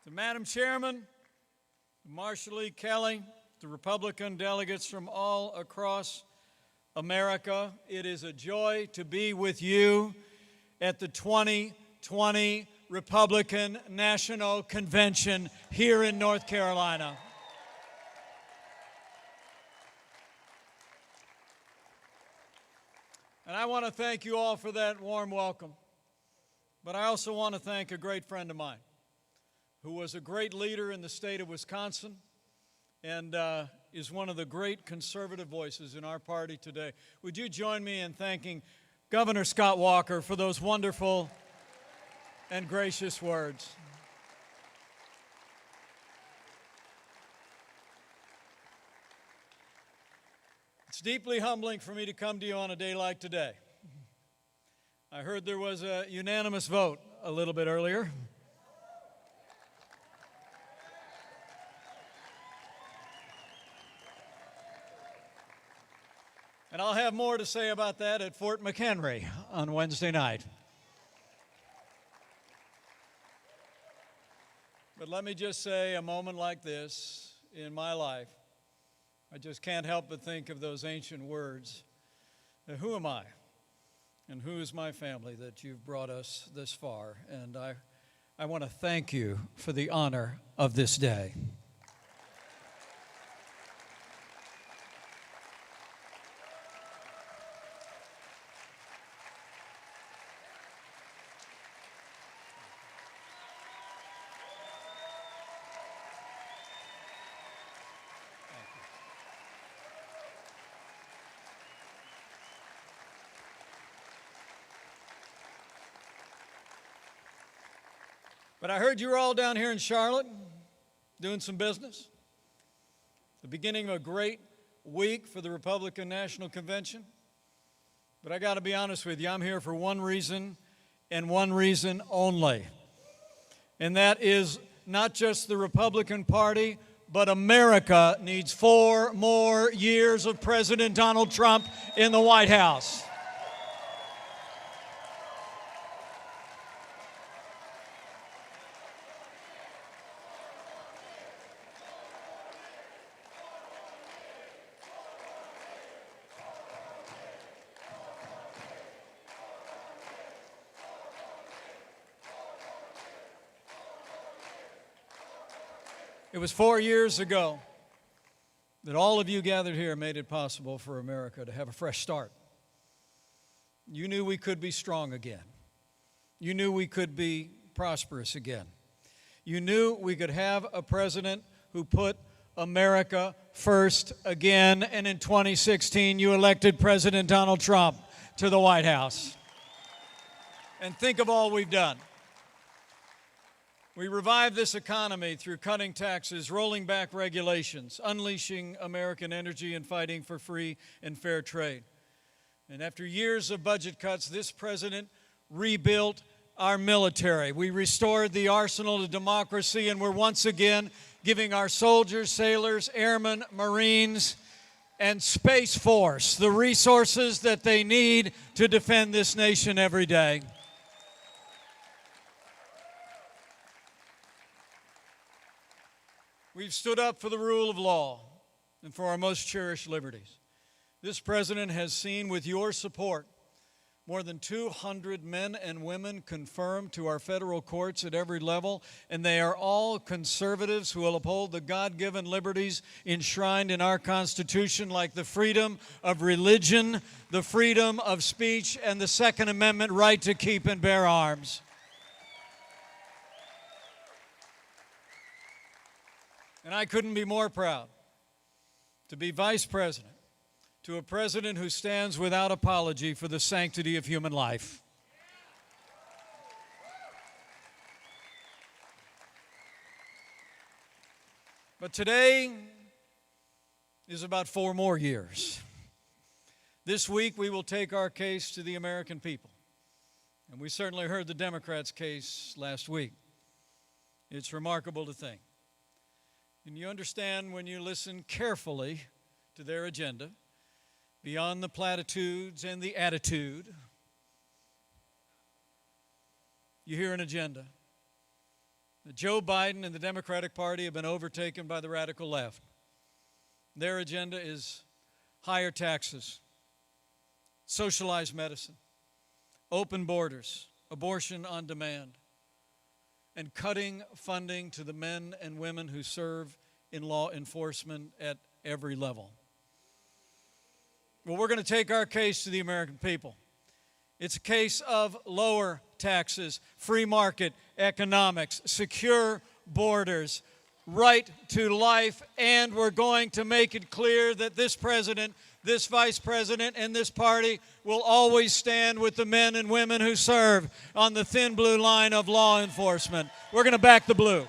To Madam Chairman, Marshall E. Kelly, the Republican delegates from all across America, it is a joy to be with you at the 2020 Republican National Convention here in North Carolina. And I want to thank you all for that warm welcome. But I also want to thank a great friend of mine who was a great leader in the state of Wisconsin and is one of the great conservative voices in our party today. Would you join me in thanking Governor Scott Walker for those wonderful and gracious words? It's deeply humbling for me to come to you on a day like today. I heard there was a unanimous vote a little bit earlier. And I'll have more to say about that at Fort McHenry on Wednesday night. But let me just say, a moment like this in my life, I just can't help but think of those ancient words. Who am I? And who is my family that you've brought us this far? And I want to thank you for the honor of this day. But I heard you were all down here in Charlotte doing some business. The beginning of a great week for the Republican National Convention. But I got to be honest with you, I'm here for one reason and one reason only. And that is not just the Republican Party, but America needs 4 more years of President Donald Trump in the White House. It was 4 years ago that all of you gathered here made it possible for America to have a fresh start. You knew we could be strong again. You knew we could be prosperous again. You knew we could have a president who put America first again, and in 2016 you elected President Donald Trump to the White House. And think of all we've done. We revived this economy through cutting taxes, rolling back regulations, unleashing American energy, and fighting for free and fair trade. And after years of budget cuts, this president rebuilt our military. We restored the arsenal of democracy, and we're once again giving our soldiers, sailors, airmen, Marines and Space Force the resources that they need to defend this nation every day. We've stood up for the rule of law and for our most cherished liberties. This president has seen, with your support, more than 200 men and women confirmed to our federal courts at every level, and they are all conservatives who will uphold the God-given liberties enshrined in our Constitution, like the freedom of religion, the freedom of speech, and the Second Amendment right to keep and bear arms. And I couldn't be more proud to be vice president to a president who stands without apology for the sanctity of human life. But today is about 4 more years. This week we will take our case to the American people. And we certainly heard the Democrats' case last week. It's remarkable to think. And you understand when you listen carefully to their agenda, beyond the platitudes and the attitude, you hear an agenda. That Joe Biden and the Democratic Party have been overtaken by the radical left. Their agenda is higher taxes, socialized medicine, open borders, abortion on demand, and cutting funding to the men and women who serve in law enforcement at every level. Well, we're going to take our case to the American people. It's a case of lower taxes, free market economics, secure borders, right to life, and we're going to make it clear that this president, this vice president, and this party will always stand with the men and women who serve on the thin blue line of law enforcement. We're going to back the blue.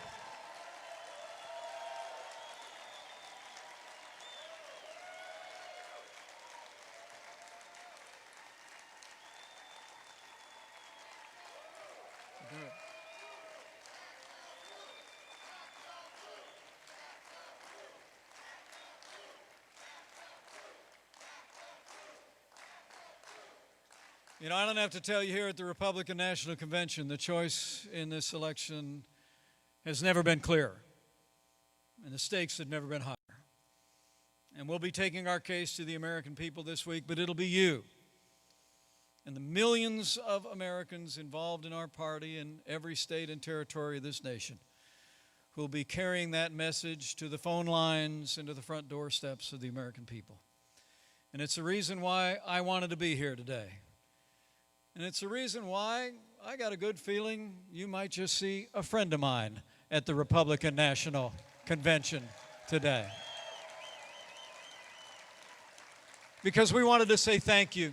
You know, I don't have to tell you here at the Republican National Convention, the choice in this election has never been clearer, and the stakes have never been higher. And we'll be taking our case to the American people this week, but it'll be you and the millions of Americans involved in our party in every state and territory of this nation who will be carrying that message to the phone lines and to the front doorsteps of the American people. And it's the reason why I wanted to be here today. And it's the reason why I got a good feeling you might just see a friend of mine at the Republican National Convention today. Because we wanted to say thank you.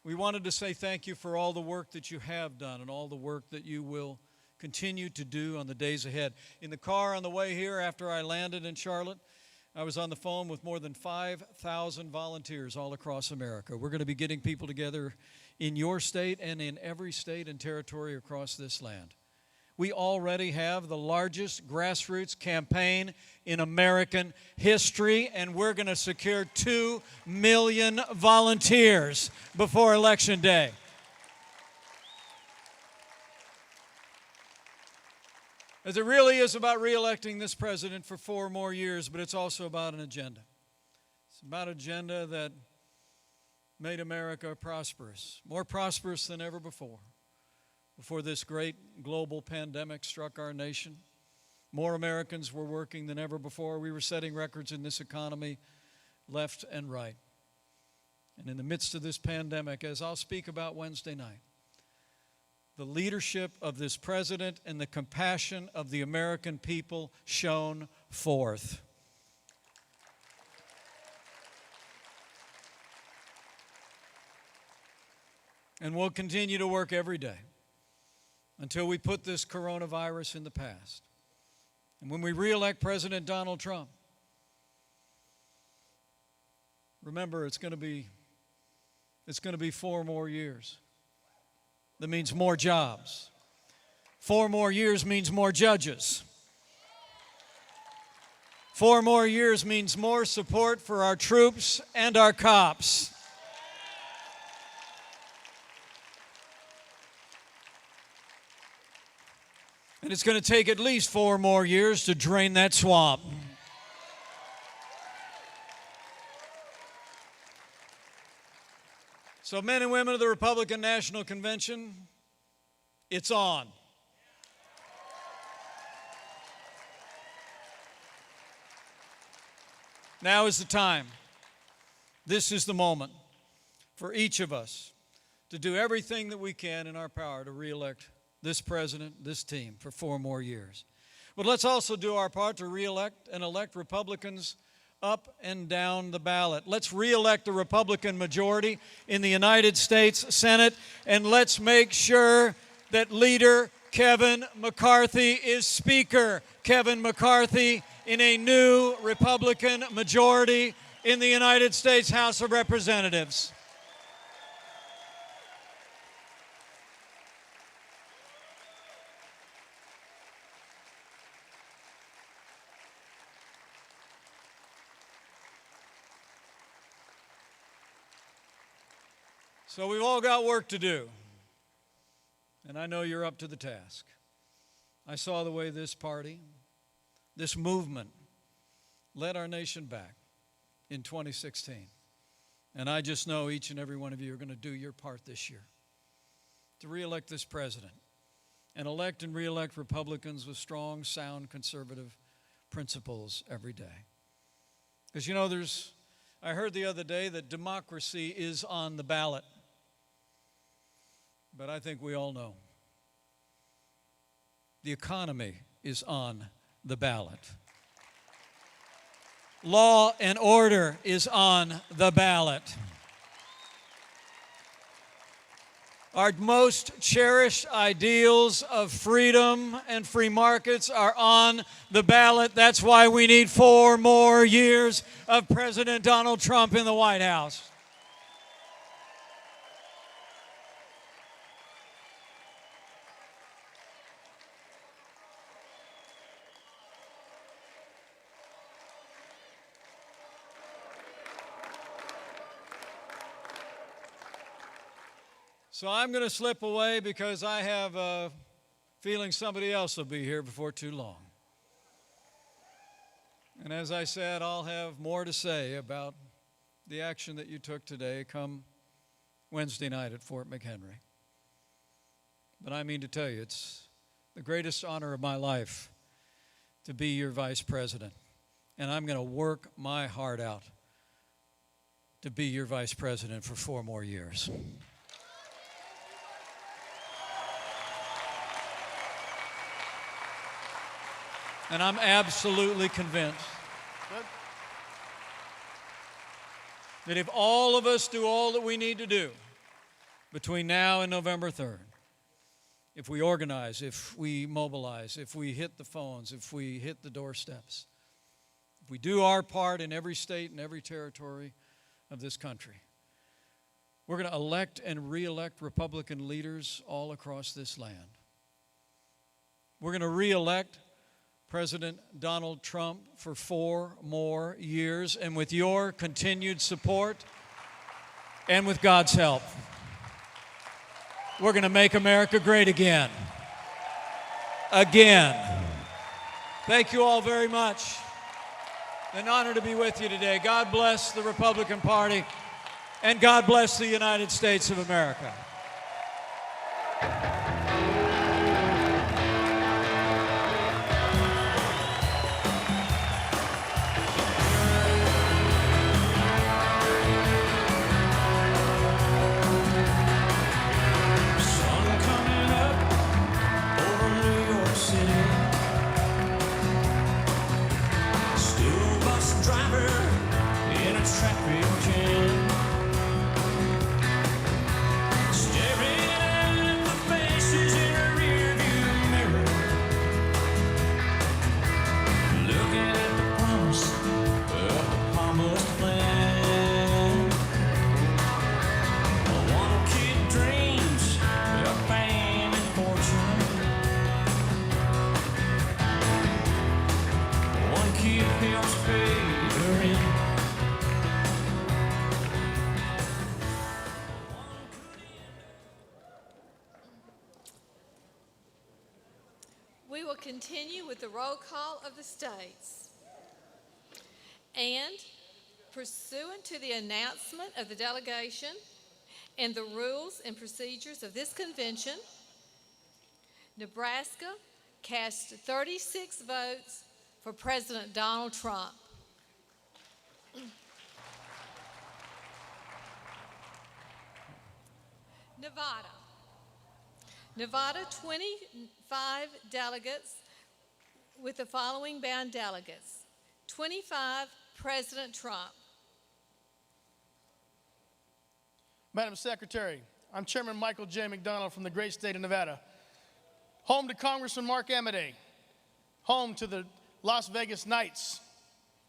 We wanted to say thank you for all the work that you have done and all the work that you will continue to do on the days ahead. In the car on the way here after I landed in Charlotte, I was on the phone with more than 5,000 volunteers all across America. We're going to be getting people together in your state and in every state and territory across this land. We already have the largest grassroots campaign in American history, and we're going to secure 2 million volunteers before Election Day. As it really is about re-electing this president for 4 more years, but it's also about an agenda. It's about an agenda that made America prosperous, more prosperous than ever before this great global pandemic struck our nation. More Americans were working than ever before. We were setting records in this economy left and right. And in the midst of this pandemic, as I'll speak about Wednesday night, the leadership of this president and the compassion of the American people shone forth. And we'll continue to work every day until we put this coronavirus in the past. And when we re-elect President Donald Trump, remember it's going to be 4 more years. That means more jobs. 4 more years means more judges. 4 more years means more support for our troops and our cops. And it's going to take at least 4 more years to drain that swamp. So, men and women of the Republican National Convention, it's on. Now is the time. This is the moment for each of us to do everything that we can in our power to reelect this president, this team, for 4 more years. But let's also do our part to reelect and elect Republicans up and down the ballot. Let's reelect the Republican majority in the United States Senate, and let's make sure that Leader Kevin McCarthy is Speaker. Kevin McCarthy in a new Republican majority in the United States House of Representatives. So we've all got work to do, and I know you're up to the task. I saw the way this party, this movement, led our nation back in 2016, and I just know each and every one of you are going to do your part this year to reelect this president and elect and reelect Republicans with strong, sound, conservative principles every day. Because, you know, I heard the other day that democracy is on the ballot. But I think we all know the economy is on the ballot. Law and order is on the ballot. Our most cherished ideals of freedom and free markets are on the ballot. That's why we need 4 more years of President Donald Trump in the White House. So I'm going to slip away because I have a feeling somebody else will be here before too long. And as I said, I'll have more to say about the action that you took today come Wednesday night at Fort McHenry. But I mean to tell you, it's the greatest honor of my life to be your vice president. And I'm going to work my heart out to be your vice president for 4 more years. And I'm absolutely convinced that if all of us do all that we need to do between now and November 3rd, if we organize, if we mobilize, if we hit the phones, if we hit the doorsteps, if we do our part in every state and every territory of this country, we're going to elect and re-elect Republican leaders all across this land. We're going to re-elect President Donald Trump for 4 more years, and with your continued support and with God's help, we're going to make America great again. Again. Thank you all very much. An honor to be with you today. God bless the Republican Party, and God bless the United States of America. Keep him will continue with the roll call of the states. And pursuant to the announcement of the delegation and the rules and procedures of this convention, Nebraska cast 36 votes for President Donald Trump. Nevada, 25 delegates with the following bound delegates. 25, President Trump. Madam Secretary, I'm Chairman Michael J. McDonald from the great state of Nevada. Home to Congressman Mark Amodei. Home to the Las Vegas Knights.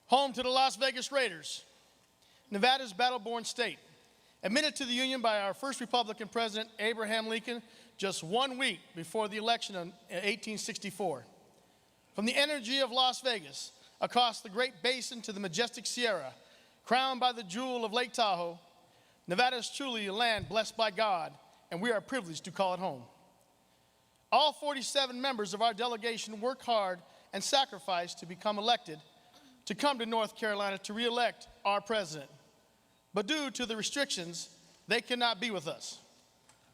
Home to the Las Vegas Raiders. Nevada's battle-born state. Admitted to the Union by our first Republican president, Abraham Lincoln, just 1 week before the election in 1864. From the energy of Las Vegas, across the Great Basin to the majestic Sierra, crowned by the jewel of Lake Tahoe, Nevada is truly a land blessed by God, and we are privileged to call it home. All 47 members of our delegation worked hard and sacrificed to become elected, to come to North Carolina to re-elect our president. But due to the restrictions, they cannot be with us.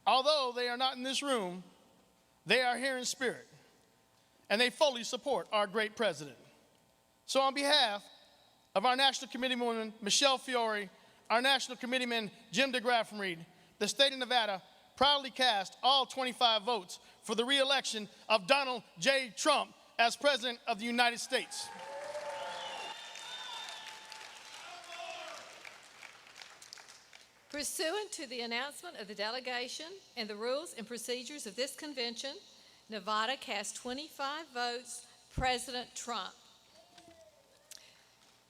Although they are not in this room, they are here in spirit, and they fully support our great president. So on behalf of our National Committeewoman, Michelle Fiore, our National Committeeman, Jim DeGraffenreid, the state of Nevada proudly cast all 25 votes for the re-election of Donald J. Trump as President of the United States. Pursuant to the announcement of the delegation and the rules and procedures of this convention, Nevada cast 25 votes, President Trump.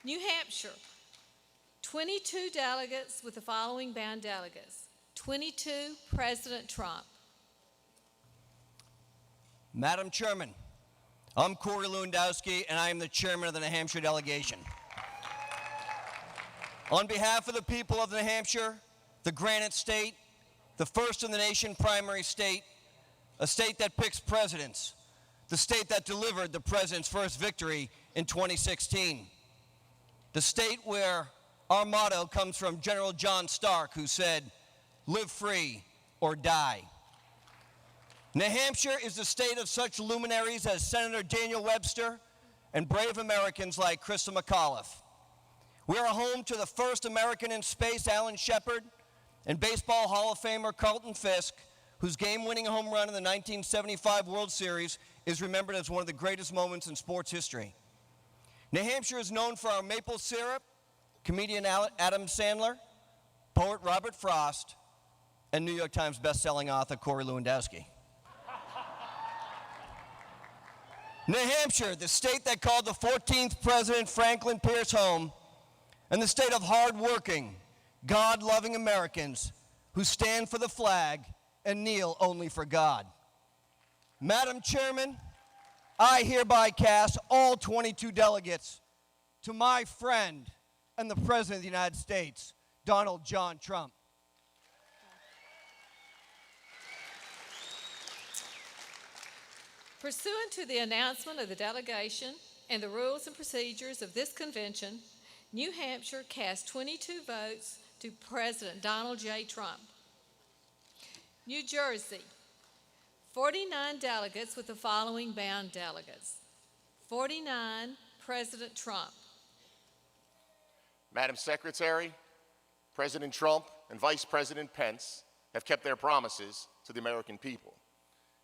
New Hampshire, 22 delegates with the following bound delegates. 22, President Trump. Madam Chairman, I'm Corey Lewandowski, and I am the chairman of the New Hampshire delegation. On behalf of the people of New Hampshire, the Granite State, the first in the nation primary state, a state that picks presidents, the state that delivered the president's first victory in 2016, the state where our motto comes from General John Stark, who said, "Live free or die." New Hampshire is the state of such luminaries as Senator Daniel Webster and brave Americans like Krista McAuliffe. We are home to the first American in space, Alan Shepard, and Baseball Hall of Famer Carlton Fisk, whose game-winning home run in the 1975 World Series is remembered as one of the greatest moments in sports history. New Hampshire is known for our maple syrup, comedian Adam Sandler, poet Robert Frost, and New York Times best-selling author Corey Lewandowski. New Hampshire, the state that called the 14th President Franklin Pierce home, and the state of hard-working, God-loving Americans who stand for the flag and kneel only for God. Madam Chairman, I hereby cast all 22 delegates to my friend and the President of the United States, Donald John Trump. Pursuant to the announcement of the delegation and the rules and procedures of this convention, New Hampshire cast 22 votes to President Donald J. Trump. New Jersey, 49 delegates with the following bound delegates. 49, President Trump. Madam Secretary, President Trump and Vice President Pence have kept their promises to the American people,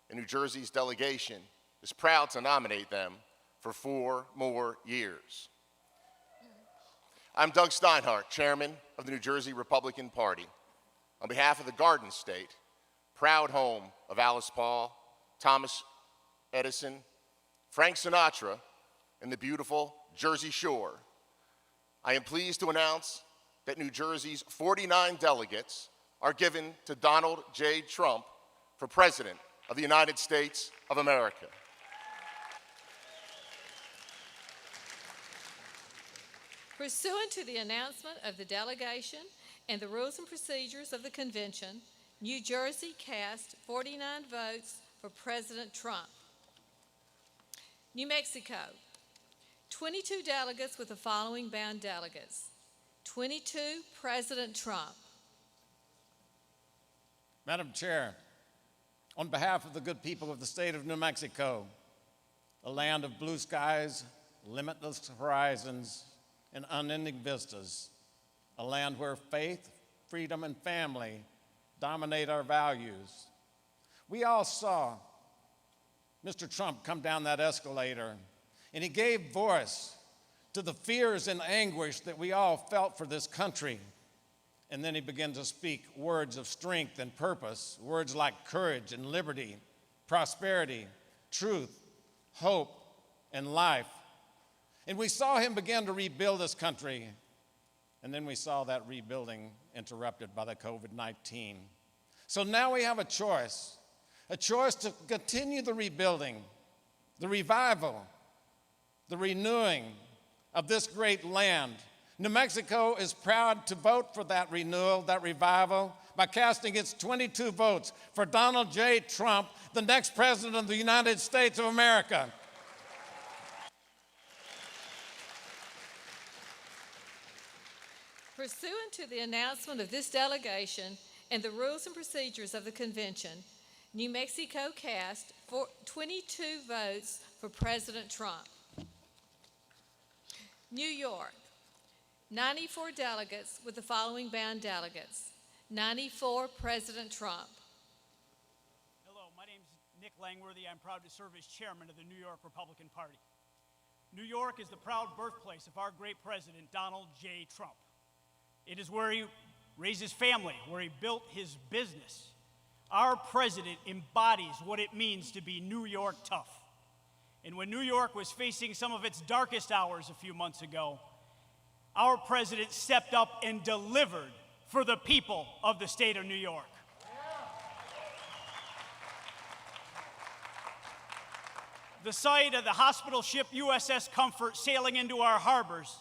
and New Jersey's delegation is proud to nominate them for 4 more years. I'm Doug Steinhardt, Chairman of the New Jersey Republican Party. On behalf of the Garden State, proud home of Alice Paul, Thomas Edison, Frank Sinatra, and the beautiful Jersey Shore, I am pleased to announce that New Jersey's 49 delegates are given to Donald J. Trump for President of the United States of America. Pursuant to the announcement of the delegation and the rules and procedures of the convention, New Jersey cast 49 votes for President Trump. New Mexico, 22 delegates with the following bound delegates. 22, President Trump. Madam Chair, on behalf of the good people of the state of New Mexico, a land of blue skies, limitless horizons, and unending vistas, a land where faith, freedom, and family dominate our values. We all saw Mr. Trump come down that escalator, and he gave voice to the fears and anguish that we all felt for this country. And then he began to speak words of strength and purpose, words like courage and liberty, prosperity, truth, hope, and life. And we saw him begin to rebuild this country. And then we saw that rebuilding interrupted by the COVID-19. So now we have a choice to continue the rebuilding, the revival, the renewing of this great land. New Mexico is proud to vote for that renewal, that revival, by casting its 22 votes for Donald J. Trump, the next president of the United States of America. Pursuant to the announcement of this delegation and the rules and procedures of the convention, New Mexico cast 22 votes for President Trump. New York, 94 delegates with the following bound delegates. 94, President Trump. Hello, my name is Nick Langworthy. I'm proud to serve as chairman of the New York Republican Party. New York is the proud birthplace of our great president, Donald J. Trump. It is where he raised his family, where he built his business. Our president embodies what it means to be New York tough. And when New York was facing some of its darkest hours a few months ago, our president stepped up and delivered for the people of the state of New York. The sight of the hospital ship USS Comfort sailing into our harbors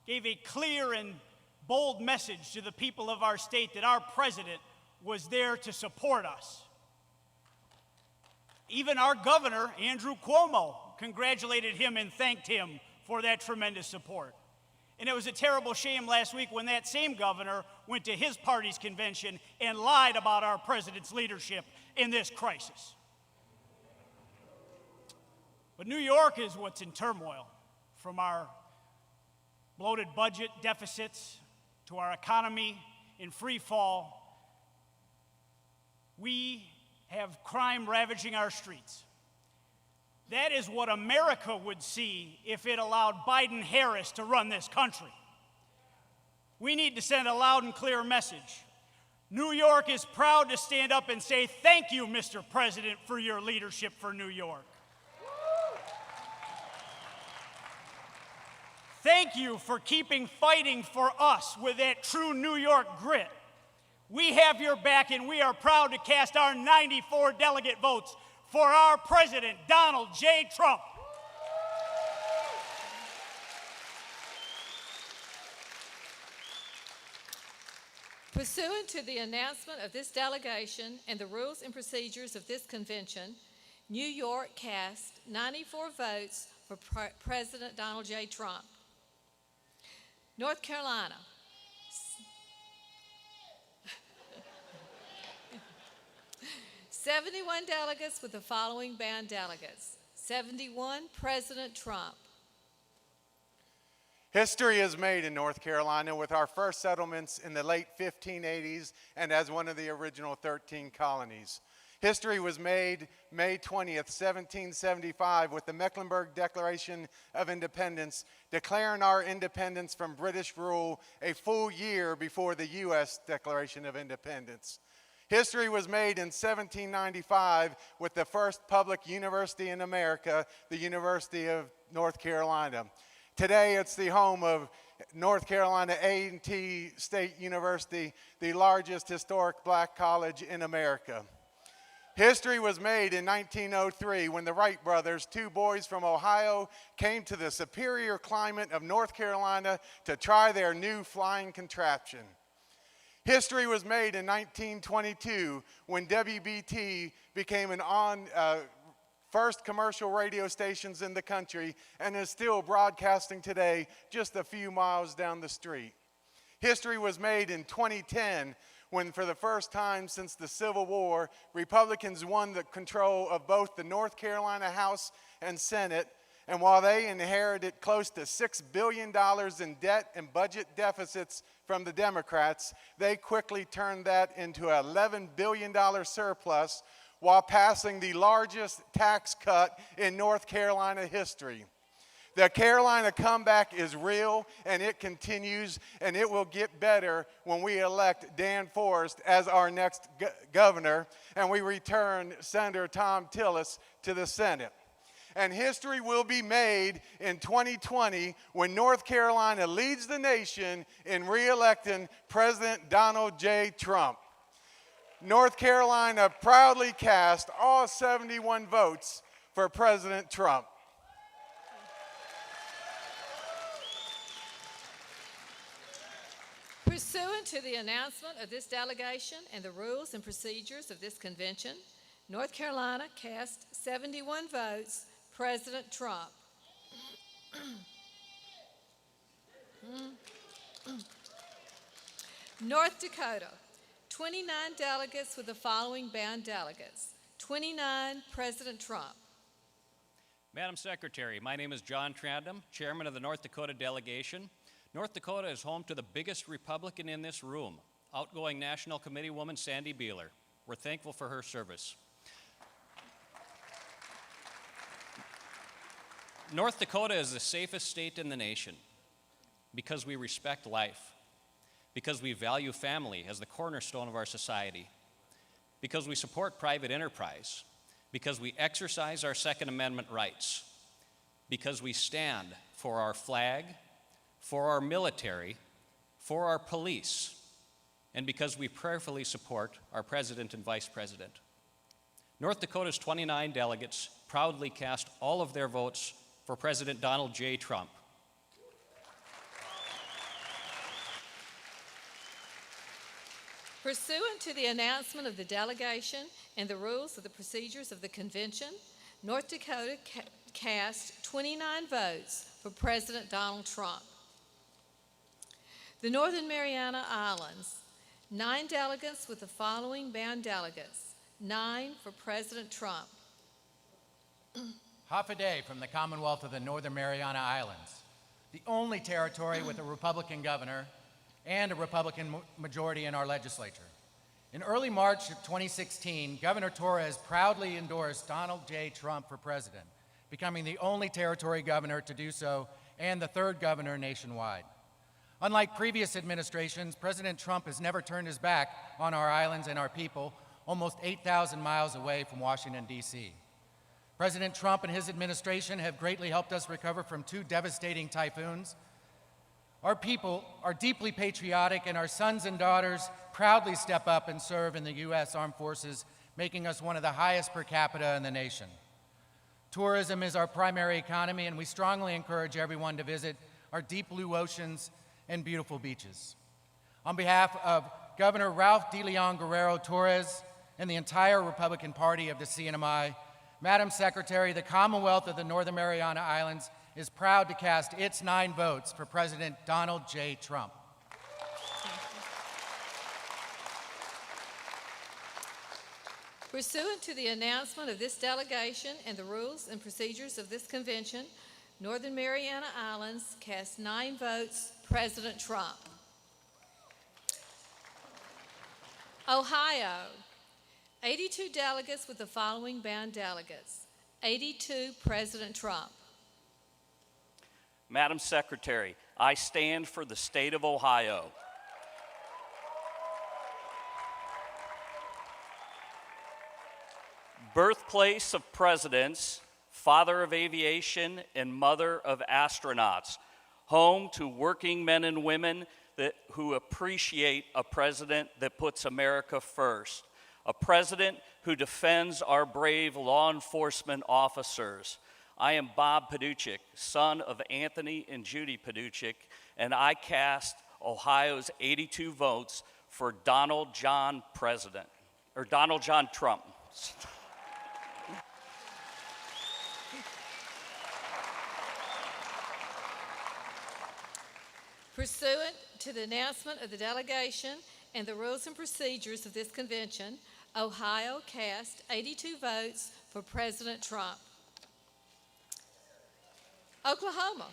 gave a clear and bold message to the people of our state that our president was there to support us. Even our governor, Andrew Cuomo, congratulated him and thanked him for that tremendous support. And it was a terrible shame last week when that same governor went to his party's convention and lied about our president's leadership in this crisis. But New York is what's in turmoil, from our bloated budget deficits to our economy in free fall. We have crime ravaging our streets. That is what America would see if it allowed Biden-Harris to run this country. We need to send a loud and clear message. New York is proud to stand up and say, thank you, Mr. President, for your leadership for New York. Thank you for keeping fighting for us with that true New York grit. We have your back, and we are proud to cast our 94 delegate votes for our president, Donald J. Trump. Pursuant to the announcement of this delegation and the rules and procedures of this convention, New York cast 94 votes for President Donald J. Trump. North Carolina, 71 delegates with the following bound delegates. 71, President Trump. History is made in North Carolina with our first settlements in the late 1580s and as one of the original 13 colonies. History was made May 20th, 1775 with the Mecklenburg Declaration of Independence, declaring our independence from British rule a full year before the U.S. Declaration of Independence. History was made in 1795 with the first public university in America, the University of North Carolina. Today, it's the home of North Carolina A&T State University, the largest historic black college in America. History was made in 1903 when the Wright brothers, two boys from Ohio, came to the superior climate of North Carolina to try their new flying contraption. History was made in 1922 when WBT became an first commercial radio stations in the country, and is still broadcasting today just a few miles down the street. History was made in 2010 when, for the first time since the Civil War, Republicans won the control of both the North Carolina House and Senate. And while they inherited close to $6 billion in debt and budget deficits from the Democrats, they quickly turned that into an $11 billion surplus while passing the largest tax cut in North Carolina history. The Carolina comeback is real, and it continues, and it will get better when we elect Dan Forest as our next governor, and we return Senator Thom Tillis to the Senate. And history will be made in 2020 when North Carolina leads the nation in re-electing President Donald J. Trump. North Carolina proudly cast all 71 votes for President Trump. Pursuant to the announcement of this delegation and the rules and procedures of this convention, North Carolina cast 71 votes President Trump. North Dakota, 29 delegates with the following bound delegates. 29, President Trump. Madam Secretary, my name is John Trandom, Chairman of the North Dakota delegation. North Dakota is home to the biggest Republican in this room, outgoing National Committee woman Sandy Beeler. We're thankful for her service. North Dakota is the safest state in the nation because we respect life, because we value family as the cornerstone of our society, because we support private enterprise, because we exercise our Second Amendment rights, because we stand for our flag, for our military, for our police, and because we prayerfully support our president and vice president. North Dakota's 29 delegates proudly cast all of their votes for President Donald J. Trump. Pursuant to the announcement of the delegation and the rules of the procedures of the convention, North Dakota cast 29 votes for President Donald Trump. The Northern Mariana Islands, 9 delegates with the following bound delegates. 9 for President Trump. Hafaday from the Commonwealth of the Northern Mariana Islands, the only territory with a Republican governor and a Republican majority in our legislature. In early March of 2016, Governor Torres proudly endorsed Donald J. Trump for president, becoming the only territory governor to do so and the 3rd governor nationwide. Unlike previous administrations, President Trump has never turned his back on our islands and our people, almost 8,000 miles away from Washington, D.C. President Trump and his administration have greatly helped us recover from 2 devastating typhoons. Our people are deeply patriotic, and our sons and daughters proudly step up and serve in the U.S. Armed Forces, making us one of the highest per capita in the nation. Tourism is our primary economy, and we strongly encourage everyone to visit our deep blue oceans and beautiful beaches. On behalf of Governor Ralph De Leon Guerrero Torres and the entire Republican Party of the CNMI, Madam Secretary, the Commonwealth of the Northern Mariana Islands is proud to cast its 9 votes for President Donald J. Trump. Pursuant to the announcement of this delegation and the rules and procedures of this convention, Northern Mariana Islands cast 9 votes President Trump. Ohio, 82 delegates with the following bound delegates. 82, President Trump. Madam Secretary, I stand for the state of Ohio. Birthplace of presidents, father of aviation, and mother of astronauts, home to working men and women who appreciate a president that puts America first, a president who defends our brave law enforcement officers. I am Bob Paduchik, son of Anthony and Judy Paduchik, and I cast Ohio's 82 votes for Donald John Trump. Pursuant to the announcement of the delegation and the rules and procedures of this convention, Ohio cast 82 votes for President Trump. Oklahoma,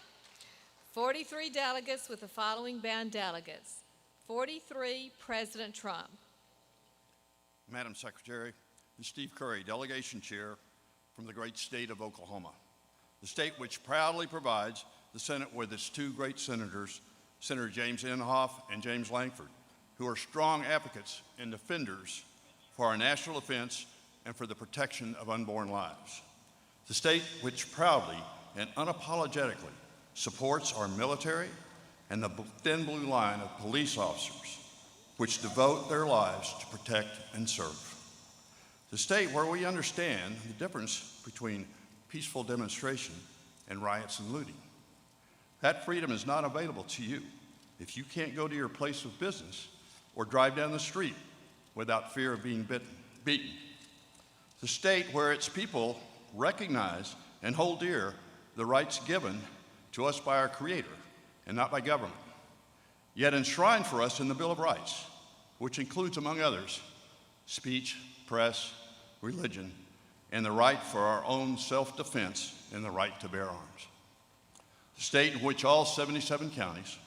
43 delegates with the following bound delegates. 43, President Trump. Madam Secretary, this is Steve Curry, Delegation Chair from the great state of Oklahoma, the state which proudly provides the Senate with its two great senators, Senator James Inhofe and James Lankford, who are strong advocates and defenders for our national defense and for the protection of unborn lives. The state which proudly and unapologetically supports our military and the thin blue line of police officers which devote their lives to protect and serve. The state where we understand the difference between peaceful demonstration and riots and looting. That freedom is not available to you if you can't go to your place of business or drive down the street without fear of being beaten. The state where its people recognize and hold dear the rights given to us by our Creator and not by government, yet enshrined for us in the Bill of Rights, which includes, among others, speech, press, religion, and the right for our own self-defense and the right to bear arms. The state in which all 77 counties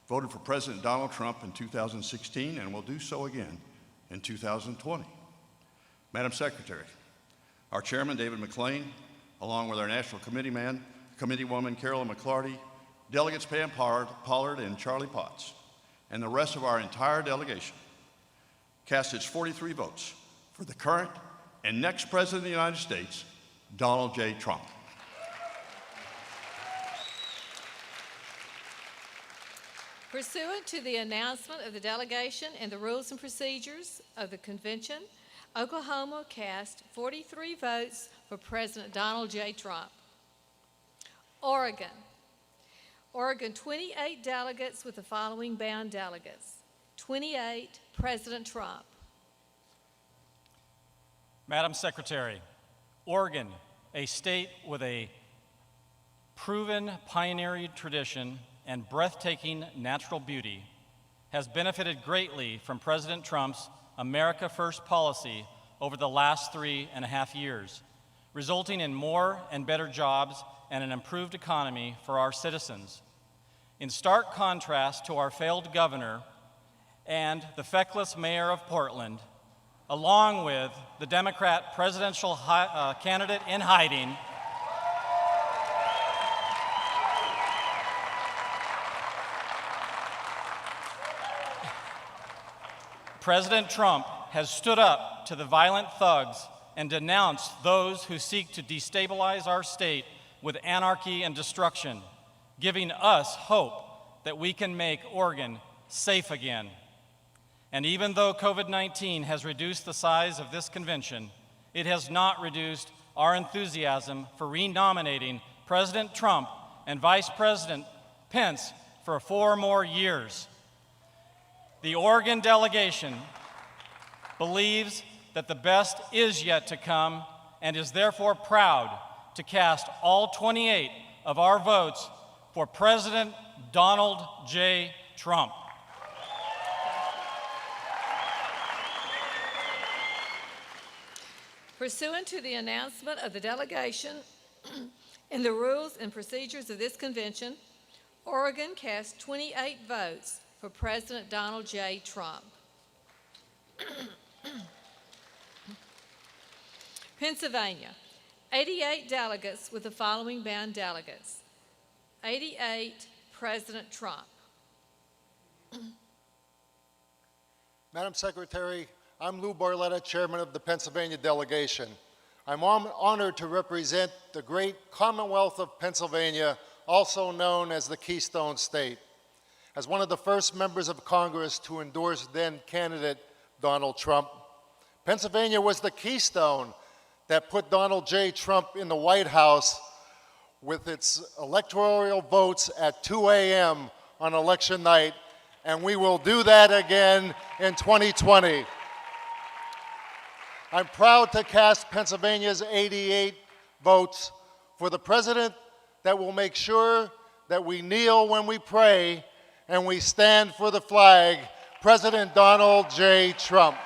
voted for President Donald Trump in 2016 and will do so again in 2020. Madam Secretary, our Chairman, David McClain, along with our National Committeewoman, Carolyn McClarty, Delegates Pam Pollard and Charlie Potts, and the rest of our entire delegation, cast its 43 votes for the current and next President of the United States, Donald J. Trump. Pursuant to the announcement of the delegation and the rules and procedures of the convention, Oklahoma cast 43 votes for President Donald J. Trump. Oregon, 28 delegates with the following bound delegates. 28, President Trump. Madam Secretary, Oregon, a state with a proven pioneering tradition and breathtaking natural beauty, has benefited greatly from President Trump's America First policy over the last 3.5 years, resulting in more and better jobs and an improved economy for our citizens. In stark contrast to our failed governor and the feckless mayor of Portland, along with the Democrat presidential candidate in hiding, President Trump has stood up to the violent thugs and denounced those who seek to destabilize our state with anarchy and destruction, giving us hope that we can make Oregon safe again. And even though COVID-19 has reduced the size of this convention, it has not reduced our enthusiasm for renominating President Trump and Vice President Pence for 4 more years. The Oregon delegation believes that the best is yet to come and is therefore proud to cast all 28 of our votes for President Donald J. Trump. Pursuant to the announcement of the delegation and the rules and procedures of this convention, Oregon cast 28 votes for President Donald J. Trump. Pennsylvania, 88 delegates with the following bound delegates. 88, President Trump. Madam Secretary, I'm Lou Barletta, Chairman of the Pennsylvania delegation. I'm honored to represent the great Commonwealth of Pennsylvania, also known as the Keystone State. As one of the first members of Congress to endorse then-candidate Donald Trump, Pennsylvania was the keystone that put Donald J. Trump in the White House with its electoral votes at 2 a.m. on election night, and we will do that again in 2020. I'm proud to cast Pennsylvania's 88 votes for the president that will make sure that we kneel when we pray and we stand for the flag, President Donald J. Trump.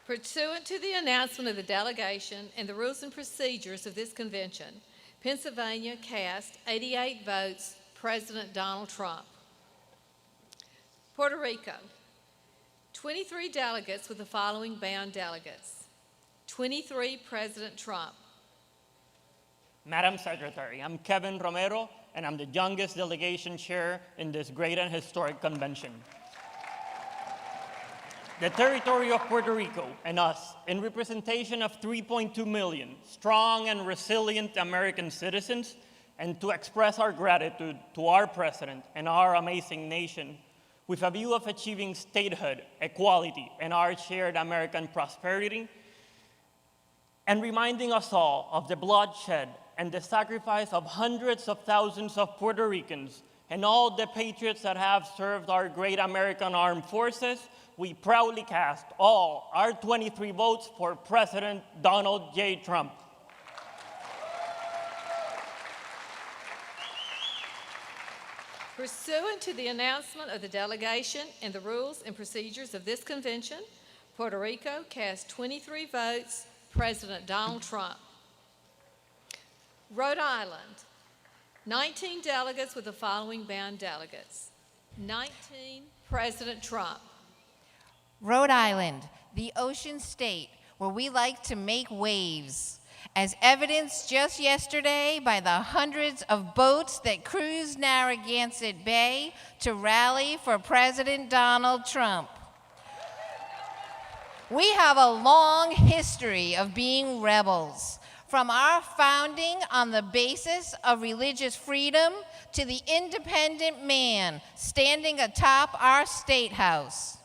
Pursuant to the announcement of the delegation and the rules and procedures of this convention, Pennsylvania cast 88 votes, President Donald Trump. Puerto Rico, 23 delegates with the following bound delegates. 23, President Trump. Madam Secretary, I'm Kevin Romero, and I'm the youngest delegation chair in this great and historic convention. The territory of Puerto Rico and us, in representation of 3.2 million strong and resilient American citizens, and to express our gratitude to our president and our amazing nation, with a view of achieving statehood, equality, and our shared American prosperity, and reminding us all of the bloodshed and the sacrifice of hundreds of thousands of Puerto Ricans and all the patriots that have served our great American armed forces, we proudly cast all our 23 votes for President Donald J. Trump. Pursuant to the announcement of the delegation and the rules and procedures of this convention, Puerto Rico cast 23 votes, President Donald Trump. Rhode Island, 19 delegates with the following bound delegates. 19, President Trump. Rhode Island, the ocean state where we like to make waves, as evidenced just yesterday by the hundreds of boats that cruised Narragansett Bay to rally for President Donald Trump. We have a long history of being rebels, from our founding on the basis of religious freedom to the independent man standing atop our state house.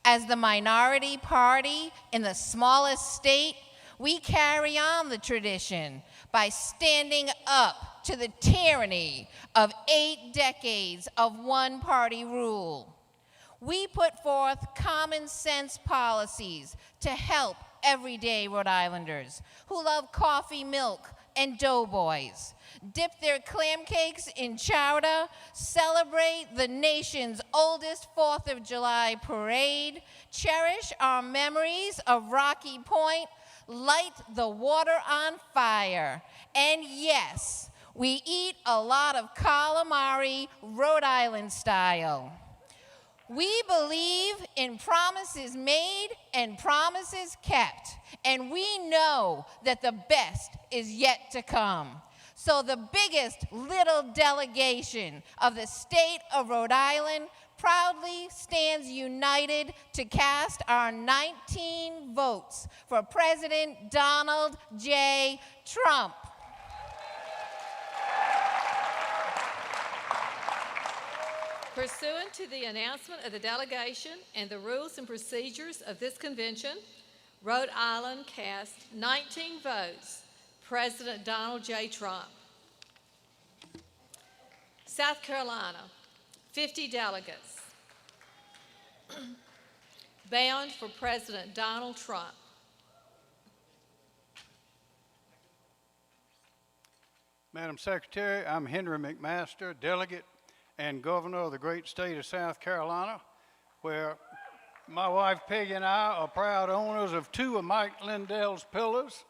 As the minority party in the smallest state, we carry on the tradition by standing up to the tyranny of 8 decades of one-party rule. We put forth common sense policies to help everyday Rhode Islanders who love coffee, milk, and doughboys, dip their clam cakes in chowder, celebrate the nation's oldest 4th of July parade, cherish our memories of Rocky Point, light the water on fire, and yes, we eat a lot of calamari Rhode Island style. We believe in promises made and promises kept, and we know that the best is yet to come. So the biggest little delegation of the state of Rhode Island proudly stands united to cast our 19 votes for President Donald J. Trump. Pursuant to the announcement of the delegation and the rules and procedures of this convention, Rhode Island cast 19 votes, President Donald J. Trump. South Carolina, 50 delegates, bound for President Donald Trump. Madam Secretary, I'm Henry McMaster, delegate and governor of the great state of South Carolina, where my wife Peggy and I are proud owners of 2 of Mike Lindell's pillars.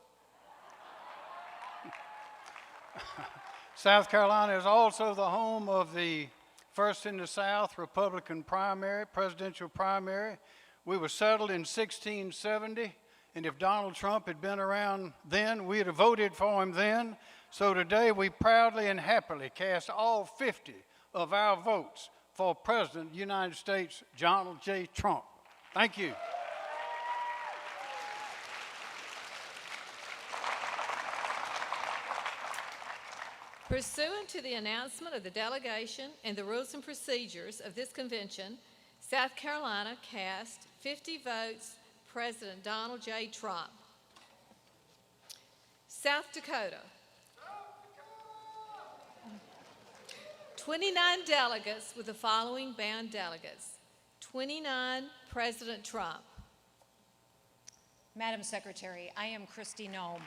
South Carolina is also the home of the first in the South Republican primary, presidential primary. We were settled in 1670, and if Donald Trump had been around then, we'd have voted for him then. So today we proudly and happily cast all 50 of our votes for President of the United States, Donald J. Trump. Thank you. Pursuant to the announcement of the delegation and the rules and procedures of this convention, South Carolina cast 50 votes, President Donald J. Trump. South Dakota, 29 delegates with the following bound delegates. 29, President Trump. Madam Secretary, I am Christy Nome.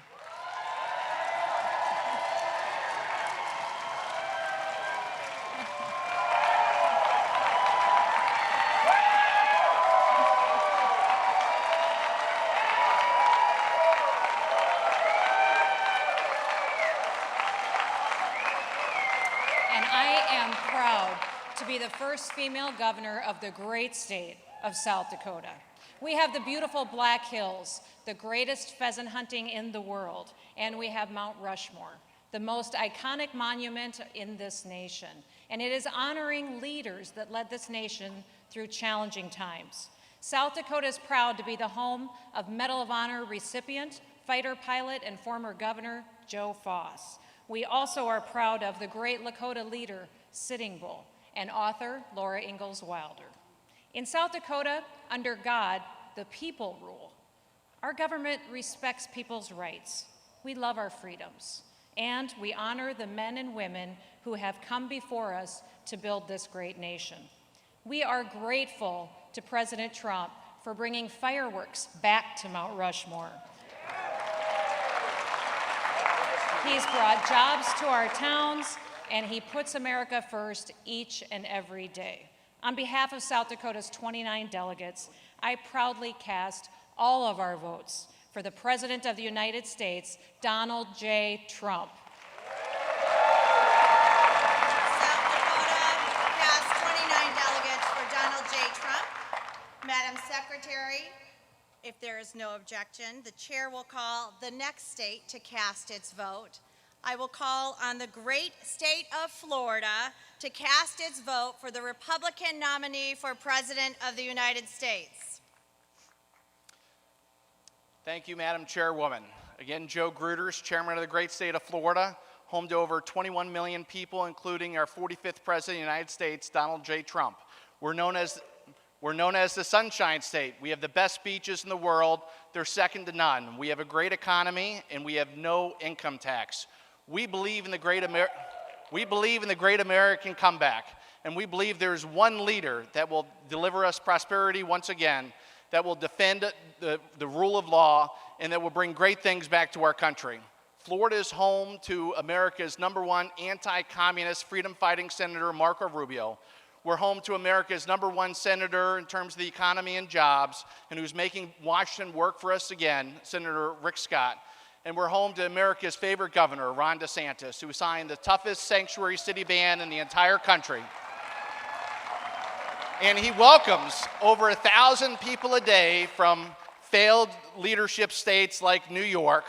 and I am proud to be the first female governor of the great state of South Dakota. We have the beautiful Black Hills, the greatest pheasant hunting in the world, and we have Mount Rushmore, the most iconic monument in this nation. And it is honoring leaders that led this nation through challenging times. South Dakota is proud to be the home of Medal of Honor recipient, fighter pilot, and former Governor Joe Foss. We also are proud of the great Lakota leader, Sitting Bull, and author Laura Ingalls Wilder. In South Dakota, under God, the people rule. Our government respects people's rights. We love our freedoms, and we honor the men and women who have come before us to build this great nation. We are grateful to President Trump for bringing fireworks back to Mount Rushmore. He's brought jobs to our towns, and he puts America first each and every day. On behalf of South Dakota's 29 delegates, I proudly cast all of our votes for the President of the United States, Donald J. Trump. South Dakota cast 29 delegates for Donald J. Trump. Madam Secretary, if there is no objection, the chair will call the next state to cast its vote. I will call on the great state of Florida to cast its vote for the Republican nominee for President of the United States. Thank you, Madam Chairwoman. Again, Joe Gruters, Chairman of the great state of Florida, home to over 21 million people, including our 45th President of the United States, Donald J. Trump. We're known as the Sunshine State. We have the best beaches in the world. They're second to none. We have a great economy, and we have no income tax. We believe in the great American comeback, and we believe there's one leader that will deliver us prosperity once again, that will defend the rule of law, and that will bring great things back to our country. Florida is home to America's #1 anti-communist freedom-fighting Senator Marco Rubio. We're home to America's #1 senator in terms of the economy and jobs, and who's making Washington work for us again, Senator Rick Scott. And we're home to America's favorite governor, Ron DeSantis, who signed the toughest sanctuary city ban in the entire country. And he welcomes over 1,000 people a day from failed leadership states like New York,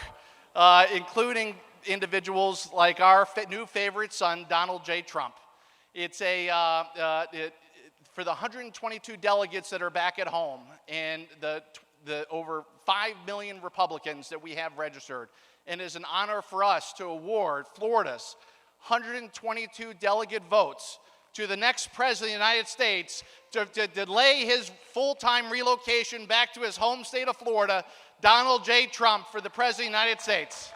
including individuals like our new favorite son, Donald J. Trump. It's for the 122 delegates that are back at home and the over 5 million Republicans that we have registered. And it is an honor for us to award Florida's 122 delegate votes to the next President of the United States to delay his full-time relocation back to his home state of Florida, Donald J. Trump, for the President of the United States.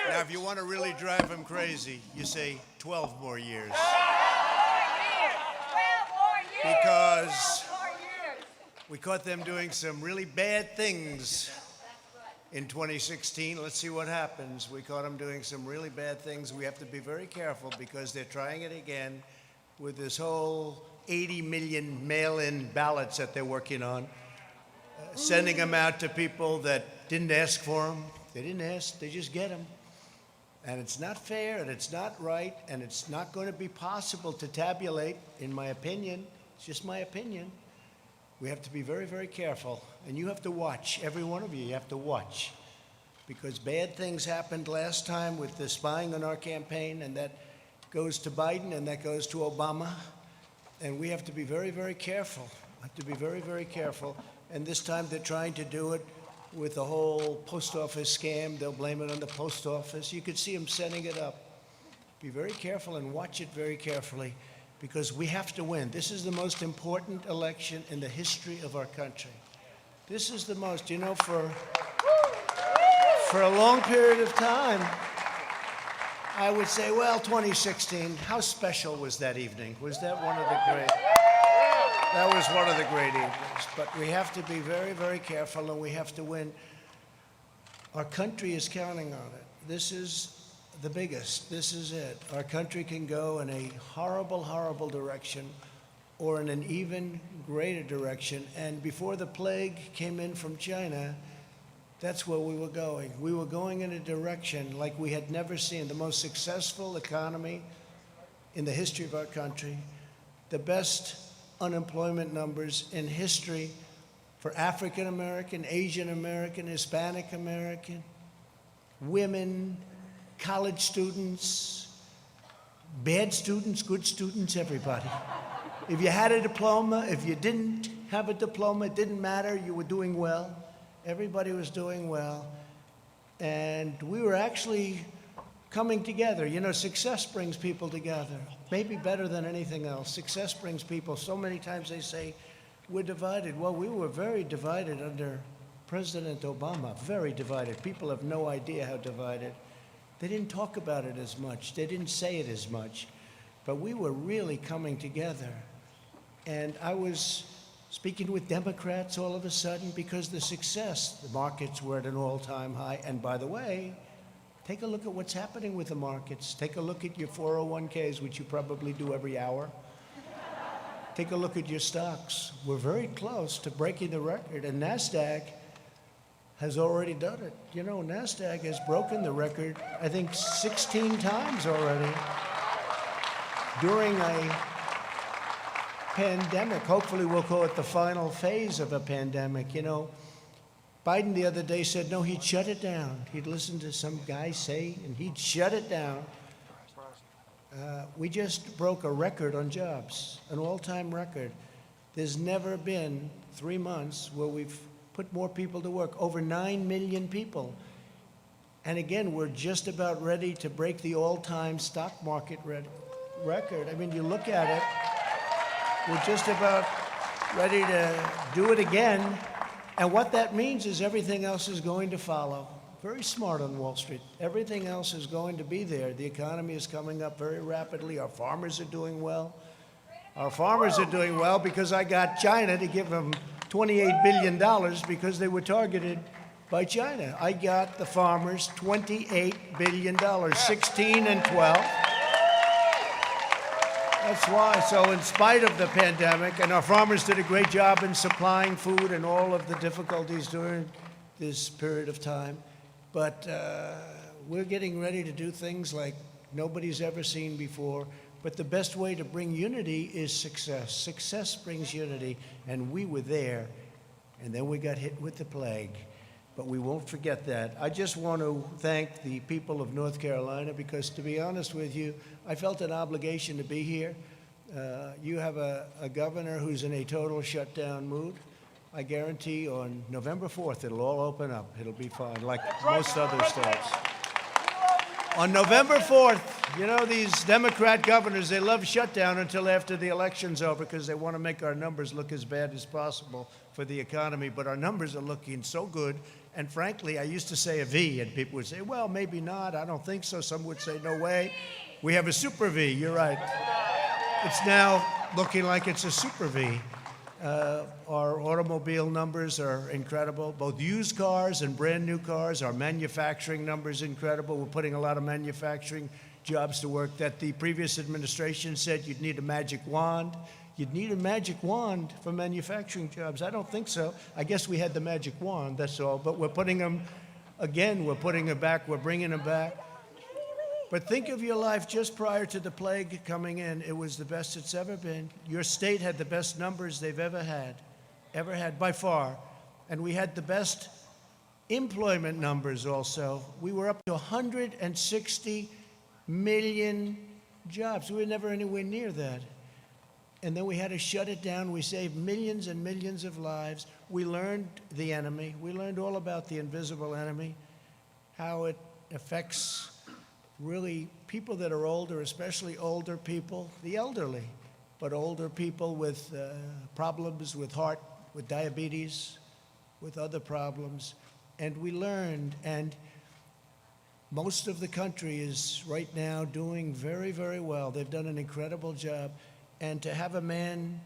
Now, if you want to really drive them crazy, you say 12 more years. Because we caught them doing some really bad things in 2016. Let's see what happens. We caught them doing some really bad things. We have to be very careful because they're trying it again with this whole 80 million mail-in ballots that they're working on, sending them out to people that didn't ask for them. They didn't ask, they just get them. And it's not fair, and it's not right, and it's not going to be possible to tabulate, in my opinion. It's just my opinion. We have to be very, very careful. And you have to watch, every one of you have to watch. Because bad things happened last time with the spying on our campaign, and that goes to Biden, and that goes to Obama. And we have to be very, very careful. Have to be very, very careful. And this time they're trying to do it with the whole post office scam. They'll blame it on the post office. You could see them setting it up. Be very careful and watch it very carefully, because we have to win. This is the most important election in the history of our country. This is the most, you know, for a long period of time, I would say, well, 2016, how special was that evening? Was that one of the great? That was one of the great evenings. But we have to be very, very careful, and we have to win. Our country is counting on it. This is the biggest. This is it. Our country can go in a horrible, horrible direction, or in an even greater direction. And before the plague came in from China, that's where we were going. We were going in a direction like we had never seen. The most successful economy in the history of our country, the best unemployment numbers in history for African American, Asian American, Hispanic American, women, college students, bad students, good students, everybody. If you had a diploma, if you didn't have a diploma, it didn't matter, you were doing well. Everybody was doing well. And we were actually coming together. You know, success brings people together, maybe better than anything else. Success brings people. So many times they say, we're divided. Well, we were very divided under President Obama, very divided. People have no idea how divided. They didn't talk about it as much. They didn't say it as much. But we were really coming together. And I was speaking with Democrats all of a sudden because the success, the markets were at an all-time high. And by the way, take a look at what's happening with the markets. Take a look at your 401ks, which you probably do every hour. Take a look at your stocks. We're very close to breaking the record, and NASDAQ has already done it. You know, NASDAQ has broken the record, I think, 16 times already during a pandemic. Hopefully we'll call it the final phase of a pandemic. You know, Biden the other day said, no, he'd shut it down. He'd listen to some guy say, and he'd shut it down. We just broke a record on jobs, an all-time record. There's never been 3 months where we've put more people to work, over 9 million people. And again, we're just about ready to break the all-time stock market record. I mean, you look at it, we're just about ready to do it again. And what that means is everything else is going to follow. Very smart on Wall Street. Everything else is going to be there. The economy is coming up very rapidly. Our farmers are doing well. Our farmers are doing well because I got China to give them $28 billion because they were targeted by China. I got the farmers $28 billion, 16 and 12. That's why. So in spite of the pandemic, and our farmers did a great job in supplying food and all of the difficulties during this period of time, but we're getting ready to do things like nobody's ever seen before. But the best way to bring unity is success. Success brings unity, and we were there, and then we got hit with the plague. But we won't forget that. I just want to thank the people of North Carolina because, to be honest with you, I felt an obligation to be here. You have a governor who's in a total shutdown mood. I guarantee on November 4th, it'll all open up. It'll be fine, like most other states. On November 4th, you know, these Democrat governors, they love shutdown until after the election's over because they want to make our numbers look as bad as possible for the economy. But our numbers are looking so good. And frankly, I used to say a V, and people would say, well, maybe not. I don't think so. Some would say, no way. We have a super V. You're right. It's now looking like it's a super V. Our automobile numbers are incredible, both used cars and brand new cars. Our manufacturing numbers are incredible. We're putting a lot of manufacturing jobs to work that the previous administration said you'd need a magic wand. You'd need a magic wand for manufacturing jobs. I don't think so. I guess we had the magic wand, that's all. But we're putting them, again, we're putting them back, we're bringing them back. But think of your life just prior to the plague coming in. It was the best it's ever been. Your state had the best numbers they've ever had by far. And we had the best employment numbers also. We were up to 160 million jobs. We were never anywhere near that. And then we had to shut it down. We saved millions and millions of lives. We learned the enemy. We learned all about the invisible enemy, how it affects really people that are older, especially older people, the elderly, but older people with problems with heart, with diabetes, with other problems. And we learned, and most of the country is right now doing very, very well. They've done an incredible job. And to have a man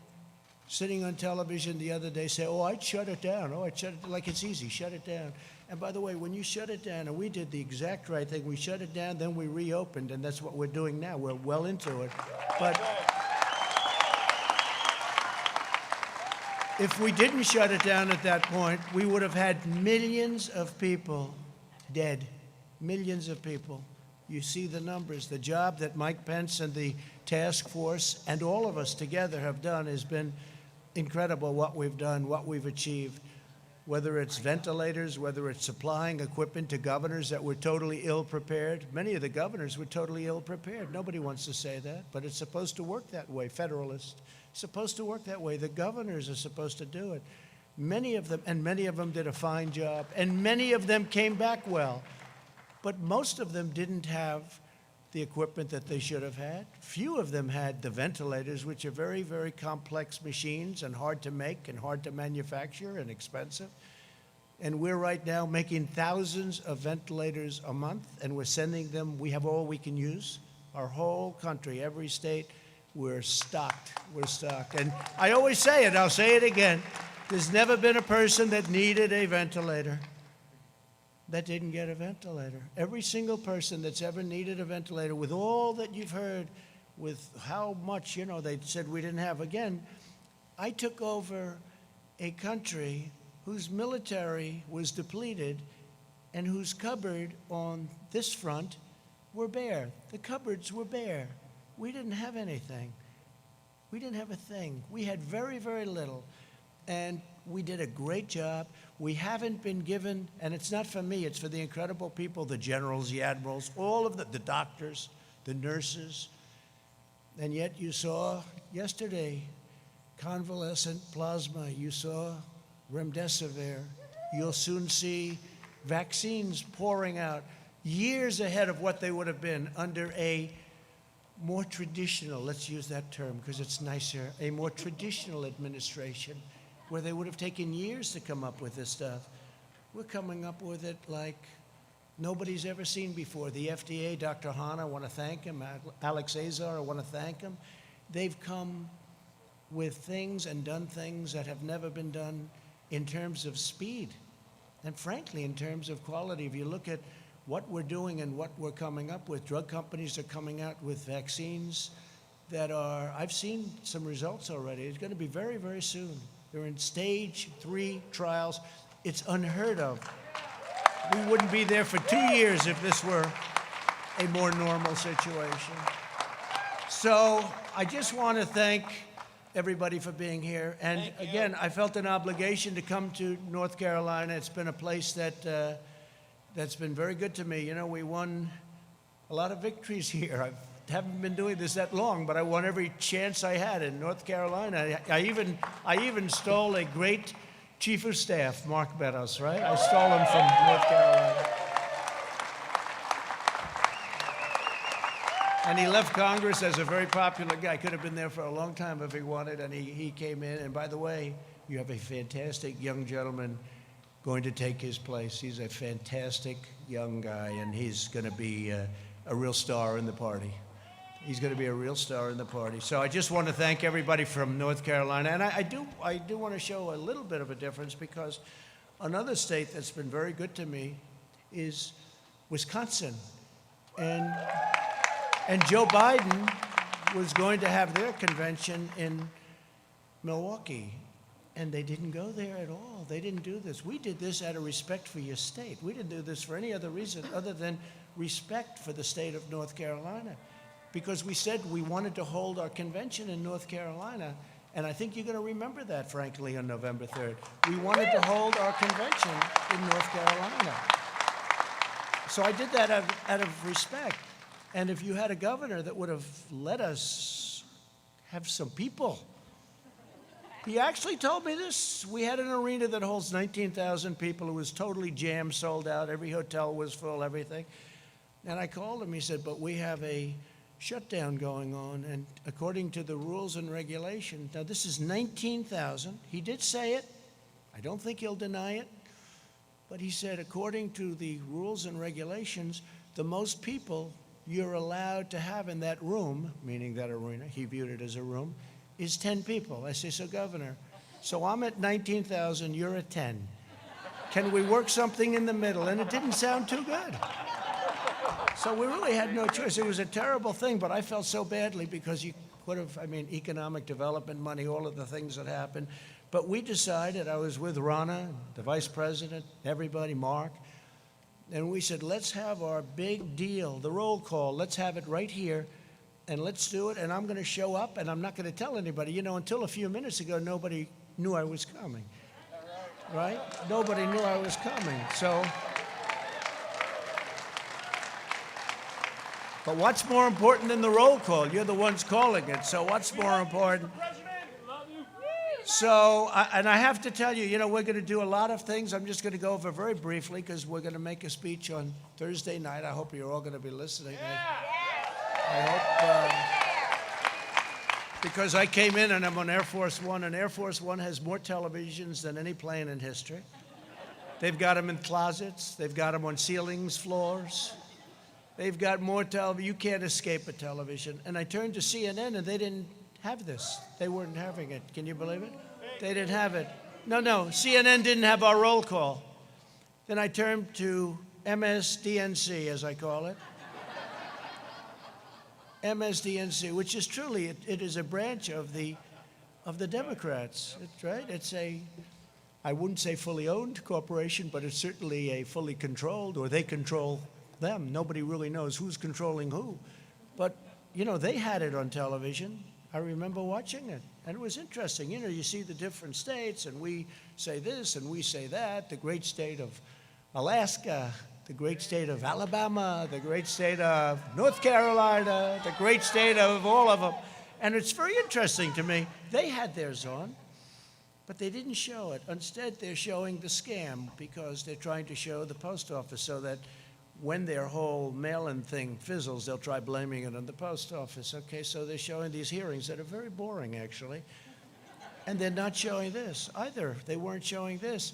sitting on television the other day say, oh, I'd shut it down. Oh, I'd shut it, like it's easy, shut it down. And by the way, when you shut it down, and we did the exact right thing, we shut it down, then we reopened, and that's what we're doing now. We're well into it. But if we didn't shut it down at that point, we would have had millions of people dead. Millions of people. You see the numbers. The job that Mike Pence and the task force and all of us together have done has been incredible, what we've done, what we've achieved. Whether it's ventilators, whether it's supplying equipment to governors that were totally ill-prepared. Many of the governors were totally ill-prepared. Nobody wants to say that, but it's supposed to work that way. Federalists, it's supposed to work that way. The governors are supposed to do it. Many of them did a fine job, and many of them came back well. But most of them didn't have the equipment that they should have had. Few of them had the ventilators, which are very, very complex machines and hard to make and hard to manufacture and expensive. And we're right now making thousands of ventilators a month, and we're sending them. We have all we can use. Our whole country, every state, we're stocked. We're stocked. And I always say it, I'll say it again. There's never been a person that needed a ventilator that didn't get a ventilator. Every single person that's ever needed a ventilator, with all that you've heard, with how much, they said we didn't have. Again, I took over a country whose military was depleted and whose cupboard on this front were bare. The cupboards were bare. We didn't have anything. We didn't have a thing. We had very, very little. And we did a great job. We haven't been given, and it's not for me, it's for the incredible people, the generals, the admirals, all of the doctors, the nurses. And yet you saw yesterday convalescent plasma. You saw remdesivir. You'll soon see vaccines pouring out years ahead of what they would have been under a more traditional, let's use that term because it's nicer, a more traditional administration, where they would have taken years to come up with this stuff. We're coming up with it like nobody's ever seen before. The FDA, Dr. Hahn, I want to thank him. Alex Azar, I want to thank him. They've come with things and done things that have never been done in terms of speed and frankly in terms of quality. If you look at what we're doing and what we're coming up with, drug companies are coming out with vaccines that are, I've seen some results already. It's going to be very, very soon. They're in stage 3 trials. It's unheard of. We wouldn't be there for 2 years if this were a more normal situation. So I just want to thank everybody for being here. And again, I felt an obligation to come to North Carolina. It's been a place that that's been very good to me. We won a lot of victories here. I haven't been doing this that long, but I won every chance I had in North Carolina. I even stole a great chief of staff, Mark Meadows, right? I stole him from North Carolina. And he left Congress as a very popular guy. Could have been there for a long time if he wanted, and he came in. And by the way, you have a fantastic young gentleman going to take his place. He's a fantastic young guy, and he's going to be a real star in the party. He's going to be a real star in the party. So I just want to thank everybody from North Carolina. And I do want to show a little bit of a difference, because another state that's been very good to me is Wisconsin. And Joe Biden was going to have their convention in Milwaukee, and they didn't go there at all. They didn't do this. We did this out of respect for your state. We didn't do this for any other reason other than respect for the state of North Carolina, because we said we wanted to hold our convention in North Carolina, and I think you're going to remember that, frankly, on November 3rd. We wanted to hold our convention in North Carolina. So I did that out of respect. And if you had a governor that would have let us have some people. He actually told me this. We had an arena that holds 19,000 people. It was totally jammed, sold out. Every hotel was full, everything. And I called him. He said, but we have a shutdown going on. And according to the rules and regulations, now this is 19,000. He did say it. I don't think he'll deny it. But he said, according to the rules and regulations, the most people you're allowed to have in that room, meaning that arena, he viewed it as a room, is 10 people. I say, so Governor, so I'm at 19,000, you're at 10. Can we work something in the middle? And it didn't sound too good. So we really had no choice. It was a terrible thing, but I felt so badly because you could have, economic development money, all of the things that happened. But we decided, I was with Ronna, the vice president, everybody, Mark, and we said, let's have our big deal, the roll call. Let's have it right here, and let's do it. And I'm going to show up, and I'm not going to tell anybody. You know, until a few minutes ago, nobody knew I was coming, right? Nobody knew I was coming. So, but what's more important than the roll call? You're the ones calling it. So what's more important? So, and I have to tell you, you know, we're going to do a lot of things. I'm just going to go over very briefly because we're going to make a speech on Thursday night. I hope you're all going to be listening. I hope, because I came in and I'm on Air Force One, and Air Force One has more televisions than any plane in history. They've got them in closets. They've got them on ceilings, floors. They've got more television. You can't escape a television. And I turned to CNN, and they didn't have this. They weren't having it. Can you believe it? They didn't have it. No, CNN didn't have our roll call. Then I turned to MSDNC, as I call it. MSDNC, which is truly, it is a branch of the Democrats. It's right. It's a, I wouldn't say fully owned corporation, but it's certainly a fully controlled, or they control them. Nobody really knows who's controlling who. But, you know, they had it on television. I remember watching it, and it was interesting. You know, you see the different states, and we say this, and we say that. The great state of Alaska, the great state of Alabama, the great state of North Carolina, the great state of all of them. And it's very interesting to me. They had theirs on, but they didn't show it. Instead, they're showing the scam because they're trying to show the post office so that when their whole mail-in thing fizzles, they'll try blaming it on the post office. Okay, so they're showing these hearings that are very boring, actually. And they're not showing this either. They weren't showing this.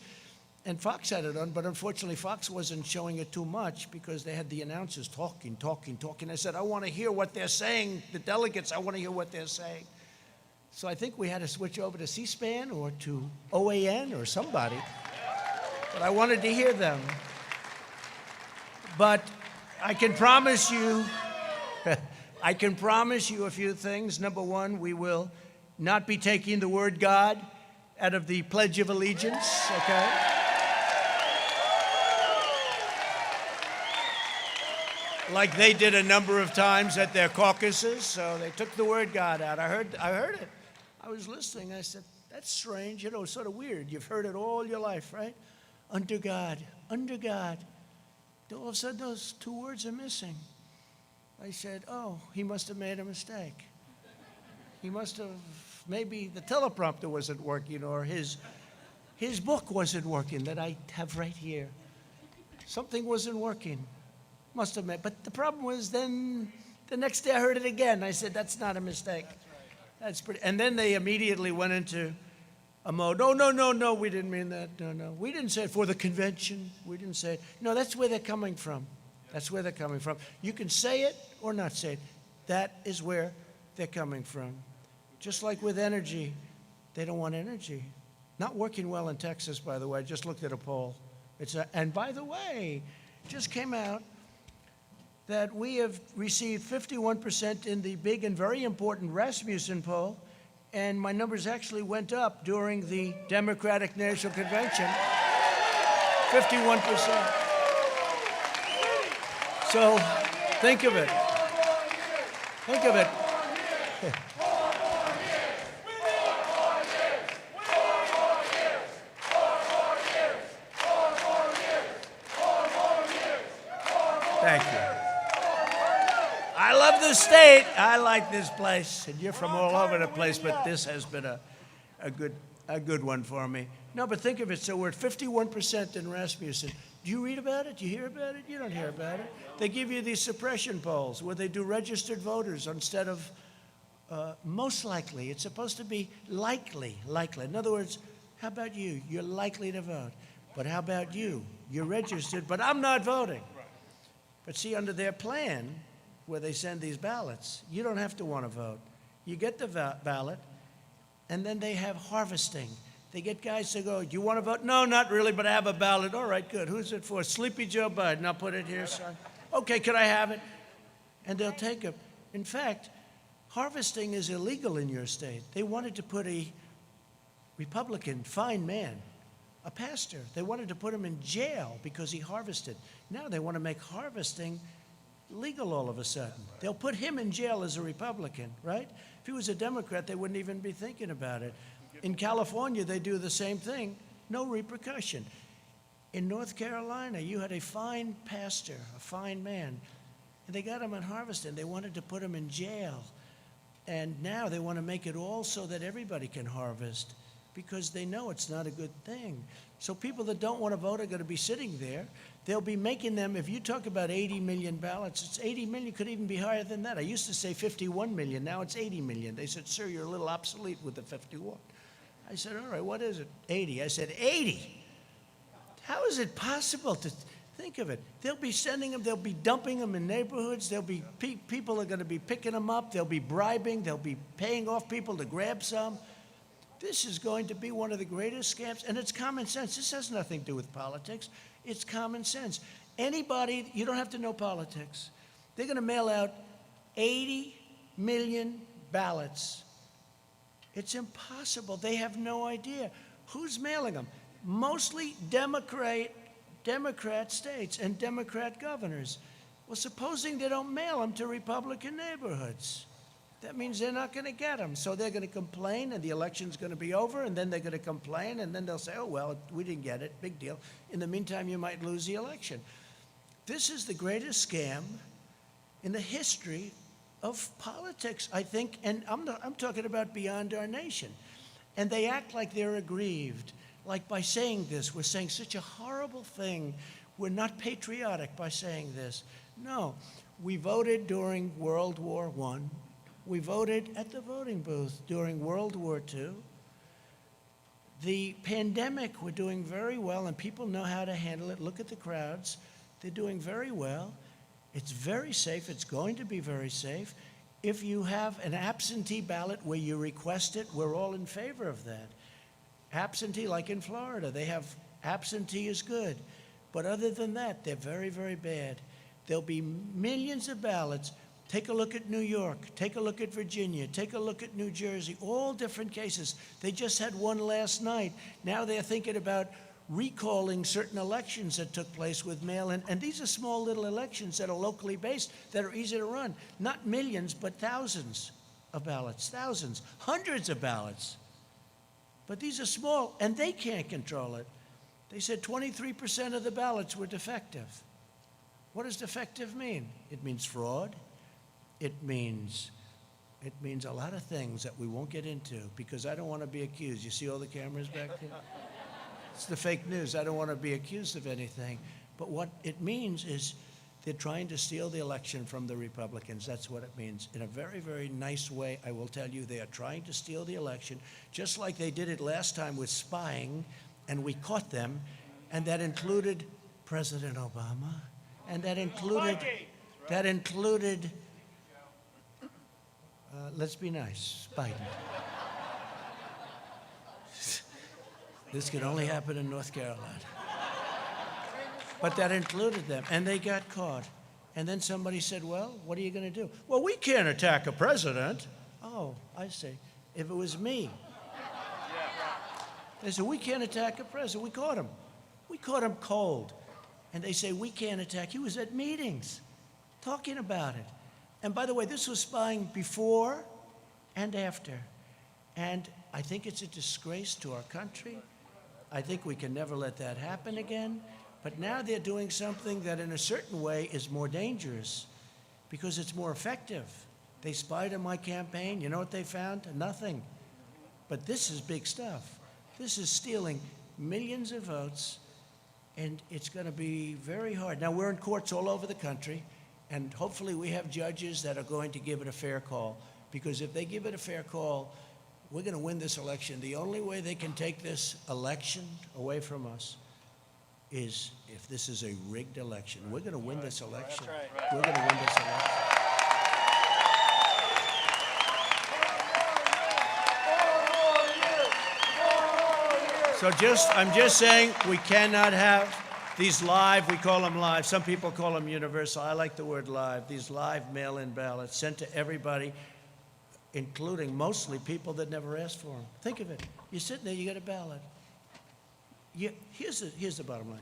And Fox had it on, but unfortunately Fox wasn't showing it too much because they had the announcers talking. I said, I want to hear what they're saying. The delegates, I want to hear what they're saying. So I think we had to switch over to C-SPAN or to OAN or somebody. But I wanted to hear them. But I can promise you, a few things. Number one, we will not be taking the word God out of the Pledge of Allegiance, okay? Like they did a number of times at their caucuses, so they took the word God out. I heard it. I was listening. I said, that's strange, you know, sort of weird. You've heard it all your life, right? Under God, under God. All of a sudden, those two words are missing. I said, oh, he must have made a mistake. He must have, maybe the teleprompter wasn't working, or his book wasn't working that I have right here. Something wasn't working. Must have made, but the problem was then the next day I heard it again. I said, that's not a mistake. That's pretty, and then they immediately went into a mode, no, we didn't mean that, no. We didn't say it for the convention. We didn't say it. No, that's where they're coming from. That's where they're coming from. You can say it or not say it. That is where they're coming from. Just like with energy, they don't want energy. Not working well in Texas, by the way. I just looked at a poll. And by the way, just came out that we have received 51% in the big and very important Rasmussen poll. And my numbers actually went up during the Democratic National Convention, 51%. So think of it. Think of it. Thank you. I love this state. I like this place. And you're from all over the place, but this has been a good one for me. No, but think of it. So we're at 51% in Rasmussen. Do you read about it? Do you hear about it? You don't hear about it. They give you these suppression polls where they do registered voters instead of most likely. It's supposed to be likely. In other words, how about you? You're likely to vote. But how about you? You're registered, but I'm not voting. But see, under their plan, where they send these ballots, you don't have to want to vote. You get the ballot, and then they have harvesting. They get guys to go, do you want to vote? No, not really, but I have a ballot. All right, good. Who's it for? Sleepy Joe Biden. I'll put it here, son. Okay, can I have it? And they'll take it. In fact, harvesting is illegal in your state. They wanted to put a Republican, fine man, a pastor, they wanted to put him in jail because he harvested. Now they want to make harvesting legal all of a sudden. They'll put him in jail as a Republican, right? If he was a Democrat, they wouldn't even be thinking about it. In California, they do the same thing, no repercussion. In North Carolina, you had a fine pastor, a fine man, and they got him on harvesting. They wanted to put him in jail. And now they want to make it all so that everybody can harvest because they know it's not a good thing. So people that don't want to vote are going to be sitting there. They'll be making them, if you talk about 80 million ballots, it's 80 million, could even be higher than that. I used to say 51 million, now it's 80 million. They said, sir, you're a little obsolete with the 51. I said, all right, what is it? 80. I said, 80? How is it possible to think of it? They'll be sending them, they'll be dumping them in neighborhoods, there'll be people are going to be picking them up, they'll be bribing, they'll be paying off people to grab some. This is going to be one of the greatest scams, and it's common sense. This has nothing to do with politics. It's common sense. Anybody, you don't have to know politics. They're going to mail out 80 million ballots. It's impossible. They have no idea. Who's mailing them? Mostly Democrat states and Democrat governors. Well, supposing they don't mail them to Republican neighborhoods. That means they're not going to get them. So they're going to complain, and the election's going to be over, and then they're going to complain, and then they'll say, oh, well, we didn't get it. Big deal. In the meantime, you might lose the election. This is the greatest scam in the history of politics, I think, and I'm talking about beyond our nation. And they act like they're aggrieved. Like by saying this, we're saying such a horrible thing. We're not patriotic by saying this. No, we voted during World War I. We voted at the voting booth during World War II. The pandemic, we're doing very well, and people know how to handle it. Look at the crowds. They're doing very well. It's very safe. It's going to be very safe. If you have an absentee ballot where you request it, we're all in favor of that. Absentee, like in Florida, they have absentee is good. But other than that, they're very, very bad. There'll be millions of ballots. Take a look at New York. Take a look at Virginia. Take a look at New Jersey. All different cases. They just had one last night. Now they're thinking about recalling certain elections that took place with mail-in. And these are small little elections that are locally based, that are easy to run. Not millions, but thousands of ballots. Thousands. Hundreds of ballots. But these are small, and they can't control it. They said 23% of the ballots were defective. What does defective mean? It means fraud. It means a lot of things that we won't get into because I don't want to be accused. You see all the cameras back there? It's the fake news. I don't want to be accused of anything. But what it means is they're trying to steal the election from the Republicans. That's what it means. In a very, very nice way, I will tell you, they are trying to steal the election, just like they did it last time with spying, and we caught them, and that included President Obama, and that included let's be nice, Biden. This could only happen in North Carolina. But that included them, and they got caught. And then somebody said, well, what are you going to do? Well, we can't attack a president. Oh, I see. If it was me. They said, we can't attack a president. We caught him. We caught him cold. And they say, we can't attack. He was at meetings. talking about it. And by the way, this was spying before and after. And I think it's a disgrace to our country. I think we can never let that happen again. But now they're doing something that in a certain way is more dangerous because it's more effective. They spied on my campaign. You know what they found? Nothing. But this is big stuff. This is stealing millions of votes, and it's going to be very hard. Now, we're in courts all over the country, and hopefully we have judges that are going to give it a fair call, because if they give it a fair call, we're going to win this election. The only way they can take this election away from us is if this is a rigged election. We're going to win this election. We're going to win this election. So I'm just saying we cannot have these live, we call them live, some people call them universal, I like the word live, these live mail-in ballots sent to everybody, including mostly people that never asked for them. Think of it. You're sitting there, you get a ballot. Here's the bottom line.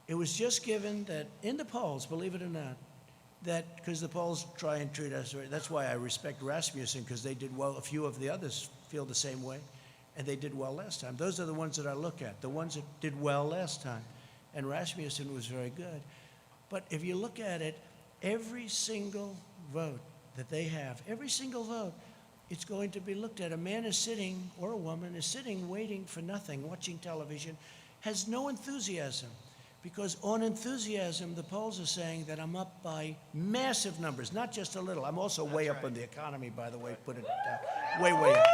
It was just given that in the polls, believe it or not, that because the polls try and treat us, that's why I respect Rasmussen, because they did well. A few of the others feel the same way, and they did well last time. Those are the ones that I look at, the ones that did well last time. And Rasmussen was very good. But if you look at it, every single vote that they have, every single vote, it's going to be looked at. A man is sitting, or a woman is sitting, waiting for nothing, watching television, has no enthusiasm. Because on enthusiasm, the polls are saying that I'm up by massive numbers, not just a little. I'm also way up on the economy, by the way, put it down, way up.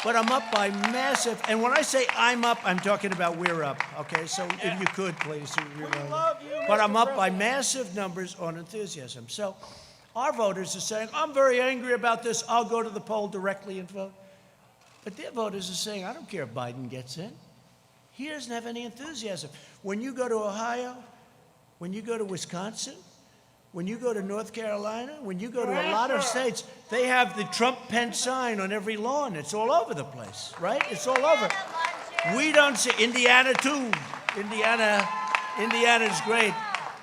But I'm up by massive, and when I say I'm up, I'm talking about we're up, okay? So if you could, please. But I'm up by massive numbers on enthusiasm. So our voters are saying, I'm very angry about this, I'll go to the poll directly and vote. But their voters are saying, I don't care if Biden gets in. He doesn't have any enthusiasm. When you go to Ohio, when you go to Wisconsin, when you go to North Carolina, when you go to a lot of states, they have the Trump-Pence sign on every lawn. It's all over the place, right? It's all over. We don't see Indiana, too. Indiana's great.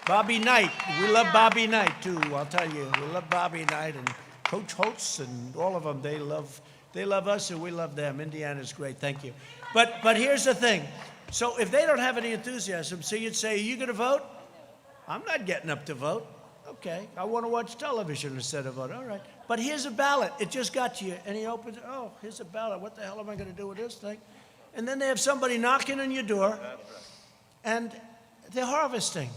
Bobby Knight. We love Bobby Knight, too, I'll tell you. We love Bobby Knight and Coach Holtz and all of them. They love us and we love them. Indiana's great. Thank you. But here's the thing. So if they don't have any enthusiasm, so you'd say, are you going to vote? I'm not getting up to vote. Okay, I want to watch television instead of vote. All right. But here's a ballot. It just got to you. And he opens it. Oh, here's a ballot. What the hell am I going to do with this thing? And then they have somebody knocking on your door. And they're harvesting.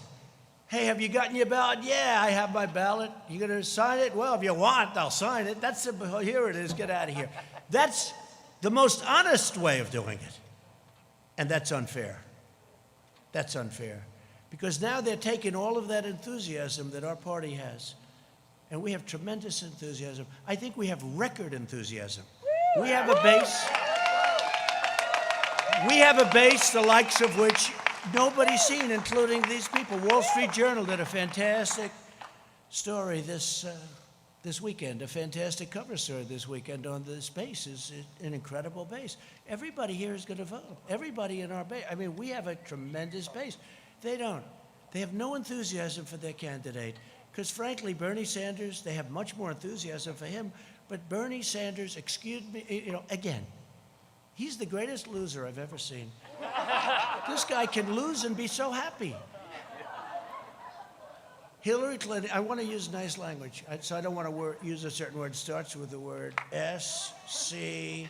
Hey, have you gotten your ballot? Yeah, I have my ballot. You going to sign it? Well, if you want, I'll sign it. Here it is. Get out of here. That's the most honest way of doing it. And that's unfair. That's unfair. Because now they're taking all of that enthusiasm that our party has. And we have tremendous enthusiasm. I think we have record enthusiasm. We have a base. We have a base the likes of which nobody's seen, including these people. Wall Street Journal did a fantastic story this weekend, a fantastic cover story this weekend on this base. Is an incredible base. Everybody here is going to vote. Everybody in our base. I mean, we have a tremendous base. They don't. They have no enthusiasm for their candidate. Because frankly, Bernie Sanders, they have much more enthusiasm for him. But Bernie Sanders, excuse me, again, he's the greatest loser I've ever seen. This guy can lose and be so happy. Hillary Clinton, I want to use nice language, so I don't want to use a certain word. It starts with the word S-C.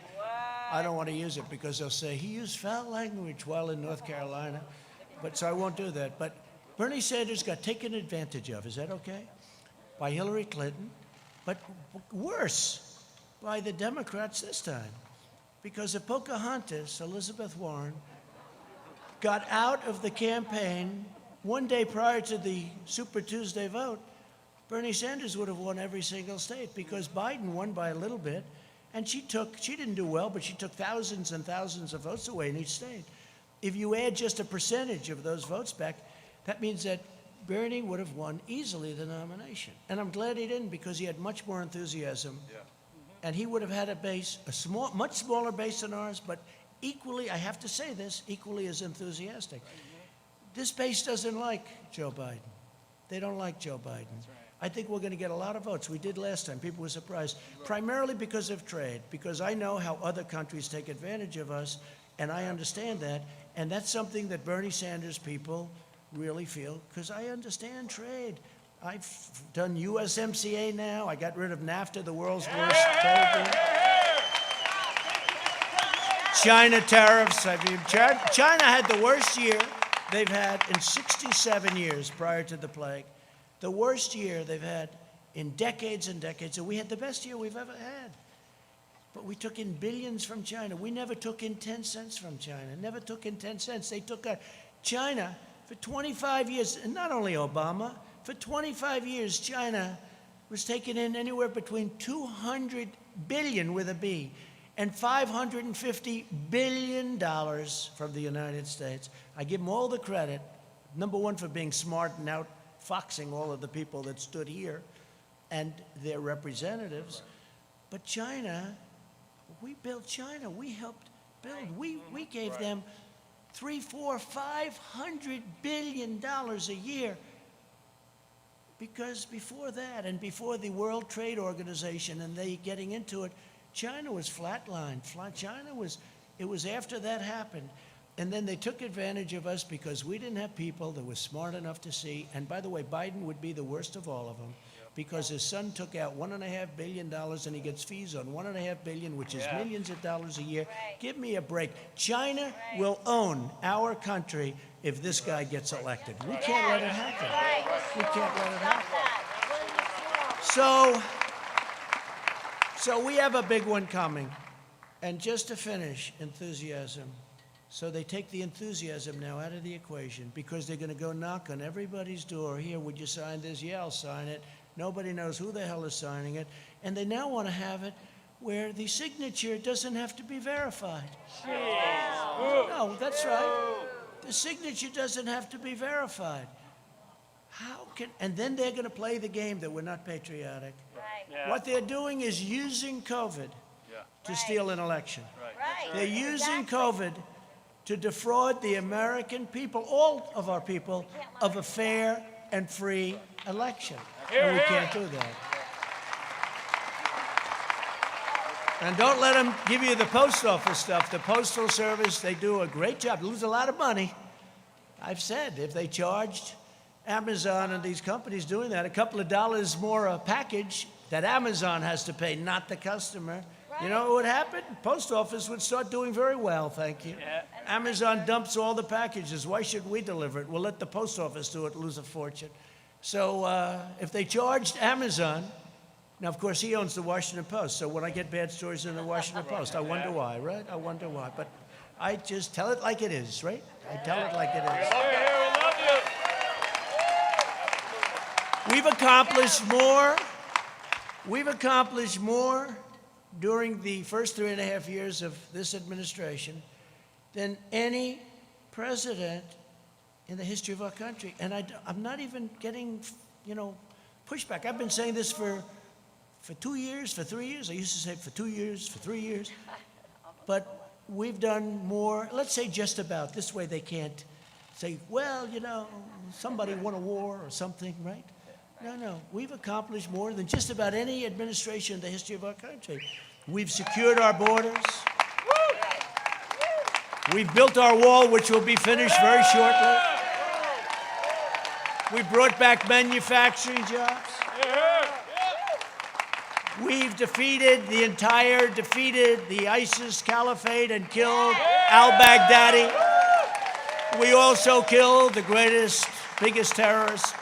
I don't want to use it because they'll say he used foul language while in North Carolina. So I won't do that. But Bernie Sanders got taken advantage of, is that okay? By Hillary Clinton, but worse, by the Democrats this time. Because if Pocahontas, Elizabeth Warren, got out of the campaign one day prior to the Super Tuesday vote, Bernie Sanders would have won every single state because Biden won by a little bit, and she didn't do well, but she took thousands and thousands of votes away in each state. If you add just a percentage of those votes back, that means that Bernie would have won easily the nomination. And I'm glad he didn't because he had much more enthusiasm. Yeah. And he would have had a base, much smaller base than ours, but equally, I have to say this, equally as enthusiastic. This base doesn't like Joe Biden. They don't like Joe Biden. I think we're going to get a lot of votes. We did last time. People were surprised, primarily because of trade, because I know how other countries take advantage of us, and I understand that. And that's something that Bernie Sanders people really feel, because I understand trade. I've done USMCA now. I got rid of NAFTA, the world's worst trade deal. China tariffs. I mean, China had the worst year they've had in 67 years prior to the plague. The worst year they've had in decades and decades. And we had the best year we've ever had. But we took in billions from China. We never took in 10 cents from China. Never took in 10 cents. They took China for 25 years, and not only Obama, for 25 years, China was taking in anywhere between 200 billion with a B and $550 billion from the United States. I give them all the credit, number one, for being smart and outfoxing all of the people that stood here and their representatives. But China, we built China. We helped build. We gave them $300, $400, $500 billion a year. Because before that, and before the World Trade Organization and they getting into it, China was flatlined. It was after that happened. And then they took advantage of us because we didn't have people that were smart enough to see. And by the way, Biden would be the worst of all of them because his son took out $1.5 billion and he gets fees on $1.5 billion, which is millions of dollars a year. Give me a break. China will own our country if this guy gets elected. We can't let it happen. We can't let it happen. So we have a big one coming. And just to finish, enthusiasm. So they take the enthusiasm now out of the equation because they're going to go knock on everybody's door. Here, would you sign this? Yeah, I'll sign it. Nobody knows who the hell is signing it. And they now want to have it where the signature doesn't have to be verified. No, that's right. The signature doesn't have to be verified. And then they're going to play the game that we're not patriotic. What they're doing is using COVID to steal an election. They're using COVID to defraud the American people, all of our people, of a fair and free election. And we can't do that. And don't let them give you the post office stuff. The Postal Service, they do a great job. They lose a lot of money. I've said if they charged Amazon and these companies doing that a couple of dollars more a package that Amazon has to pay, not the customer, you know what would happen? Post office would start doing very well, thank you. Amazon dumps all the packages. Why should we deliver it? We'll let the post office do it, lose a fortune. So if they charged Amazon, now, of course, he owns the Washington Post, so when I get bad stories in the Washington Post, I wonder why, right? I wonder why. But I just tell it like it is, right? I tell it like it is. We've accomplished more during the first 3.5 years of this administration than any president in the history of our country. And I'm not even getting, pushback. I've been saying this for 2 years, for 3 years. I used to say for 2 years, for 3 years. But we've done more, let's say just about. This way they can't say, well, somebody won a war or something, right? No. We've accomplished more than just about any administration in the history of our country. We've secured our borders. We've built our wall, which will be finished very shortly. We brought back manufacturing jobs. We've defeated the ISIS caliphate and killed al-Baghdadi. We also killed the biggest terrorist,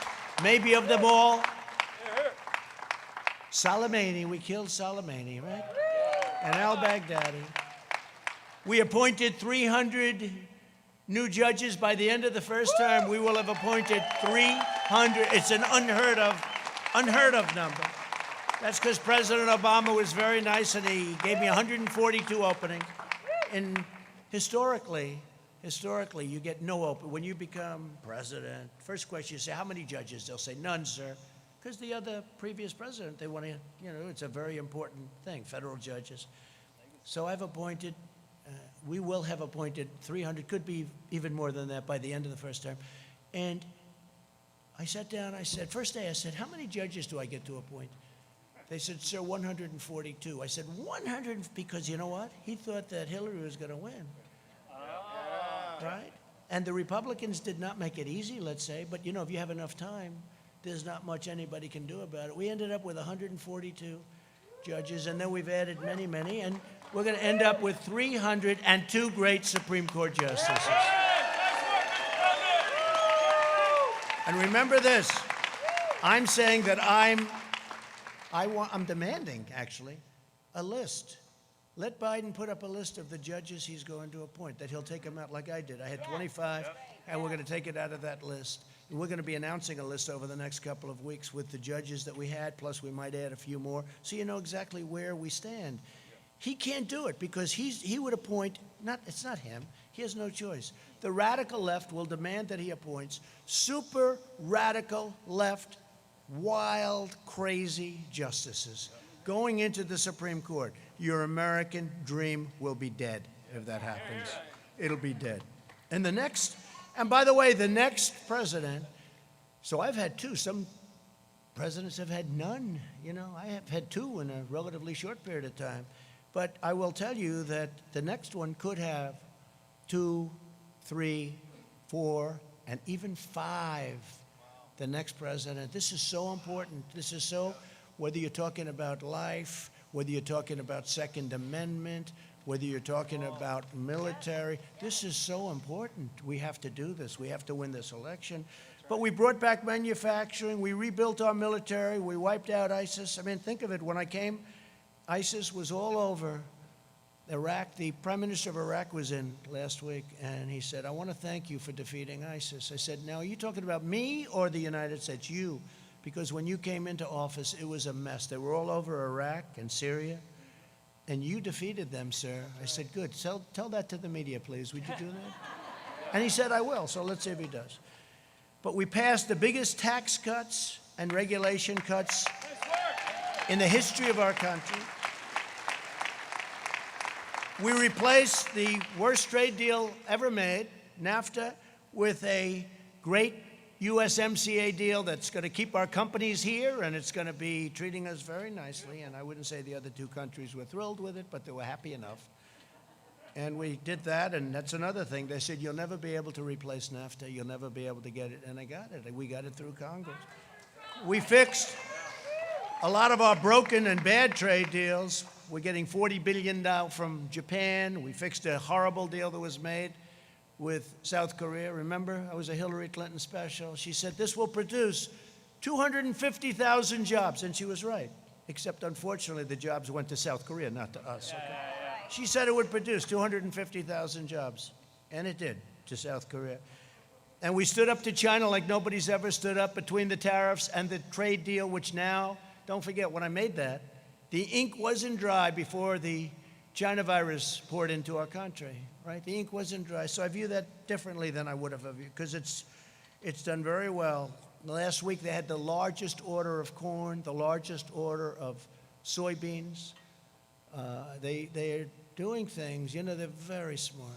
maybe of them all. Soleimani, we killed Soleimani, right? And al-Baghdadi. We appointed 300 new judges. By the end of the first term, we will have appointed 300. It's an unheard of number. That's because President Obama was very nice and he gave me 142 openings. And historically, you get no open. When you become president, first question you say, how many judges? They'll say, none, sir. Because the other previous president, they want to, it's a very important thing, federal judges. So we will have appointed 300, could be even more than that by the end of the first term. And I sat down, I said, first day I said, how many judges do I get to appoint? They said, sir, 142. I said, 100, because you know what? He thought that Hillary was going to win. Right? And the Republicans did not make it easy, let's say, but you know, if you have enough time, there's not much anybody can do about it. We ended up with 142 judges, and then we've added many, many, and we're going to end up with 302 great Supreme Court justices. And remember this, I'm saying that I'm demanding, actually, a list. Let Biden put up a list of the judges he's going to appoint, that he'll take them out like I did. I had 25, and we're going to take it out of that list. And we're going to be announcing a list over the next couple of weeks with the judges that we had, plus we might add a few more, so you know exactly where we stand. He can't do it because he would appoint, it's not him, he has no choice. The radical left will demand that he appoints super radical left, wild, crazy justices going into the Supreme Court. Your American dream will be dead if that happens. It'll be dead. And by the way, the next president, so I've had two. Some presidents have had none. You know, I have had two in a relatively short period of time. But I will tell you that the next one could have 2, 3, 4, and even 5. The next president. This is so important. This is so, whether you're talking about life, whether you're talking about Second Amendment, whether you're talking about military, this is so important. We have to do this. We have to win this election. But we brought back manufacturing. We rebuilt our military. We wiped out ISIS. I mean, think of it. When I came, ISIS was all over Iraq. The Prime Minister of Iraq was in last week, and he said, I want to thank you for defeating ISIS. I said, now, are you talking about me or the United States? You. Because when you came into office, it was a mess. They were all over Iraq and Syria, and you defeated them, sir. I said, good. Tell that to the media, please. Would you do that? And he said, I will, so let's see if he does. But we passed the biggest tax cuts and regulation cuts in the history of our country. We replaced the worst trade deal ever made, NAFTA, with a great USMCA deal that's going to keep our companies here, and it's going to be treating us very nicely. And I wouldn't say the other two countries were thrilled with it, but they were happy enough. And we did that, and that's another thing. They said, you'll never be able to replace NAFTA. You'll never be able to get it. And I got it. We got it through Congress. We fixed a lot of our broken and bad trade deals. We're getting $40 billion now from Japan. We fixed a horrible deal that was made with South Korea. Remember, I was a Hillary Clinton special. She said this will produce 250,000 jobs, and she was right. Except, unfortunately, the jobs went to South Korea, not to us. Okay? She said it would produce 250,000 jobs, and it did, to South Korea. And we stood up to China like nobody's ever stood up between the tariffs and the trade deal, which now, don't forget, when I made that, the ink wasn't dry before the China virus poured into our country, right? The ink wasn't dry. So I view that differently than I would have, because it's done very well. Last week they had the largest order of corn, the largest order of soybeans. They're doing things, you know, they're very smart.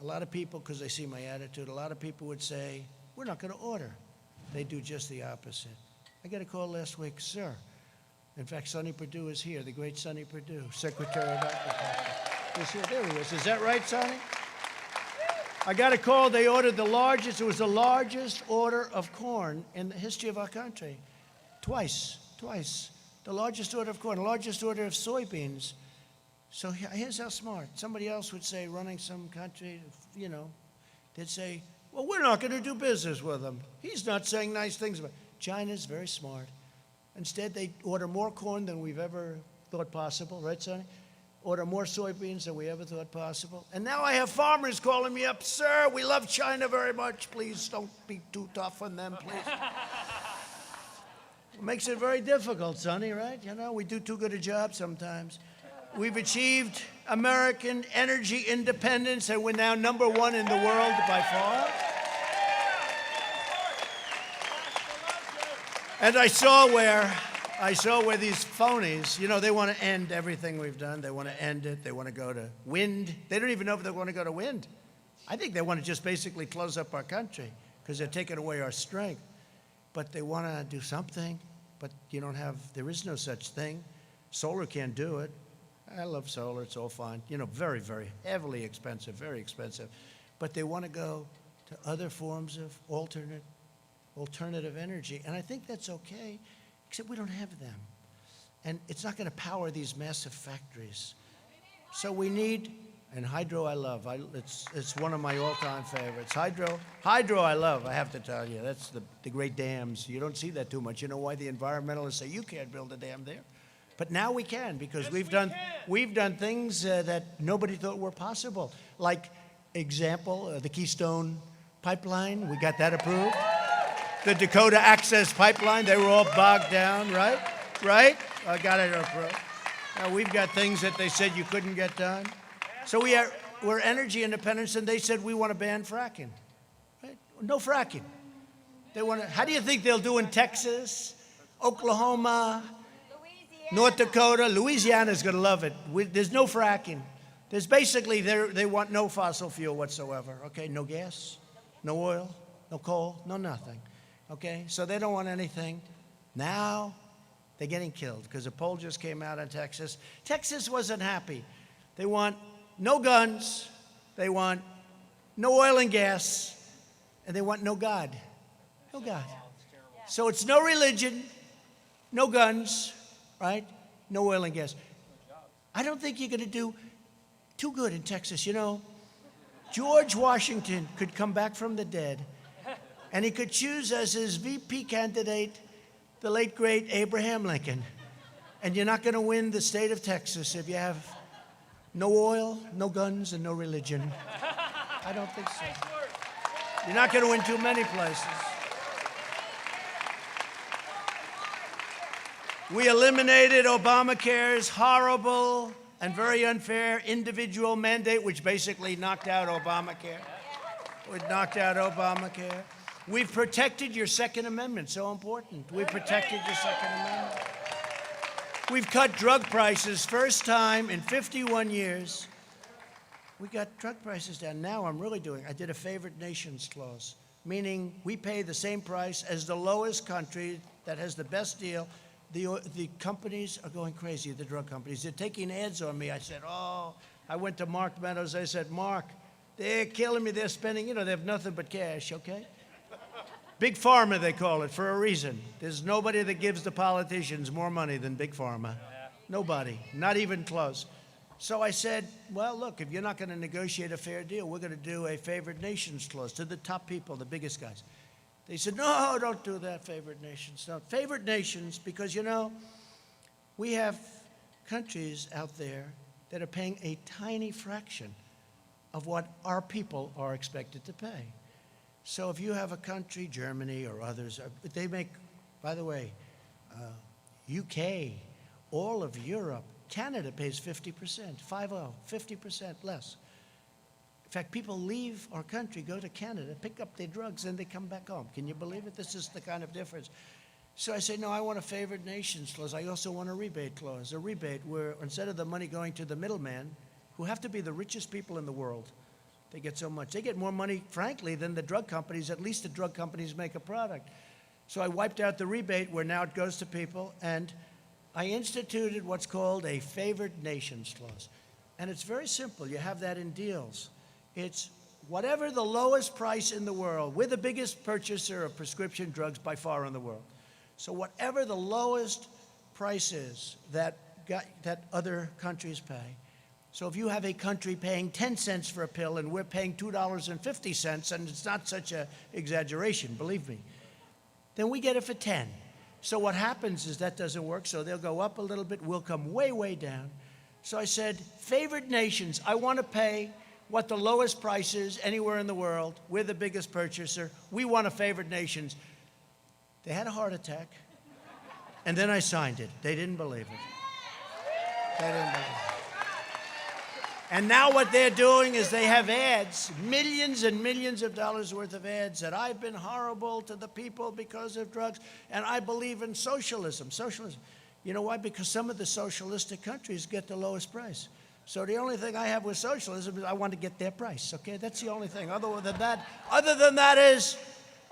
A lot of people, because they see my attitude, a lot of people would say, we're not going to order. They do just the opposite. I got a call last week, sir. In fact, Sonny Perdue is here, the great Sonny Perdue, Secretary of Agriculture. He's here. There he is. Is that right, Sonny? I got a call. They ordered it was the largest order of corn in the history of our country. Twice. The largest order of corn, the largest order of soybeans. So here's how smart. Somebody else would say, running some country, you know, they'd say, well, we're not going to do business with him. He's not saying nice things about it. China's very smart. Instead, they order more corn than we've ever thought possible, right, Sonny? Order more soybeans than we ever thought possible. And now I have farmers calling me up, sir, we love China very much. Please don't be too tough on them, please. It makes it very difficult, Sonny, right? You know, we do too good a job sometimes. We've achieved American energy independence, and we're now #1 in the world by far. And I saw where these phonies, you know, they want to end everything we've done. They want to end it. They want to go to wind. They don't even know if they want to go to wind. I think they want to just basically close up our country because they're taking away our strength. but they want to do something, but there is no such thing. Solar can't do it. I love solar, it's all fine. Very, very heavily expensive, very expensive. But they want to go to other forms of alternative energy, and I think that's okay, except we don't have them. And it's not going to power these massive factories. So we need, and hydro I love. It's one of my all-time favorites. Hydro I love, I have to tell you. That's the great dams. You don't see that too much. You know why the environmentalists say you can't build a dam there? But now we can, because we've done things that nobody thought were possible. Like, example, the Keystone Pipeline, we got that approved. The Dakota Access Pipeline, they were all bogged down, right? Right? I got it approved. Now we've got things that they said you couldn't get done. So we're energy independent, and they said we want to ban fracking. Right? No fracking. They want to. How do you think they'll do in Texas, Oklahoma, North Dakota? Louisiana's going to love it. There's no fracking. There's basically they want no fossil fuel whatsoever. Okay, no gas, no oil, no coal, no nothing. Okay, so they don't want anything. Now they're getting killed because a poll just came out in Texas. Texas wasn't happy. They want no guns, they want no oil and gas, and they want no God. No God. So it's no religion, no guns, right? No oil and gas. I don't think you're going to do too good in Texas. George Washington could come back from the dead, and he could choose as his VP candidate the late, great Abraham Lincoln. And you're not going to win the state of Texas if you have no oil, no guns, and no religion. I don't think so. You're not going to win too many places. We eliminated Obamacare's horrible and very unfair individual mandate, which basically knocked out Obamacare. It knocked out Obamacare. We've protected your Second Amendment, so important. We've protected your Second Amendment. We've cut drug prices, first time in 51 years. We got drug prices down. Now I did a favored nations clause, meaning we pay the same price as the lowest country that has the best deal. The companies are going crazy, the drug companies. They're taking ads on me. I said, I went to Mark Meadows. I said, Mark, they're killing me. They're spending, they have nothing but cash, okay? Big Pharma, they call it, for a reason. There's nobody that gives the politicians more money than Big Pharma. Nobody, not even close. So I said, well, look, if you're not going to negotiate a fair deal, we're going to do a favored nations clause to the top people, the biggest guys. They said, no, don't do that, favored nations. No, favored nations, because, we have countries out there that are paying a tiny fraction of what our people are expected to pay. So if you have a country, Germany or others, they make, by the way, UK, all of Europe, Canada pays 50%, 50% less. In fact, people leave our country, go to Canada, pick up their drugs, and they come back home. Can you believe it? This is the kind of difference. So I say, no, I want a favored nations clause. I also want a rebate clause, a rebate where instead of the money going to the middleman, who have to be the richest people in the world, they get so much. They get more money, frankly, than the drug companies. At least the drug companies make a product. So I wiped out the rebate where now it goes to people, and I instituted what's called a favored nations clause. And it's very simple. You have that in deals. It's whatever the lowest price in the world. We're the biggest purchaser of prescription drugs by far in the world. So whatever the lowest price is that other countries pay. So if you have a country paying 10 cents for a pill and we're paying $2.50, and it's not such an exaggeration, believe me, then we get it for 10. So what happens is that doesn't work, so they'll go up a little bit, we'll come way, way down. So I said, favored nations, I want to pay what the lowest price is anywhere in the world. We're the biggest purchaser. We want a favored nations. They had a heart attack, and then I signed it. They didn't believe it. They didn't believe it. And now what they're doing is they have ads, millions and millions of dollars worth of ads, that I've been horrible to the people because of drugs, and I believe in socialism. Socialism. You know why? Because some of the socialistic countries get the lowest price. So the only thing I have with socialism is I want to get their price, okay? That's the only thing. Other than that is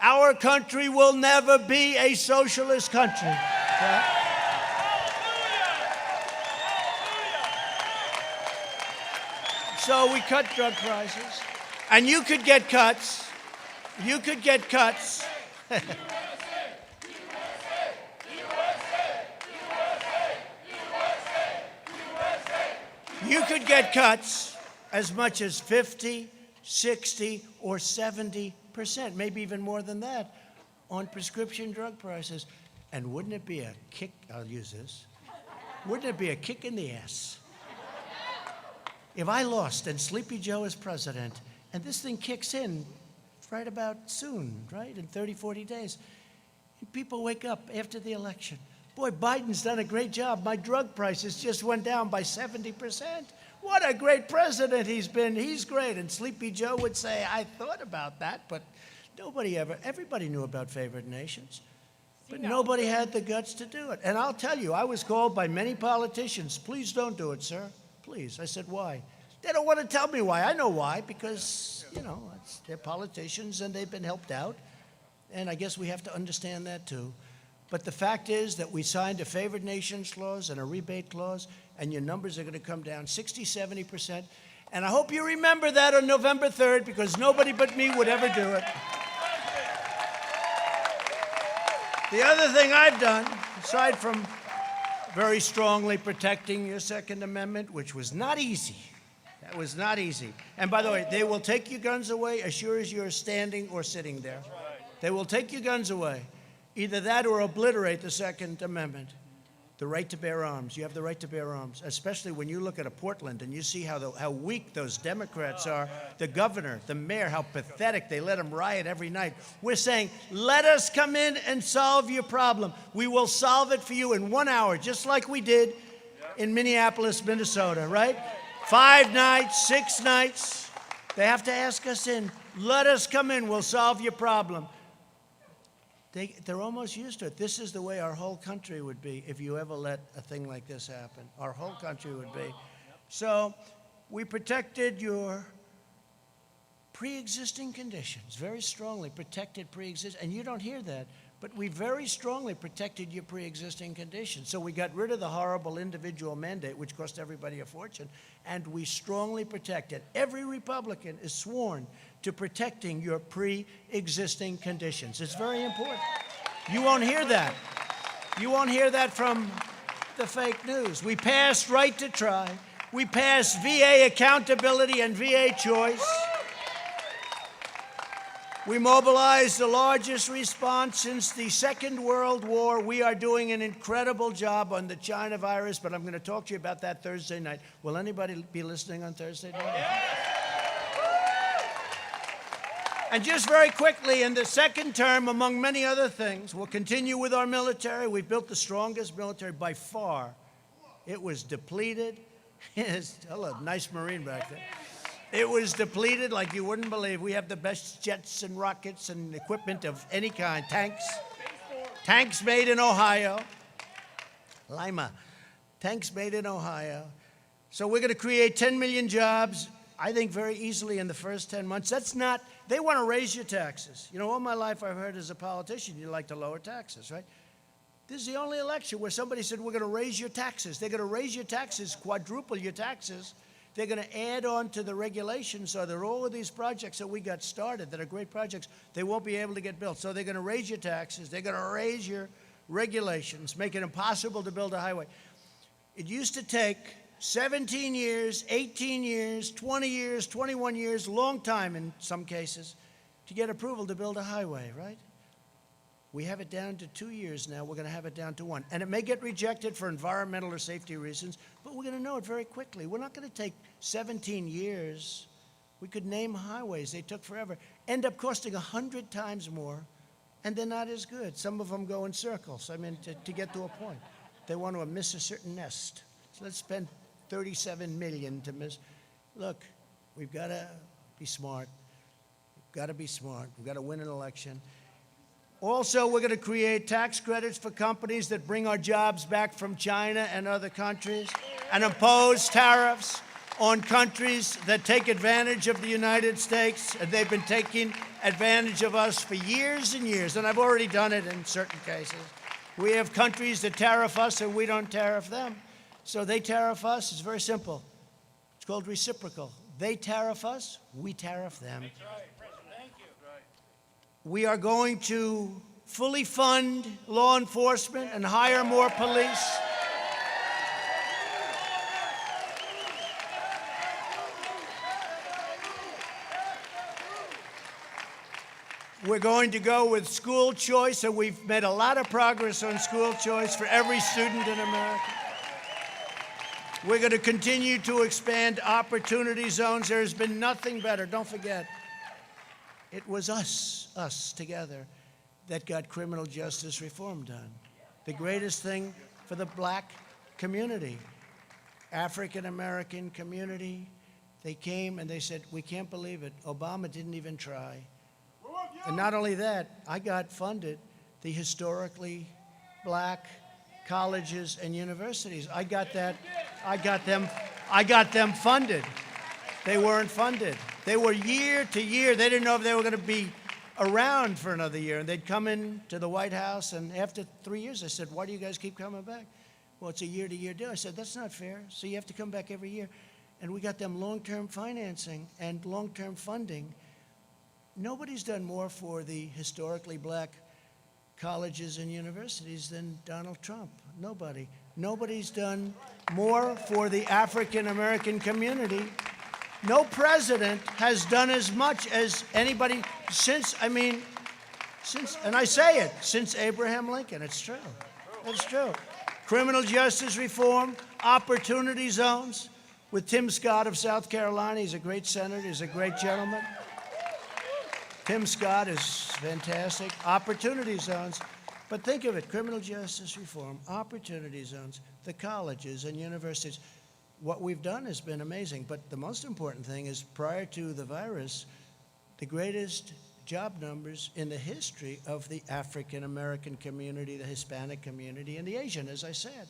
Our country will never be a socialist country. Right? So we cut drug prices. And you could get cuts. You could get cuts. You could get cuts as much as 50, 60, or 70%, maybe even more than that, on prescription drug prices. And wouldn't it be a kick, I'll use this, wouldn't it be a kick in the ass if I lost and Sleepy Joe is president and this thing kicks in right about soon, right, in 30, 40 days, and people wake up after the election. Boy, Biden's done a great job. My drug prices just went down by 70%. What a great president he's been. He's great. And Sleepy Joe would say, I thought about that, but everybody knew about favored nations. But nobody had the guts to do it. And I'll tell you, I was called by many politicians, please don't do it, sir. Please. I said, why? They don't want to tell me why. I know why, because, they're politicians and they've been helped out. And I guess we have to understand that too. But the fact is that we signed a favored nations clause and a rebate clause, and your numbers are going to come down 60, 70%. And I hope you remember that on November 3rd, because nobody but me would ever do it. The other thing I've done, aside from very strongly protecting your Second Amendment, which was not easy. That was not easy. And by the way, they will take your guns away as sure as you're standing or sitting there. They will take your guns away. Either that or obliterate the Second Amendment. The right to bear arms. You have the right to bear arms, especially when you look at a Portland and you see how weak those Democrats are. The governor, the mayor, how pathetic. They let them riot every night. We're saying, let us come in and solve your problem. We will solve it for you in 1 hour, just like we did in Minneapolis, Minnesota, right? 5 nights, 6 nights. They have to ask us in. Let us come in. We'll solve your problem. They're almost used to it. This is the way our whole country would be if you ever let a thing like this happen. Our whole country would be. So we protected your pre-existing conditions, very strongly protected pre-existing, and you don't hear that, but we very strongly protected your pre-existing conditions. So we got rid of the horrible individual mandate, which cost everybody a fortune, and we strongly protected. Every Republican is sworn to protecting your pre-existing conditions. It's very important. You won't hear that. You won't hear that from the fake news. We passed right to try. We passed VA accountability and VA choice. We mobilized the largest response since the Second World War. We are doing an incredible job on the China virus, but I'm going to talk to you about that Thursday night. Will anybody be listening on Thursday night? And just very quickly, in the second term, among many other things, we'll continue with our military. We've built the strongest military by far. It was depleted. Hello, nice Marine back there. It was depleted like you wouldn't believe. We have the best jets and rockets and equipment of any kind. Tanks made in Ohio. Lima. Tanks made in Ohio. So we're going to create 10 million jobs, I think very easily in the first 10 months. That's not, they want to raise your taxes. You know, all my life I've heard as a politician, you like to lower taxes, right? This is the only election where somebody said, we're going to raise your taxes. They're going to raise your taxes, quadruple your taxes. They're going to add on to the regulations so that all of these projects that we got started that are great projects, they won't be able to get built. So they're going to raise your taxes. They're going to raise your regulations, make it impossible to build a highway. It used to take 17 years, 18 years, 20 years, 21 years, long time in some cases, to get approval to build a highway, right? We have it down to 2 years now. We're going to have it down to 1. And it may get rejected for environmental or safety reasons, but we're going to know it very quickly. We're not going to take 17 years. We could name highways. They took forever. End up costing 100 times more, and they're not as good. Some of them go in circles, I mean, to get to a point. They want to miss a certain nest. So let's spend $37 million to miss. Look, we've got to be smart. We've got to be smart. We've got to win an election. Also, we're going to create tax credits for companies that bring our jobs back from China and other countries and impose tariffs on countries that take advantage of the United States. And they've been taking advantage of us for years and years, and I've already done it in certain cases. We have countries that tariff us and we don't tariff them. So they tariff us. It's very simple. It's called reciprocal. They tariff us, we tariff them. That's right, President. Thank you. We are going to fully fund law enforcement and hire more police. We're going to go with school choice, and we've made a lot of progress on school choice for every student in America. We're going to continue to expand opportunity zones. There's been nothing better. Don't forget, it was us together, that got criminal justice reform done. The greatest thing for the black community, African American community. They came and they said, we can't believe it. Obama didn't even try. And not only that, I got funded the historically black colleges and universities. I got them funded. They weren't funded. They were year to year. They didn't know if they were going to be around for another year. And they'd come in to the White House, and after 3 years, I said, why do you guys keep coming back? Well, it's a year-to-year deal. I said, that's not fair. So you have to come back every year. And we got them long-term financing and long-term funding. Nobody's done more for the historically black colleges and universities than Donald Trump. Nobody. Nobody's done more for the African American community. No president has done as much as anybody since Abraham Lincoln. It's true. It's true. Criminal justice reform, opportunity zones with Tim Scott of South Carolina. He's a great senator. He's a great gentleman. Tim Scott is fantastic. Opportunity zones. But think of it, criminal justice reform, opportunity zones, the colleges and universities. What we've done has been amazing. But the most important thing is, prior to the virus, the greatest job numbers in the history of the African American community, the Hispanic community, and the Asian, as I said.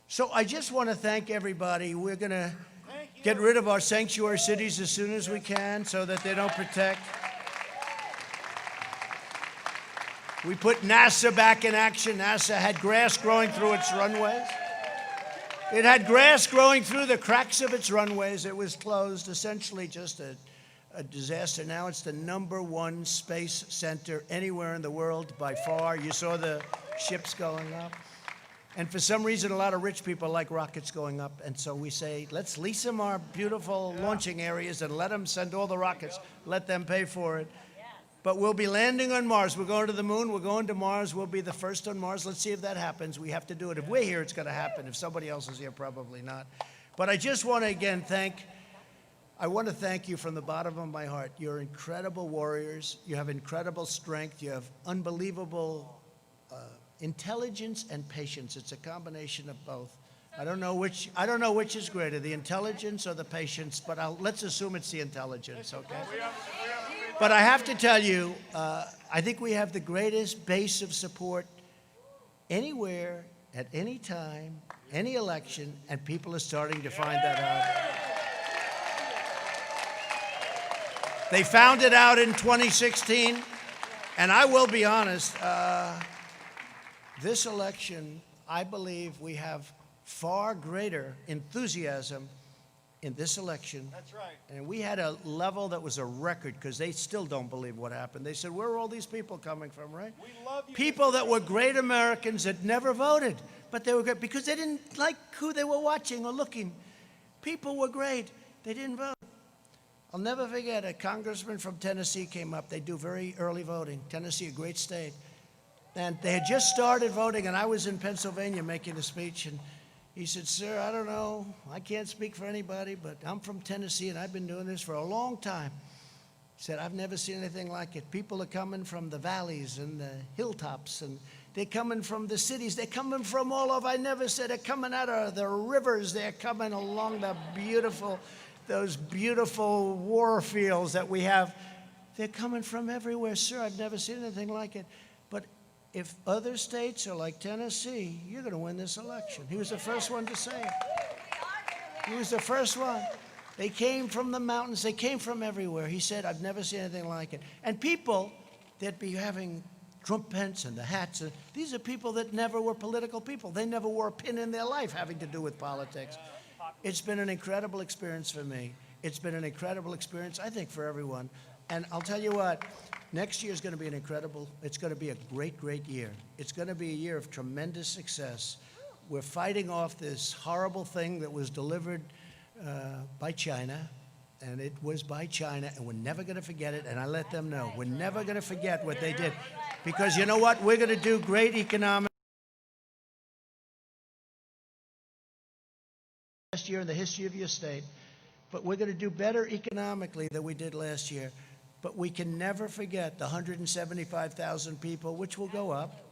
So I just want to thank everybody. We're going to get rid of our sanctuary cities as soon as we can so that they don't protect. We put NASA back in action. NASA had grass growing through its runways. It had grass growing through the cracks of its runways. It was closed, essentially just a disaster. Now it's the #1 space center anywhere in the world by far. You saw the ships going up. And for some reason, a lot of rich people like rockets going up. And so we say, let's lease them our beautiful launching areas and let them send all the rockets. Let them pay for it. But we'll be landing on Mars. We're going to the moon. We're going to Mars. We'll be the first on Mars. Let's see if that happens. We have to do it. If we're here, it's going to happen. If somebody else is here, probably not. But I just want to, again, thank you from the bottom of my heart. You're incredible warriors. You have incredible strength. You have unbelievable intelligence and patience. It's a combination of both. I don't know which is greater, the intelligence or the patience, but let's assume it's the intelligence, okay? But I have to tell you, I think we have the greatest base of support anywhere, at any time, any election, and people are starting to find that out. They found it out in 2016, and I will be honest, this election, I believe we have far greater enthusiasm in this election. That's right. And we had a level that was a record, because they still don't believe what happened. They said, where are all these people coming from, right? We love you. People that were great Americans that never voted, but they were great because they didn't like who they were watching or looking. People were great. They didn't vote. I'll never forget, a congressman from Tennessee came up. They do very early voting. Tennessee, a great state. And they had just started voting, and I was in Pennsylvania making a speech, and he said, sir, I don't know, I can't speak for anybody, but I'm from Tennessee, and I've been doing this for a long time. He said, I've never seen anything like it. People are coming from the valleys and the hilltops, and they're coming from the cities. They're coming from all over. I never said they're coming out of the rivers. They're coming along those beautiful war fields that we have. They're coming from everywhere. Sir, I've never seen anything like it. But if other states are like Tennessee, you're going to win this election. He was the first one to say it. He was the first one. They came from the mountains. They came from everywhere. He said, I've never seen anything like it. And people that be having trumpets and the hats, these are people that never were political people. They never wore a pin in their life having to do with politics. It's been an incredible experience for me. It's been an incredible experience, I think, for everyone. And I'll tell you what, next year is going to be it's going to be a great, great year. It's going to be a year of tremendous success. We're fighting off this horrible thing that was delivered by China, and it was by China, and we're never going to forget it, and I let them know. We're never going to forget what they did, because you know what? We're going to do great economic last year in the history of your state, but we're going to do better economically than we did last year. But we can never forget the 175,000 people, which will go up.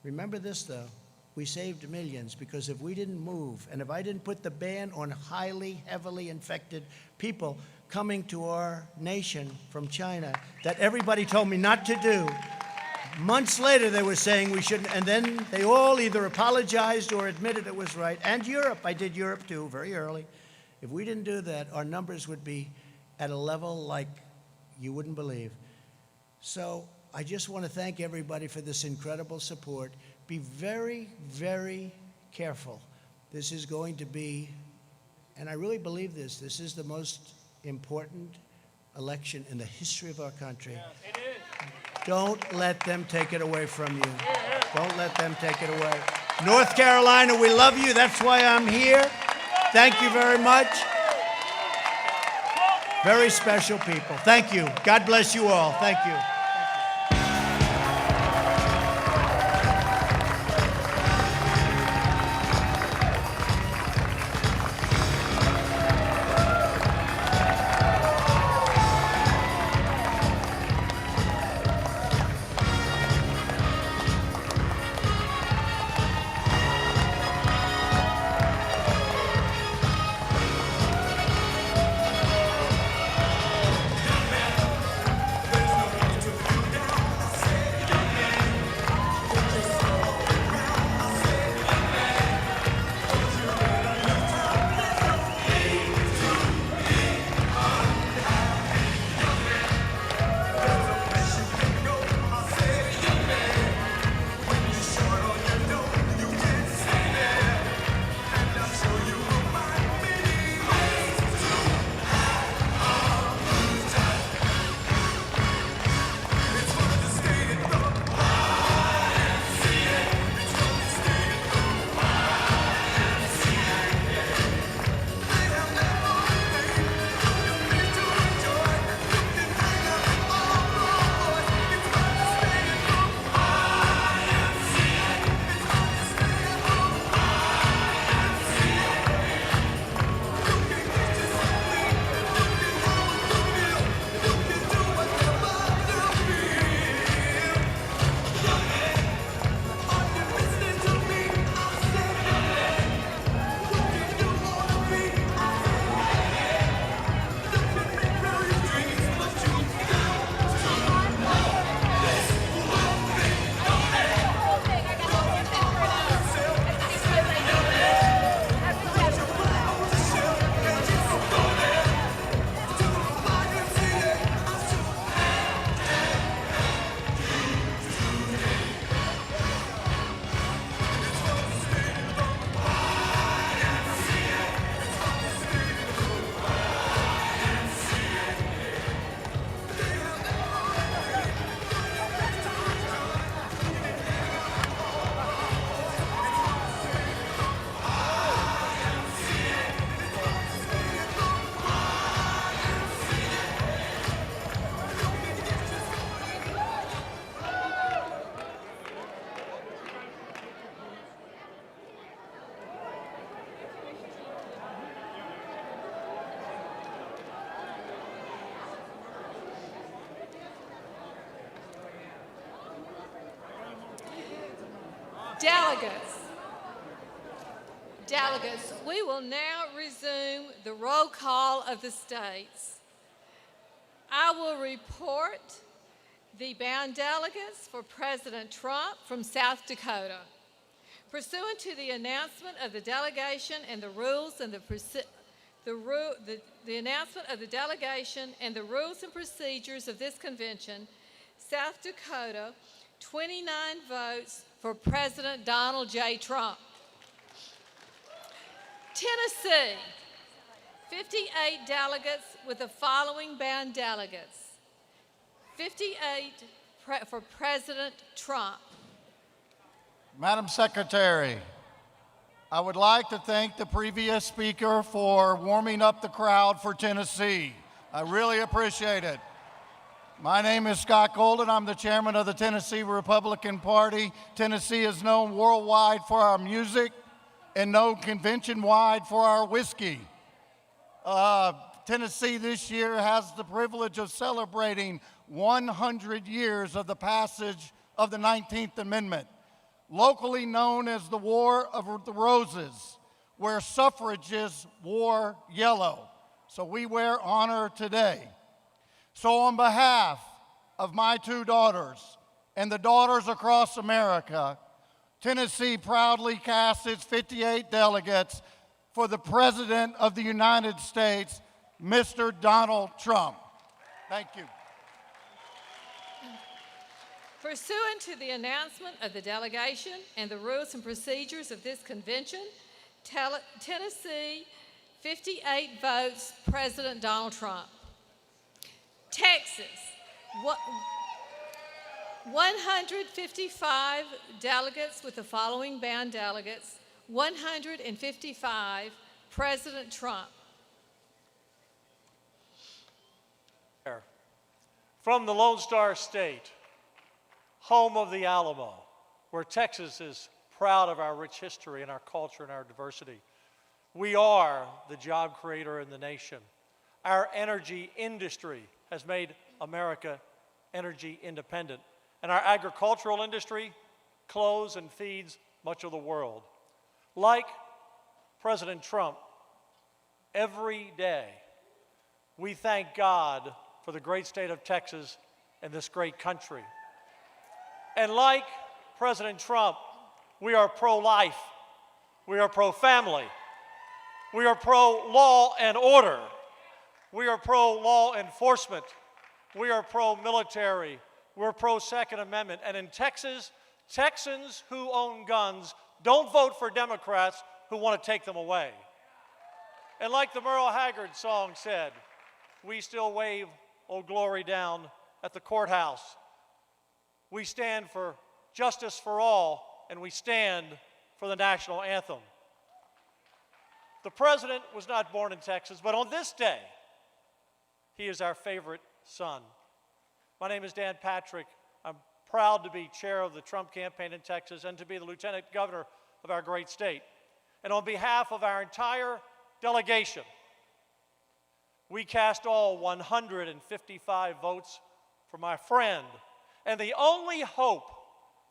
Remember this, though. We saved millions, because if we didn't move, and if I didn't put the ban on highly, heavily infected people coming to our nation from China, that everybody told me not to do, months later they were saying we shouldn't, and then they all either apologized or admitted it was right. And Europe, I did Europe too, very early. If we didn't do that, our numbers would be at a level like you wouldn't believe. So I just want to thank everybody for this incredible support. Be very, very careful. This is going to be, and I really believe this is the most important election in the history of our country. It is. Don't let them take it away from you. Don't let them take it away. North Carolina, we love you. That's why I'm here. Thank you very much. Very special people. Thank you. God bless you all. Thank you. Delegates, we will now resume the roll call of the states. I will report the bound delegates for President Trump from South Dakota. Pursuant to the announcement of the delegation and the rules and the the announcement of the delegation and the rules and procedures of this convention, South Dakota, 29 votes for President Donald J. Trump. Tennessee, 58 delegates with the following band delegates. 58 for President Trump. Madam Secretary, I would like to thank the previous speaker for warming up the crowd for Tennessee. I really appreciate it. My name is Scott Golden. I'm the chairman of the Tennessee Republican Party. Tennessee is known worldwide for our music and known convention-wide for our whiskey. Tennessee this year has the privilege of celebrating 100 years of the passage of the 19th Amendment, locally known as the War of the Roses, where suffragists wore yellow. So we wear honor today. So on behalf of my two daughters and the daughters across America, Tennessee proudly casts its 58 delegates for the President of the United States, Mr. Donald Trump. Thank you. Pursuant to the announcement of the delegation and the rules and procedures of this convention, Tennessee, 58 votes, President Donald Trump. Texas, 155 delegates with the following band delegates, 155, President Trump. From the Lone Star State, home of the Alamo, where Texas is proud of our rich history and our culture and our diversity. We are the job creator in the nation. Our energy industry has made America energy independent, and our agricultural industry clothes and feeds much of the world. Like President Trump, every day we thank God for the great state of Texas and this great country. And like President Trump, we are pro-life, we are pro-family, we are pro-law and order, we are pro-law enforcement, we are pro-military, we're pro-Second Amendment. And in Texas, Texans who own guns don't vote for Democrats who want to take them away. And like the Merle Haggard song said, we still wave Old Glory down at the courthouse. We stand for justice for all, and we stand for the national anthem. The president was not born in Texas, but on this day, he is our favorite son. My name is Dan Patrick. I'm proud to be chair of the Trump campaign in Texas and to be the lieutenant governor of our great state. And on behalf of our entire delegation, we cast all 155 votes for my friend, and the only hope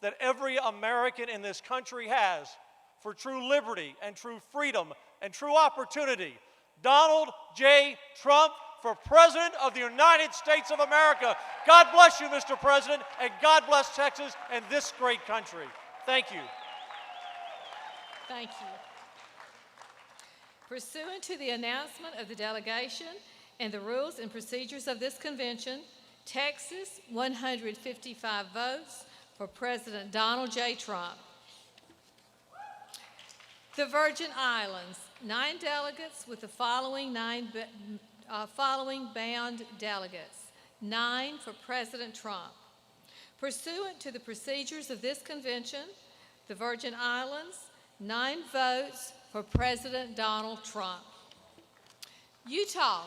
that every American in this country has for true liberty and true freedom and true opportunity, Donald J. Trump for President of the United States of America. God bless you, Mr. President, and God bless Texas and this great country. Thank you. Thank you. Pursuant to the announcement of the delegation and the rules and procedures of this convention, Texas, 155 votes for President Donald J. Trump. The Virgin Islands, 9 delegates with the following band delegates, 9 for President Trump. Pursuant to the procedures of this convention, the Virgin Islands, 9 votes for President Donald Trump. Utah,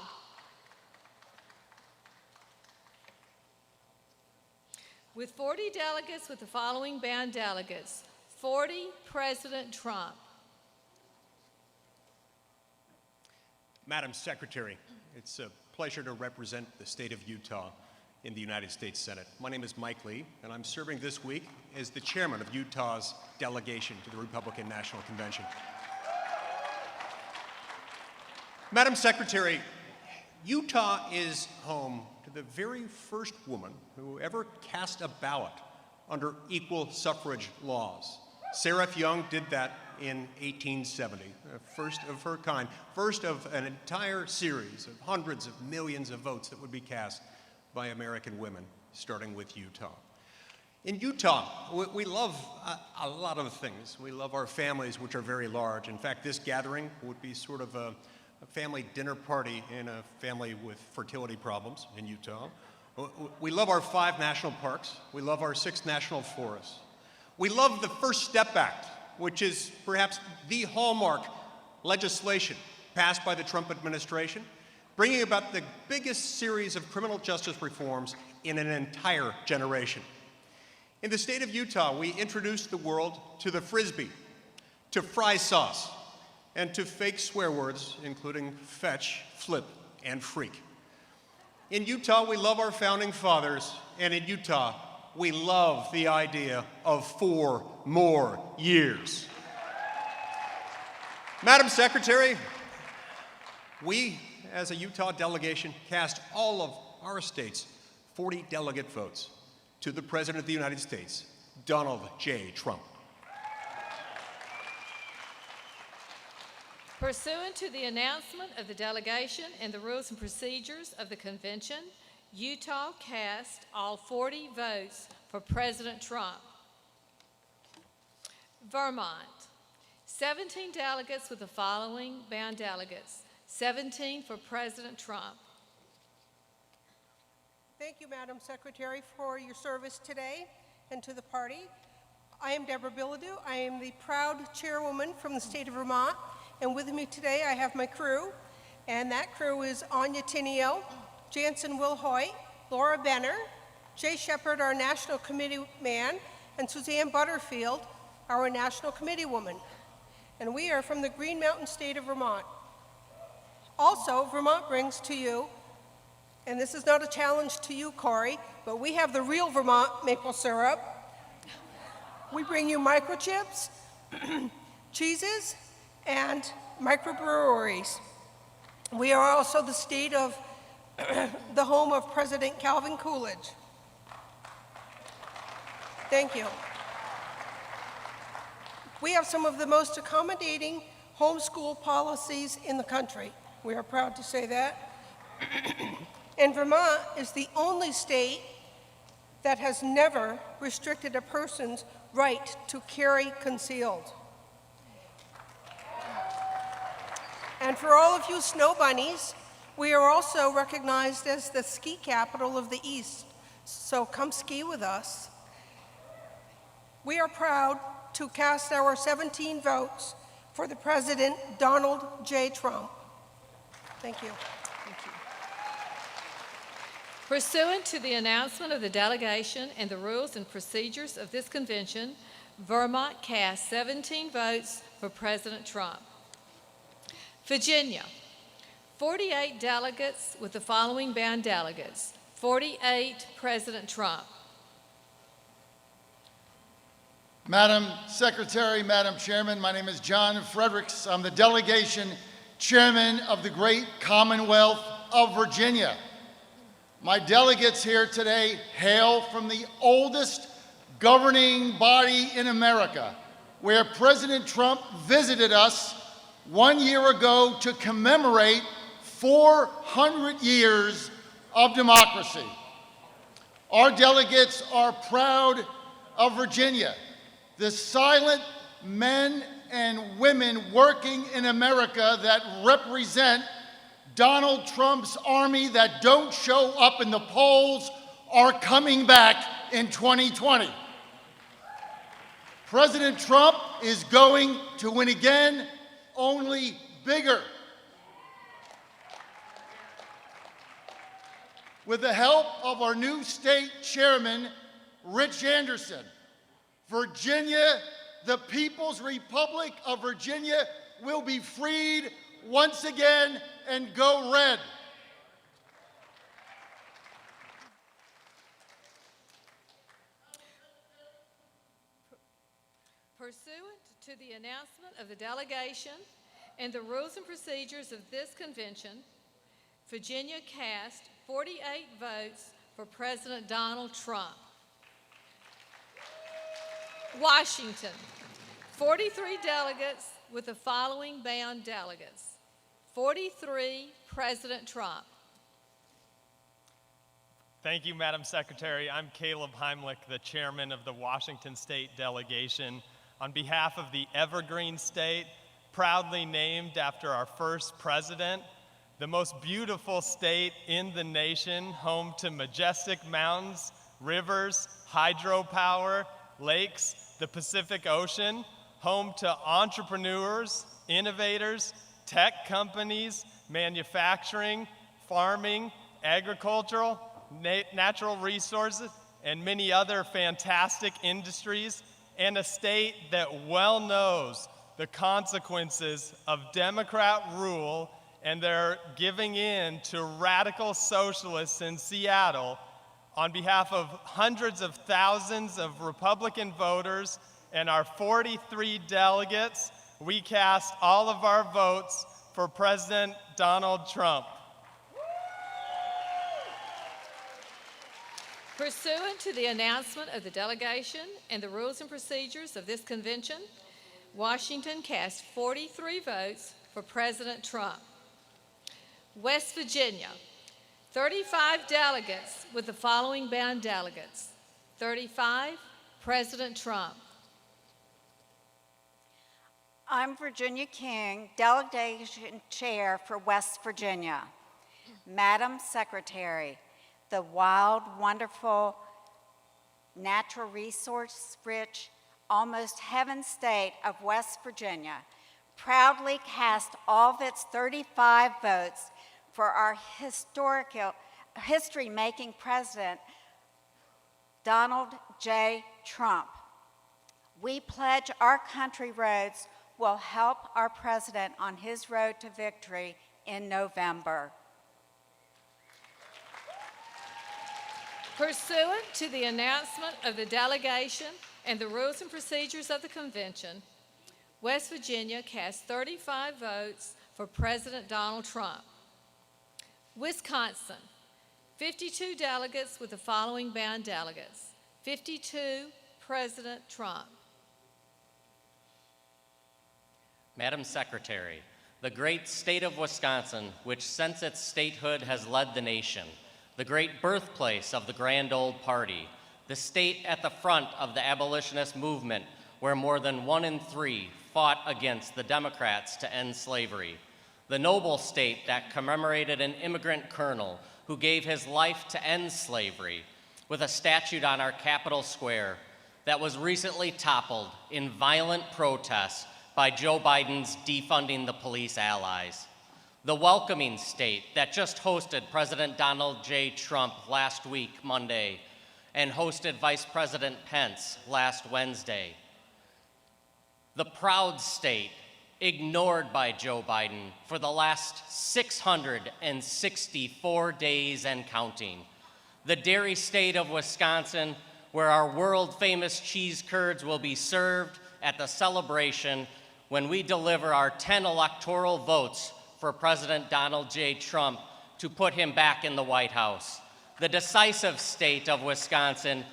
with 40 delegates with the following band delegates, 40, President Trump. Madam Secretary, it's a pleasure to represent the state of Utah in the United States Senate. My name is Mike Lee, and I'm serving this week as the chairman of Utah's delegation to the Republican National Convention. Madam Secretary, Utah is home to the very first woman who ever cast a ballot under equal suffrage laws. Sarah F. Young did that in 1870, first of her kind, first of an entire series of hundreds of millions of votes that would be cast by American women, starting with Utah. In Utah, we love a lot of things. We love our families, which are very large. In fact, this gathering would be sort of a family dinner party in a family with fertility problems in Utah. We love our 5 national parks. We love our 6 national forests. We love the First Step Act, which is perhaps the hallmark legislation passed by the Trump administration, bringing about the biggest series of criminal justice reforms in an entire generation. In the state of Utah, we introduced the world to the Frisbee, to fry sauce, and to fake swear words, including fetch, flip, and freak. In Utah, we love our founding fathers, and in Utah, we love the idea of 4 more years. Madam Secretary, we, as a Utah delegation, cast all of our state's 40 delegate votes to the President of the United States, Donald J. Trump. Pursuant to the announcement of the delegation and the rules and procedures of the convention, Utah cast all 40 votes for President Trump. Vermont, 17 delegates with the following bound delegates, 17 for President Trump. Thank you, Madam Secretary, for your service today and to the party. I am Deborah Bilodeau. I am the proud chairwoman from the state of Vermont, and with me today I have my crew, and that crew is Anya Tinio, Jansen Wilhoit, Laura Benner, Jay Shepard, our National Committee man, and Suzanne Butterfield, our National Committee woman. And we are from the Green Mountain state of Vermont. Also, Vermont brings to you, and this is not a challenge to you, Corey, but we have the real Vermont maple syrup. We bring you microchips, cheeses, and microbreweries. We are also the state of the home of President Calvin Coolidge. Thank you. We have some of the most accommodating homeschool policies in the country. We are proud to say that. And Vermont is the only state that has never restricted a person's right to carry concealed. And for all of you snow bunnies, we are also recognized as the ski capital of the East, so come ski with us. We are proud to cast our 17 votes for the President, Donald J. Trump. Thank you. Thank you. Pursuant to the announcement of the delegation and the rules and procedures of this convention, Vermont cast 17 votes for President Trump. Virginia, 48 delegates with the following bound delegates, 48 President Trump. Madam Secretary, Madam Chairman, my name is John Fredericks. I'm the delegation chairman of the great Commonwealth of Virginia. My delegates here today hail from the oldest governing body in America, where President Trump visited us 1 year ago to commemorate 400 years of democracy. Our delegates are proud of Virginia, the silent men and women working in America that represent Donald Trump's army that don't show up in the polls are coming back in 2020. President Trump is going to win again, only bigger. With the help of our new state chairman, Rich Anderson, Virginia, the People's Republic of Virginia, will be freed once again and go red. Pursuant to the announcement of the delegation and the rules and procedures of this convention, Virginia cast 48 votes for President Donald Trump. Washington, 43 delegates with the following bound delegates. 43, President Trump. Thank you, Madam Secretary. I'm Caleb Heimlich, the chairman of the Washington State Delegation. On behalf of the Evergreen State, proudly named after our first president, the most beautiful state in the nation, home to majestic mountains, rivers, hydropower, lakes, the Pacific Ocean, home to entrepreneurs, innovators, tech companies, manufacturing, farming, agricultural, natural resources, and many other fantastic industries, and a state that well knows the consequences of Democrat rule, and they're giving in to radical socialists in Seattle. On behalf of hundreds of thousands of Republican voters and our 43 delegates, we cast all of our votes for President Donald Trump. Pursuant to the announcement of the delegation and the rules and procedures of this convention, Washington cast 43 votes for President Trump. West Virginia, 35 delegates with the following bound delegates. 35, President Trump. I'm Virginia King, Delegation Chair for West Virginia. Madam Secretary, the wild, wonderful, natural resource-rich, almost heaven state of West Virginia proudly cast all of its 35 votes for our history-making president, Donald J. Trump. We pledge our country roads will help our president on his road to victory in November. Pursuant to the announcement of the delegation and the rules and procedures of the convention, West Virginia cast 35 votes for President Donald Trump. Wisconsin, 52 delegates with the following bound delegates. 52, President Trump. Madam Secretary, the great state of Wisconsin, which since its statehood has led the nation, the great birthplace of the Grand Old Party, the state at the front of the abolitionist movement, where more than 1 in 3 fought against the Democrats to end slavery, the noble state that commemorated an immigrant colonel who gave his life to end slavery, with a statue on our Capitol Square that was recently toppled in violent protest by Joe Biden's defunding the police allies. The welcoming state that just hosted President Donald J. Trump last week, Monday, and hosted Vice President Pence last Wednesday. The proud state ignored by Joe Biden for the last 664 days and counting. The dairy state of Wisconsin, where our world-famous cheese curds will be served at the celebration when we deliver our 10 electoral votes for President Donald J. Trump to put him back in the White House. The decisive state of Wisconsin,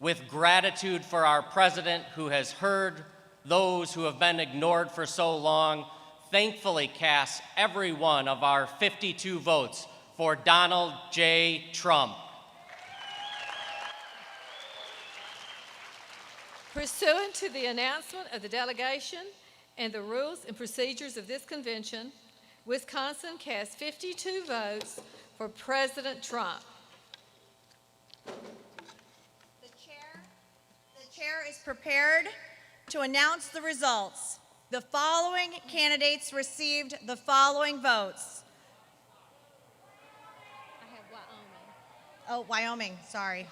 with gratitude for our president who has heard those who have been ignored for so long, thankfully casts every one of our 52 votes for Donald J. Trump. Pursuant to the announcement of the delegation and the rules and procedures of this convention, Wisconsin cast 52 votes for President Trump. The chair is prepared to announce the results. The following candidates received the following votes. I have Wyoming. Oh, Wyoming, sorry.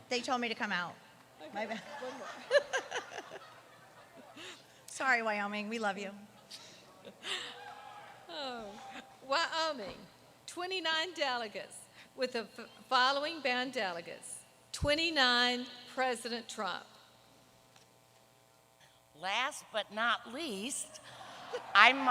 They told me to come out. My bad. One more. Sorry, Wyoming, we love you. Oh, Wyoming, 29 delegates with the following bound delegates. 29, President Trump. Last but not least, I'm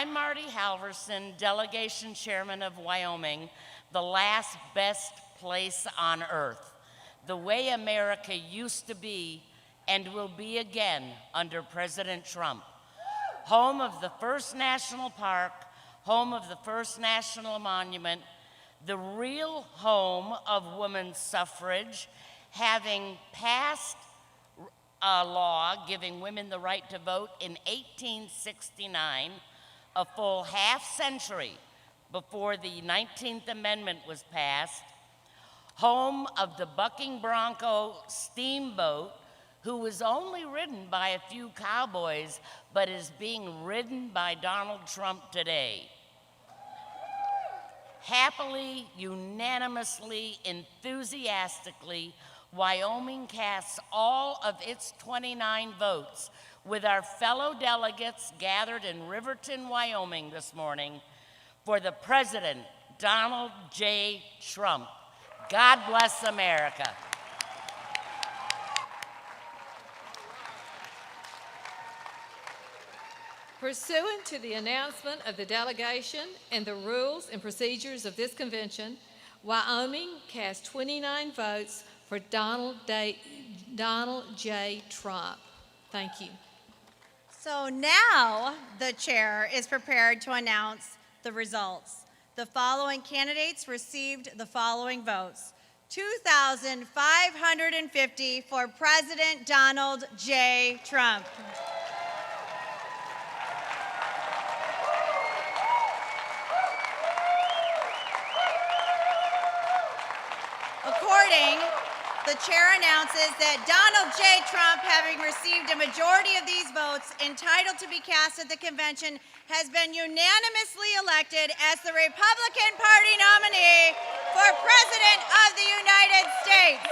I'm Marty Halverson, Delegation Chairman of Wyoming, the last best place on earth, the way America used to be and will be again under President Trump. Home of the first national park, home of the first national monument, the real home of women's suffrage, having passed a law giving women the right to vote in 1869, a full half century before the 19th Amendment was passed, home of the bucking bronco steamboat, who was only ridden by a few cowboys, but is being ridden by Donald Trump today. Happily, unanimously, enthusiastically, Wyoming casts all of its 29 votes with our fellow delegates gathered in Riverton, Wyoming this morning for the President, Donald J. Trump. God bless America. Pursuant to the announcement of the delegation and the rules and procedures of this convention, Wyoming cast 29 votes for Donald J. Trump. Thank you. So now the chair is prepared to announce the results. The following candidates received the following votes: 2,550 for President Donald J. Trump. The chair announces that Donald J. Trump, having received a majority of these votes entitled to be cast at the convention, has been unanimously elected as the Republican Party nominee for President of the United States.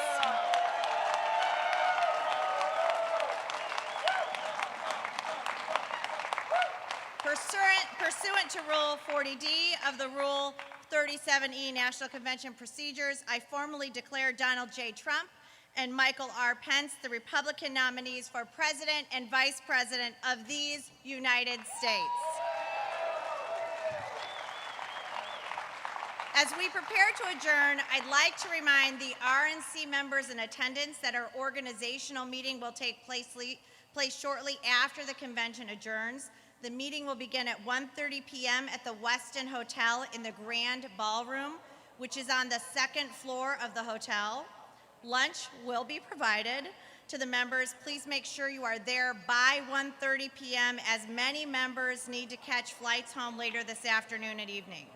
Pursuant to Rule 40D of the Rule 37E National Convention Procedures, I formally declare Donald J. Trump and Michael R. Pence the Republican nominees for President and Vice President of these United States. As we prepare to adjourn, I'd like to remind the RNC members in attendance that our organizational meeting will take place shortly after the convention adjourns. The meeting will begin at 1:30 p.m. at the Westin Hotel in the Grand Ballroom, which is on the second floor of the hotel. Lunch will be provided to the members. Please make sure you are there by 1:30 p.m. as many members need to catch flights home later this afternoon and evening.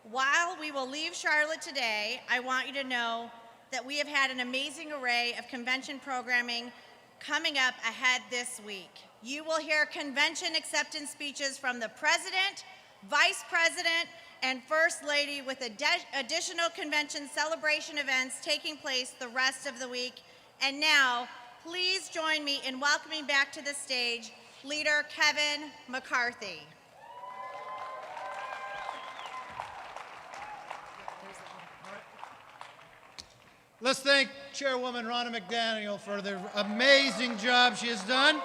While we will leave Charlotte today, I want you to know that we have had an amazing array of convention programming coming up ahead this week. You will hear convention acceptance speeches from the President, Vice President, and First Lady, with additional convention celebration events taking place the rest of the week. And now, please join me in welcoming back to the stage Leader Kevin McCarthy. Let's thank Chairwoman Ronna McDaniel for the amazing job she has done.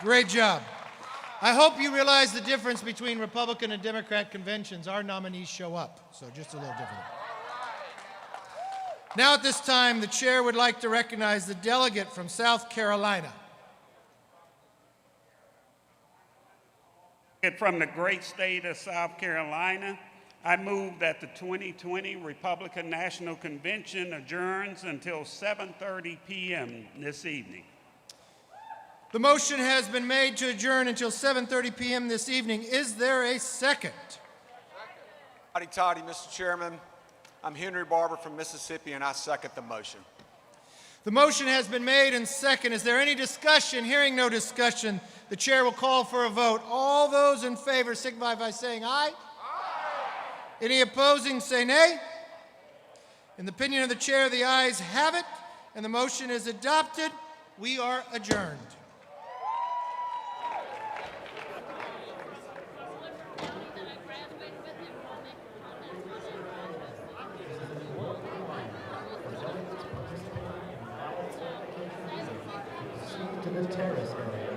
Great job. I hope you realize the difference between Republican and Democrat conventions. Our nominees show up, so just a little different. Now at this time, the chair would like to recognize the delegate from South Carolina. From the great state of South Carolina, I move that the 2020 Republican National Convention adjourns until 7:30 p.m. this evening. The motion has been made to adjourn until 7:30 p.m. this evening. Is there a second? Howdy toddy, Mr. Chairman. I'm Henry Barber from Mississippi, and I second the motion. The motion has been made and second. Is there any discussion? Hearing no discussion, the chair will call for a vote. All those in favor signify by saying aye. Aye. Any opposing, say nay. In the opinion of the chair, the ayes have it, and the motion is adopted. We are adjourned. To the terrace area.